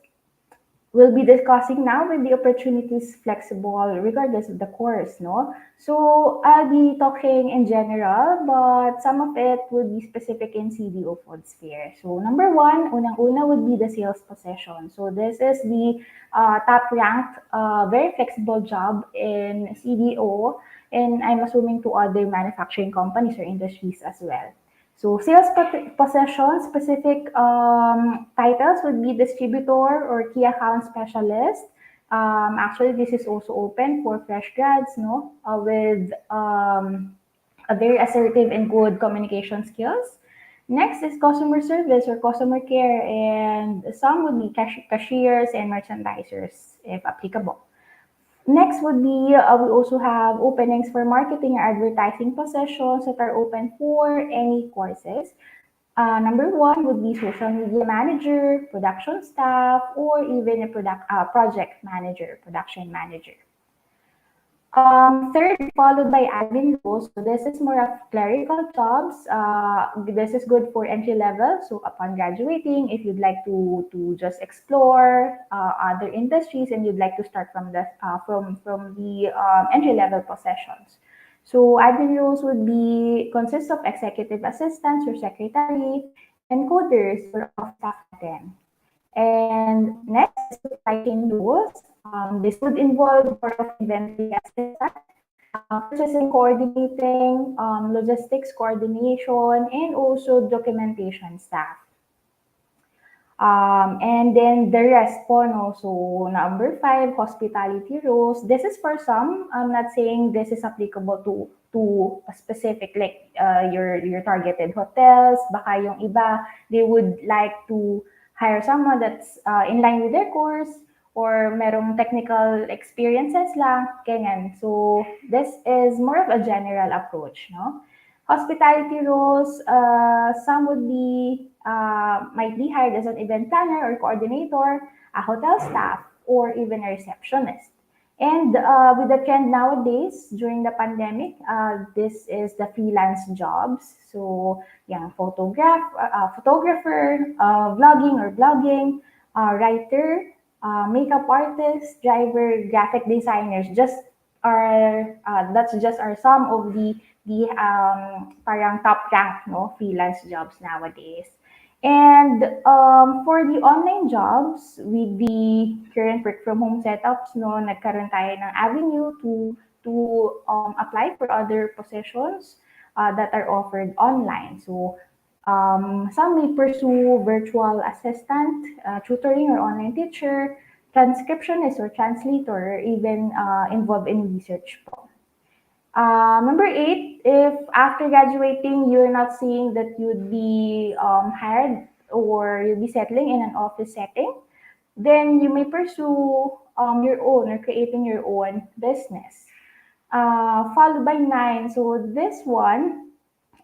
we'll be discussing now with the opportunities flexible regardless of the course, no? So I'll be talking in general, but some of it would be specific in CDO Foodsphere. So number one, unang-una would be the sales position. So this is the top-ranked, very flexible job in CDO, and I'm assuming to other manufacturing companies or industries as well. So sales possession specific titles would be distributor or key account specialist. Actually, this is also open for fresh grads, no, with a very assertive and good communication skills. Next is customer service or customer care, and some would be cashiers and merchandisers if applicable. Next would be, we also have openings for marketing or advertising positions that are open for any courses. Number one would be social media manager, production staff, or even a project manager, production manager. Third, followed by admin roles. So this is more of clerical jobs. This is good for entry level. So upon graduating, if you'd like to just explore other industries and you'd like to start from the entry level positions. So admin roles would be consist of executive assistants or secretary and coders or off staff then. And next is supply chain roles. This would involve more of inventory assistant, purchasing coordinating, logistics coordination, and also documentation staff. And then the rest po, no? So number 5, hospitality roles. This is for some. I'm not saying this is applicable to a specific, like your targeted hotels. Baka yung iba, they would like to hire someone that's in line with their course or merong technical experiences lang, ganyan. So this is more of a general approach, no? Hospitality roles, some would be, might be hired as an event planner or coordinator, a hotel staff, or even a receptionist. And with the trend nowadays, during the pandemic, this is the freelance jobs. So, yung photographer, vlogging or blogging, writer, makeup artists, driver, graphic designers. That's just are some of the parang top rank no freelance jobs nowadays. And for the online jobs, with the current work from home setups, no, nagkaroon tayo ng avenue to apply for other positions that are offered online. So some may pursue virtual assistant, tutoring or online teacher, transcriptionist or translator, or even involved in research po. Number 8, if after graduating you're not seeing that you'd be hired or you'll be settling in an office setting, then you may pursue your own or creating your own business. Followed by 9, so this one,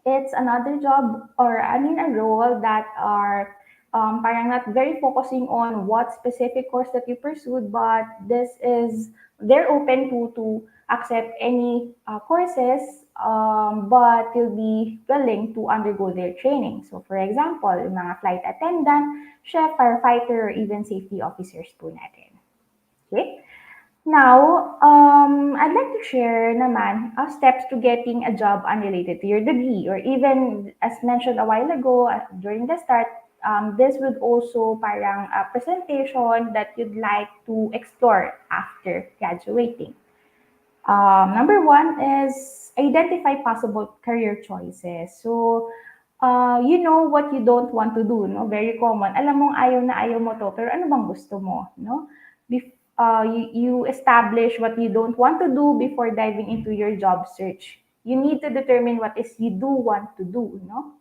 it's another job or I mean a role that are parang not very focusing on what specific course that you pursued, but this is they're open to accept any courses, but you'll be willing to undergo their training. So for example, yung mga flight attendant, chef, firefighter, or even safety officers po natin. Okay? Now, I'd like to share naman steps to getting a job unrelated to your degree, or even as mentioned a while ago during the start, this would also parang a presentation that you'd like to explore after graduating. Number 1 is identify possible career choices. So, you know what you don't want to do, no? Very common. Alam mong ayaw na ayaw mo to, pero ano bang gusto mo, no? You establish what you don't want to do before diving into your job search. You need to determine what is you do want to do, no?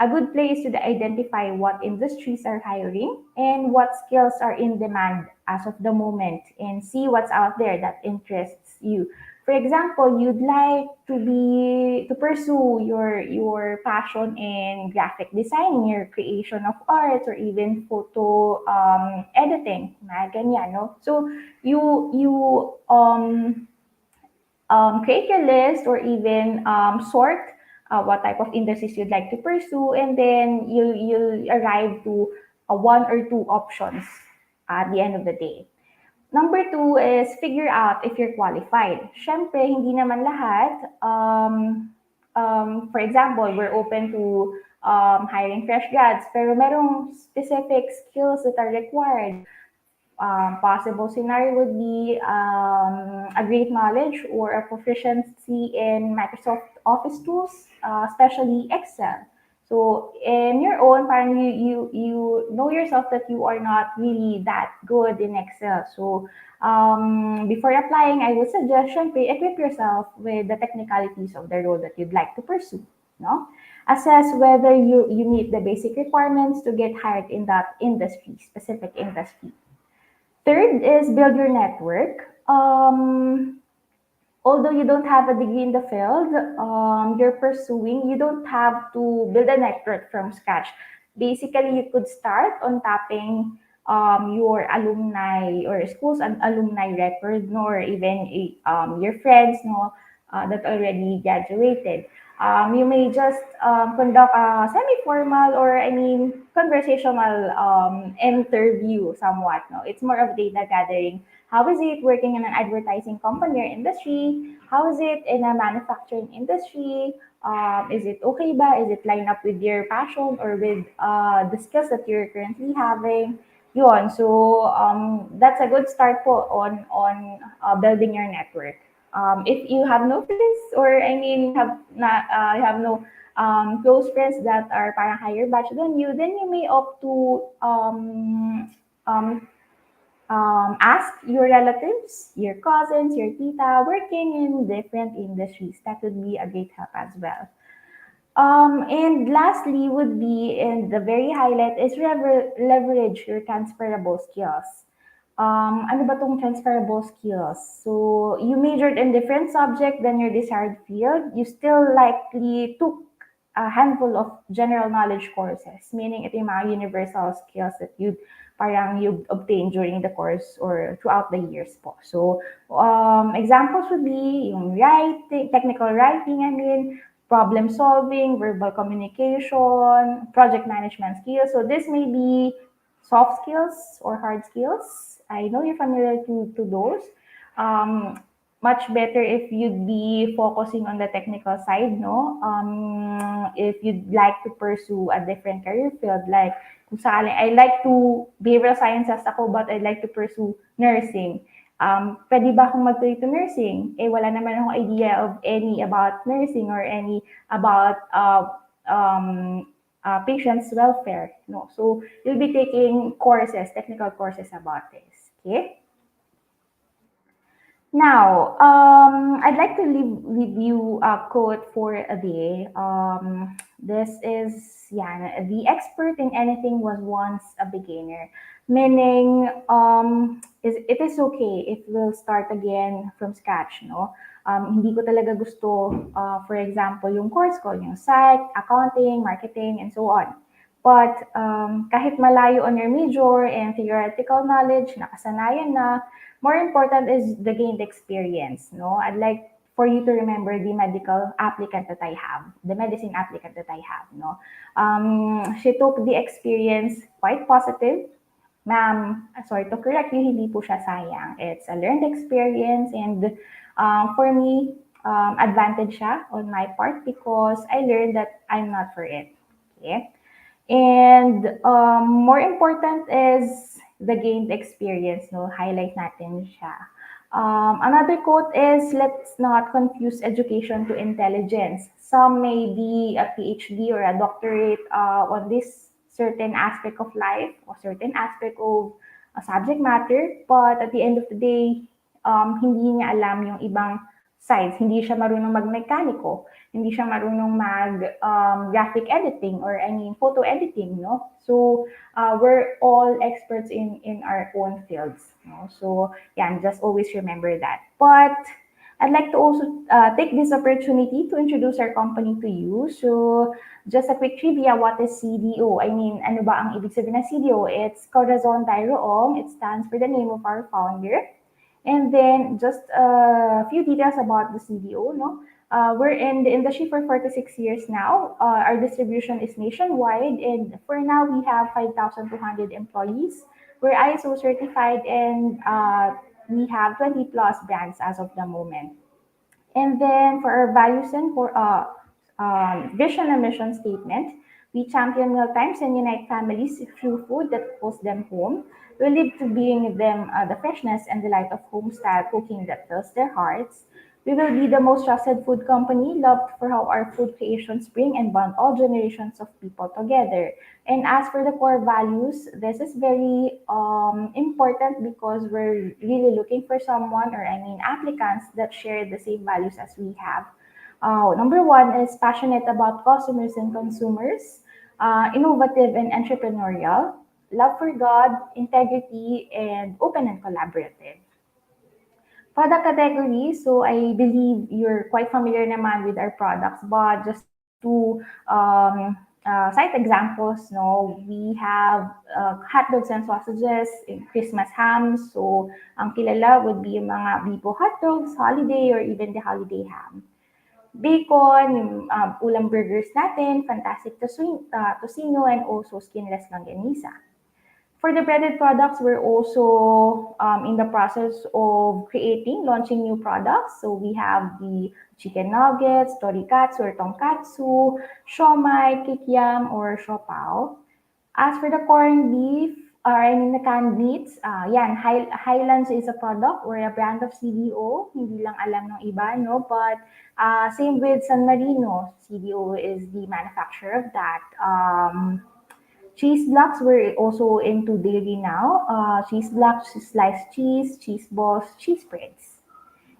A good place to identify what industries are hiring and what skills are in demand as of the moment, and see what's out there that interests you. For example, you'd like to pursue your passion in graphic design, your creation of art, or even photo editing, mga ganyan, no? So you create your list, or even sort what type of industries you'd like to pursue, and then you'll arrive to one or two options at the end of the day. Number 2 is figure out if you're qualified. Syempre, hindi naman lahat. For example, we're open to hiring fresh grads, pero merong specific skills that are required. Possible scenario would be a great knowledge or a proficiency in Microsoft Office tools, especially Excel. So in your own, parang you know yourself that you are not really that good in Excel. So before applying, I would suggest syempre equip yourself with the technicalities of the role that you'd like to pursue. No? Assess whether you meet the basic requirements to get hired in that industry, specific industry. Third is build your network. Although you don't have a degree in the field you're pursuing, you don't have to build a network from scratch. Basically, you could start on tapping your alumni or school's alumni record, no, or even your friends, no, that already graduated. You may just conduct a semi-formal or conversational interview somewhat. No, it's more of data gathering. How is it working in an advertising company or industry? How is it in a manufacturing industry? Is it okay ba? Is it line up with your passion or with the skills that you're currently having? Yun. So that's a good start po on building your network. If you have no friends, or you have no close friends that are parang higher batch than you, then you may opt to ask your relatives, your cousins, your tita working in different industries. That would be a great help as well. And lastly would be, and the very highlight is leverage your transferable skills. Ano ba tong transferable skills? So, you majored in different subject than your desired field. You still likely took a handful of general knowledge courses, meaning ito yung mga universal skills that you obtained during the course or throughout the years po. So, examples would be yung writing, technical writing, problem solving, verbal communication, project management skills. So, this may be soft skills or hard skills. I know you're familiar to those. Much better if you'd be focusing on the technical side, no? If you'd like to pursue a different career field, like kung sakali, I like to behavioral sciences ako, but I'd like to pursue nursing. Pwede ba akong mag-tuloy to nursing? Eh, wala naman akong idea of any about nursing or any about patients' welfare. No, so you'll be taking courses, technical courses about this. Okay. Now, I'd like to leave you a quote for a day. This is, yeah, the expert in anything was once a beginner, meaning it is okay if we'll start again from scratch, no? Hindi ko talaga gusto, for example, yung course ko, yung psych, accounting, marketing, and so on. But kahit malayo on your major and theoretical knowledge, nakasanayan na, more important is the gained experience, no? I'd like for you to remember the medical applicant that I have, the medicine applicant that I have, no? She took the experience quite positive. Ma'am, sorry to correct you, hindi po siya sayang. It's a learned experience and for me, advantage siya on my part because I learned that I'm not for it. Okay? And more important is the gained experience, no? Highlight natin siya. Another quote is, let's not confuse education to intelligence. Some may be a PhD or a doctorate on this certain aspect of life or certain aspect of a subject matter, but at the end of the day, hindi niya alam yung ibang sides. Hindi siya marunong mag-mekaniko. Hindi siya marunong mag-graphic editing or photo editing, no? So, we're all experts in our own fields, no? So, yeah, just always remember that. But, I'd like to also take this opportunity to introduce our company to you. So, just a quick trivia, what is CDO? I mean, ano ba ang ibig sabihin ng CDO? It's Corazon Dairoong. It stands for the name of our founder. And then just a few details about the CDO, no? We're in the industry for 46 years now. Our distribution is nationwide, and for now we have 5,200 employees. We're ISO certified, and we have 20 plus brands as of the moment. And then for our values and for vision and mission statement, we champion meal times and unite families through food that calls them home. We live to bring them the freshness and delight of home-style cooking that fills their hearts. We will be the most trusted food company, loved for how our food creations bring and bond all generations of people together. And as for the core values, this is very important because we're really looking for someone, or applicants that share the same values as we have. Number one is passionate about customers and consumers, innovative and entrepreneurial, love for God, integrity, and open and collaborative. Product category, so I believe you're quite familiar naman with our products, but just to cite examples, no, we have hot dogs and sausages, Christmas hams, so ang kilala would be yung mga Bipo hot dogs, holiday, or even the holiday ham. Bacon, yung ulam burgers natin, fantastic tocino, and also skinless longganisa. For the breaded products, we're also in the process of launching new products. So we have the chicken nuggets, torikatsu or tonkatsu, siomai, kikiam, or siopao. As for the corned beef, the canned meats, Highlands is a product or a brand of CDO. Hindi lang alam ng iba, no? But same with San Marino. CDO is the manufacturer of that. Cheese blocks, we're also into dairy now. Cheese blocks, sliced cheese balls, cheese spreads.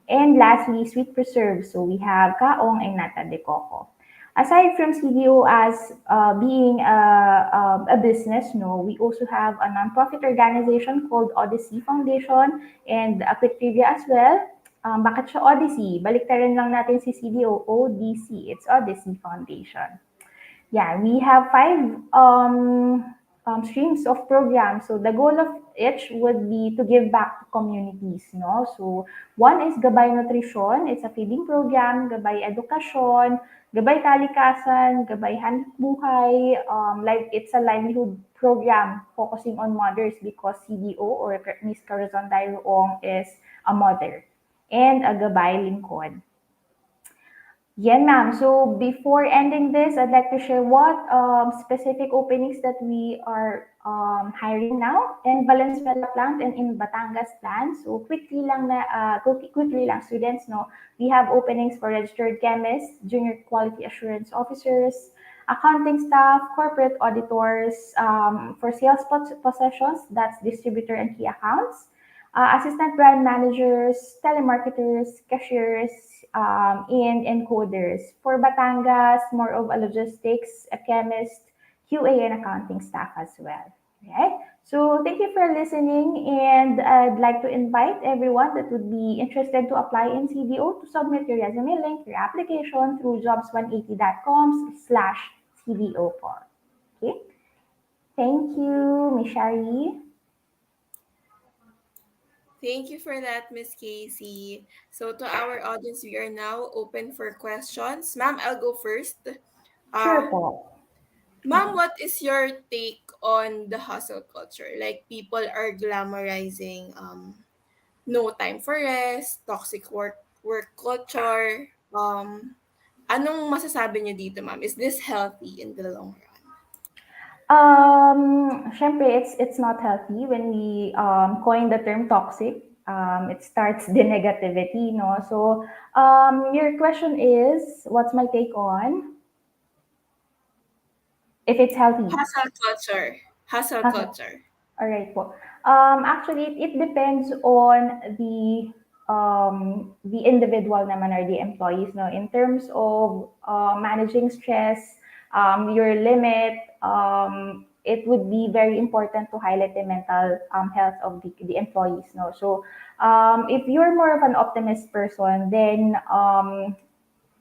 And lastly, sweet preserves. So we have kaong and nata de coco. Aside from CDO as being a business, no, we also have a nonprofit organization called Odyssey Foundation, and a quick trivia as well. Bakit siya Odyssey? Baliktaran lang natin si CDO, ODC. It's Odyssey Foundation. Yeah, we have 5 streams of programs. So the goal of each would be to give back to communities, no? So one is Gabay Nutrition, it's a feeding program, Gabay Edukasyon, Gabay Kalikasan, Gabay Hanap Buhay, like it's a livelihood program focusing on mothers because CDO or Miss Corazon Dairoong is a mother, and a Gabay Lingkod. Yeah, ma'am. So before ending this, I'd like to share what specific openings that we are hiring now in Valenzuela plant and in Batangas plant. So quickly lang students, no, we have openings for registered chemists, junior quality assurance officers, accounting staff, corporate auditors, for sales possessions, that's distributor and key accounts, assistant brand managers, telemarketers, cashiers, and encoders. For Batangas, more of a logistics, a chemist, QA, and accounting staff as well. Right? So thank you for listening, and I'd like to invite everyone that would be interested to apply in CDO to submit your resume link, your application through jobs180.com/CDO form. Okay? Thank you, Miss Shari. Thank you for that, Miss Casey. So to our audience, we are now open for questions. Ma'am, I'll go first. Sure Uh, po. Ma'am, what is your take on the hustle culture? Like people are glamorizing no time for rest, toxic work culture. Anong masasabi niyo dito, ma'am? Is this healthy in the long run? Syempre, it's not healthy when we coin the term toxic. It starts the negativity, no? So, your question is, what's my take on if it's healthy? Hustle culture. Hustle Hustle. culture. All right po. Actually, it depends on the individual naman or the employees, no. In terms of managing stress, your limit, it would be very important to highlight the mental health of the employees, no. So, if you're more of an optimist person, then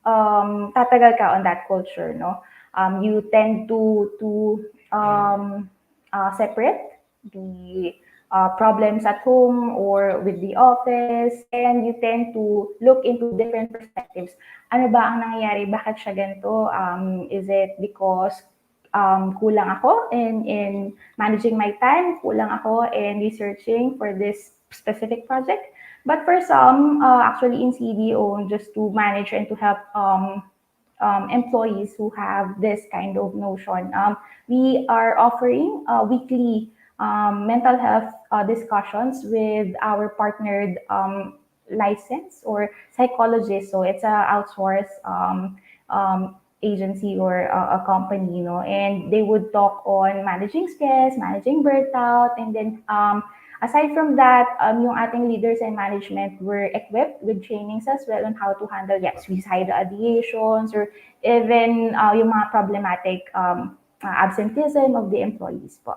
tatagal ka on that culture, no? You tend to separate the problems at home or with the office, and you tend to look into different perspectives. Ano ba ang nangyayari? Bakit siya ganito? Is it because kulang ako in managing my time? Kulang ako in researching for this specific project? But for some, actually in CDO, just to manage and to help employees who have this kind of notion, we are offering weekly mental health discussions with our partnered license or psychologist. So it's a outsourced agency or a company, you know, and they would talk on managing stress, managing burnout, and then aside from that, yung ating leaders and management were equipped with trainings as well on how to handle, yes, suicidal ideations or even yung mga problematic absenteeism of the employees po.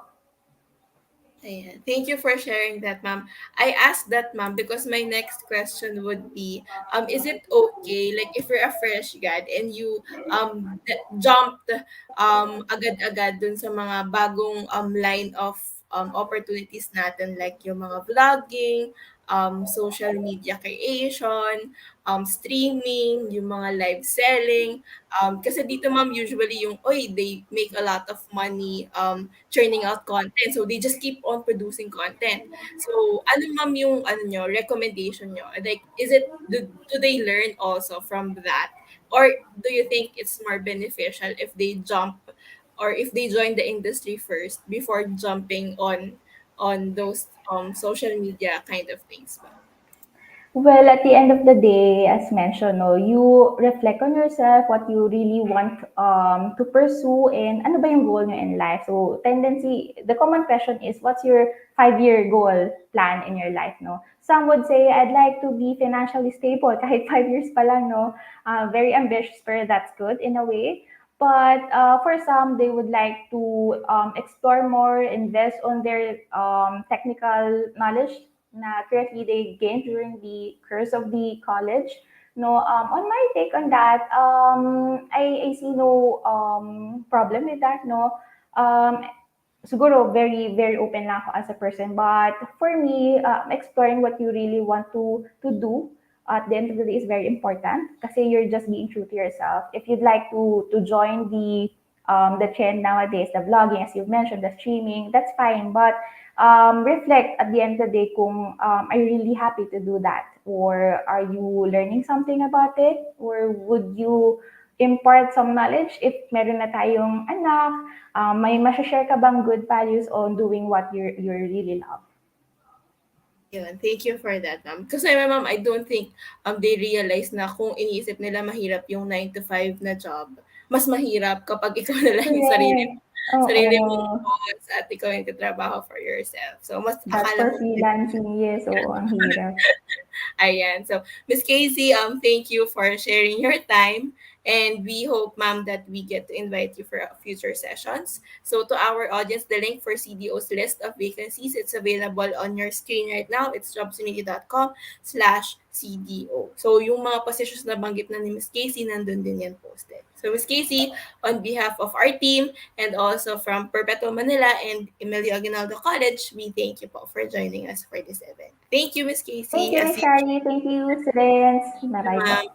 Ayan. Thank you for sharing that, ma'am. I asked that, ma'am, because my next question would be, is it okay, like if you're a fresh grad and you jumped agad-agad dun sa mga bagong line of opportunities natin, like yung mga vlogging, social media creation, streaming, yung mga live selling. Kasi dito, ma'am, usually yung, oy, they make a lot of money churning out content. So, they just keep on producing content. So, ano, ma'am, yung ano nyo, recommendation nyo? Like, do they learn also from that? Or do you think it's more beneficial if they jump or if they join the industry first before jumping on those social media kind of things ba? Well, at the end of the day, as mentioned, no, you reflect on yourself, what you really want to pursue, and ano ba yung goal nyo in life. So, the common question is, what's your 5-year goal plan in your life, no? Some would say, I'd like to be financially stable, kahit 5 years pa lang, no? Very ambitious, pero that's good in a way. But for some, they would like to explore more, invest on their technical knowledge na currently they gained during the course of the college. No, on my take on that, I see no problem with that. No, um, siguro very very open na ako as a person, but for me, exploring what you really want to do at the end of the day is very important kasi you're just being true to yourself. If you'd like to join the trend nowadays, the vlogging, as you've mentioned, the streaming, that's fine, but reflect at the end of the day kung are you really happy to do that, or are you learning something about it, or would you impart some knowledge if meron na tayong anak. May share ka bang good values on doing what you really love? Yun, thank you for that, ma'am. Kasi my mom, I don't think they realize na kung iniisip nila mahirap yung 9 to 5 na job, mas mahirap kapag ikaw na lang yung Correct. sarili mong Oo. boss at ikaw yung trabaho for yourself. So, mas That's akala for mo freelancing, yes. Oo, ang hirap. Ayan. So, Miss Casey, thank you for sharing your time. And we hope, ma'am, that we get to invite you for future sessions. So, to our audience, the link for CDO's list of vacancies, it's available on your screen right now. It's jobsmedia.com/CDO. So, yung mga positions na banggit na ni Miss Casey, nandun din yan posted. So, Miss Casey, on behalf of our team and also from Perpetual Manila and Emilio Aguinaldo College, we thank you po for joining us for this event. Thank you, Miss Thank Casey. you, Miss Shari. Thank you, students. Bye-bye po. Ma'am.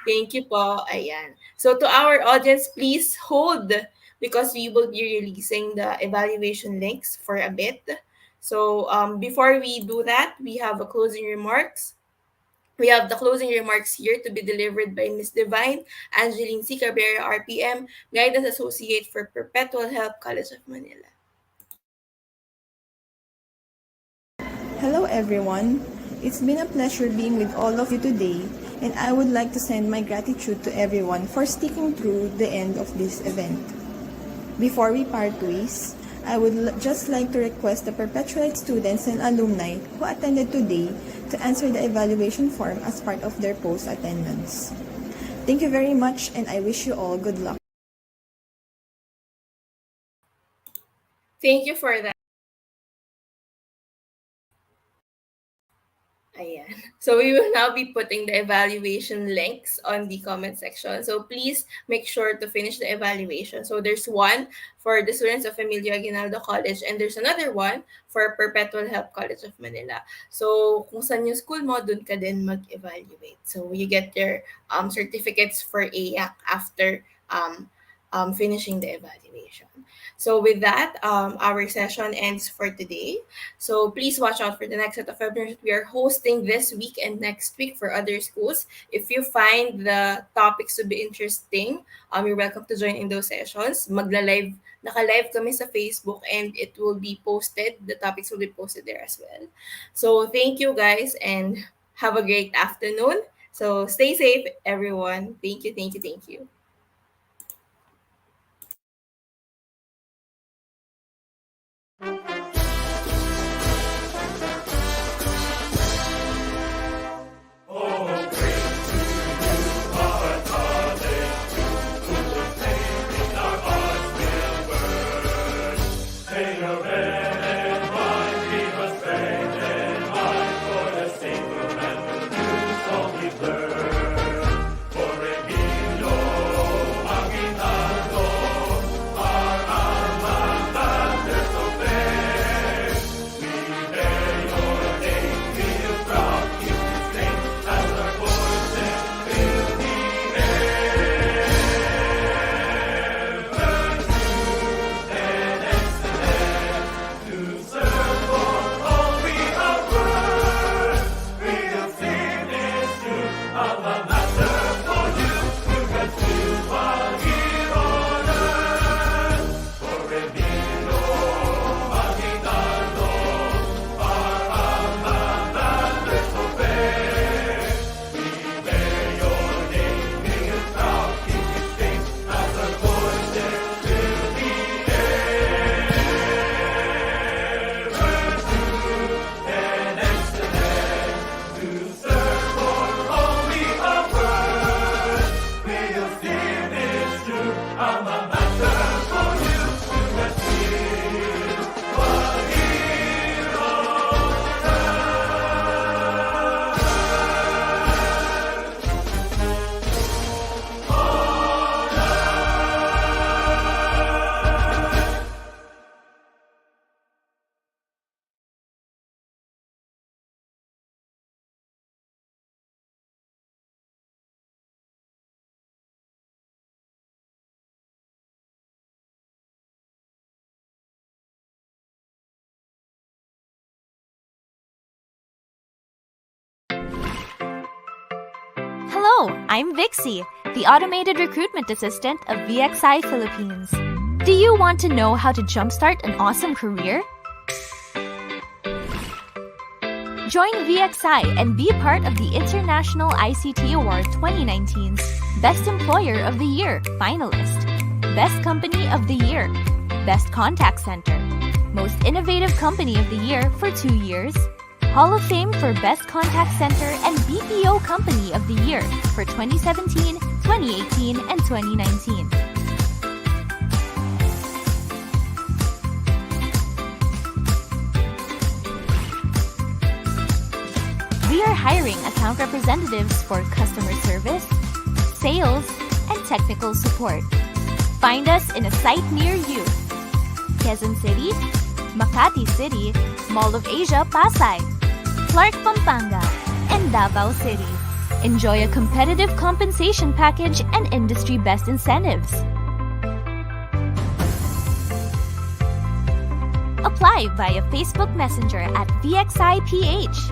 Thank you po. Ayan. So to our audience, please hold because we will be releasing the evaluation links for a bit. So before we do that, we have a closing remarks. We have the closing remarks here to be delivered by Ms. Divine Angeline C. Cabrera, RPM, Guidance Associate for Perpetual Help College of Manila. Hello everyone. It's been a pleasure being with all of you today, and I would like to send my gratitude to everyone for sticking through the end of this event. Before we part ways, I would just like to request the perpetuate students and alumni who attended today to answer the evaluation form as part of their post-attendance. Thank you very much, and I wish you all good luck. Thank you for that. Ayan. So we will now be putting the evaluation links on the comment section. So please make sure to finish the evaluation. So there's one for the students of Emilio Aguinaldo College and there's another one for Perpetual Help College of Manila. So kung saan yung school mo, dun ka din mag-evaluate. So you get your certificates for EAC after finishing the evaluation. So with that, our session ends for today. So please watch out for the next set of webinars we are hosting this week and next week for other schools. If you find the topics to be interesting, you're welcome to join in those sessions. Naka-live kami sa Facebook and it will be posted. The topics will be posted there as well. So thank you guys and have a great afternoon. So stay safe, everyone. Thank you, thank you, thank you. Hello, I'm Vixie, the automated recruitment assistant of VXI Philippines. Do you want to know how to jumpstart an awesome career? Join VXI and be part of the International ICT Award 2019's Best Employer of the Year finalist, Best Company of the Year, Best Contact Center, Most Innovative Company of the Year for 2 years, Hall of Fame for Best Contact Center and BPO Company of the Year for 2017, 2018, and 2019. We are hiring account representatives for customer service, sales, and technical support. Find us in a site near you. Quezon City, Makati City, Mall of Asia, Pasay, Clark, Pampanga, and Davao City. Enjoy a competitive compensation package and industry best incentives. Apply via Facebook Messenger at VXIPH.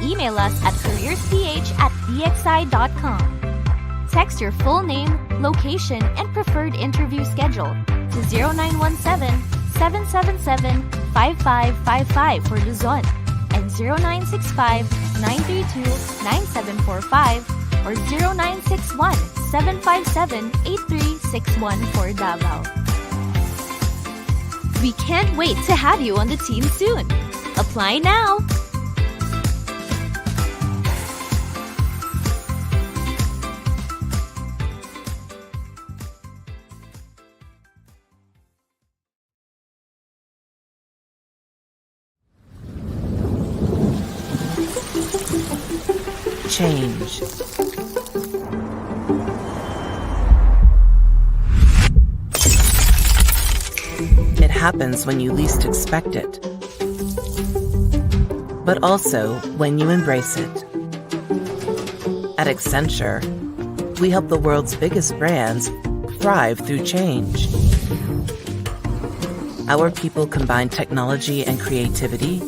Email us at careersph@vxi.com. Text your full name, location, and preferred interview schedule to 0917-777-5555 for Luzon and 0965-932-9745 or 0961-757-8361 for Davao. We can't wait to have you on the team soon. Apply now! Change. It happens when you least expect it, but also when you embrace it. At Accenture, we help the world's biggest brands thrive through change. Our people combine technology and creativity,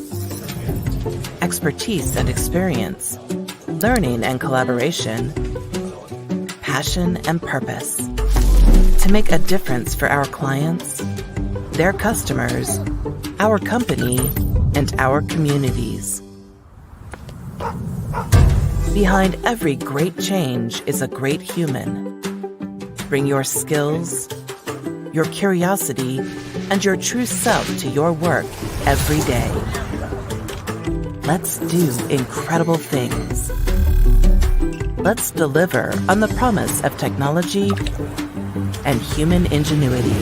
expertise and experience, learning and collaboration, passion and purpose to make a difference for our clients, their customers, our company, and our communities. Behind every great change is a great human. Bring your skills, your curiosity, and your true self to your work every day. Let's do incredible things. Let's deliver on the promise of technology and human ingenuity.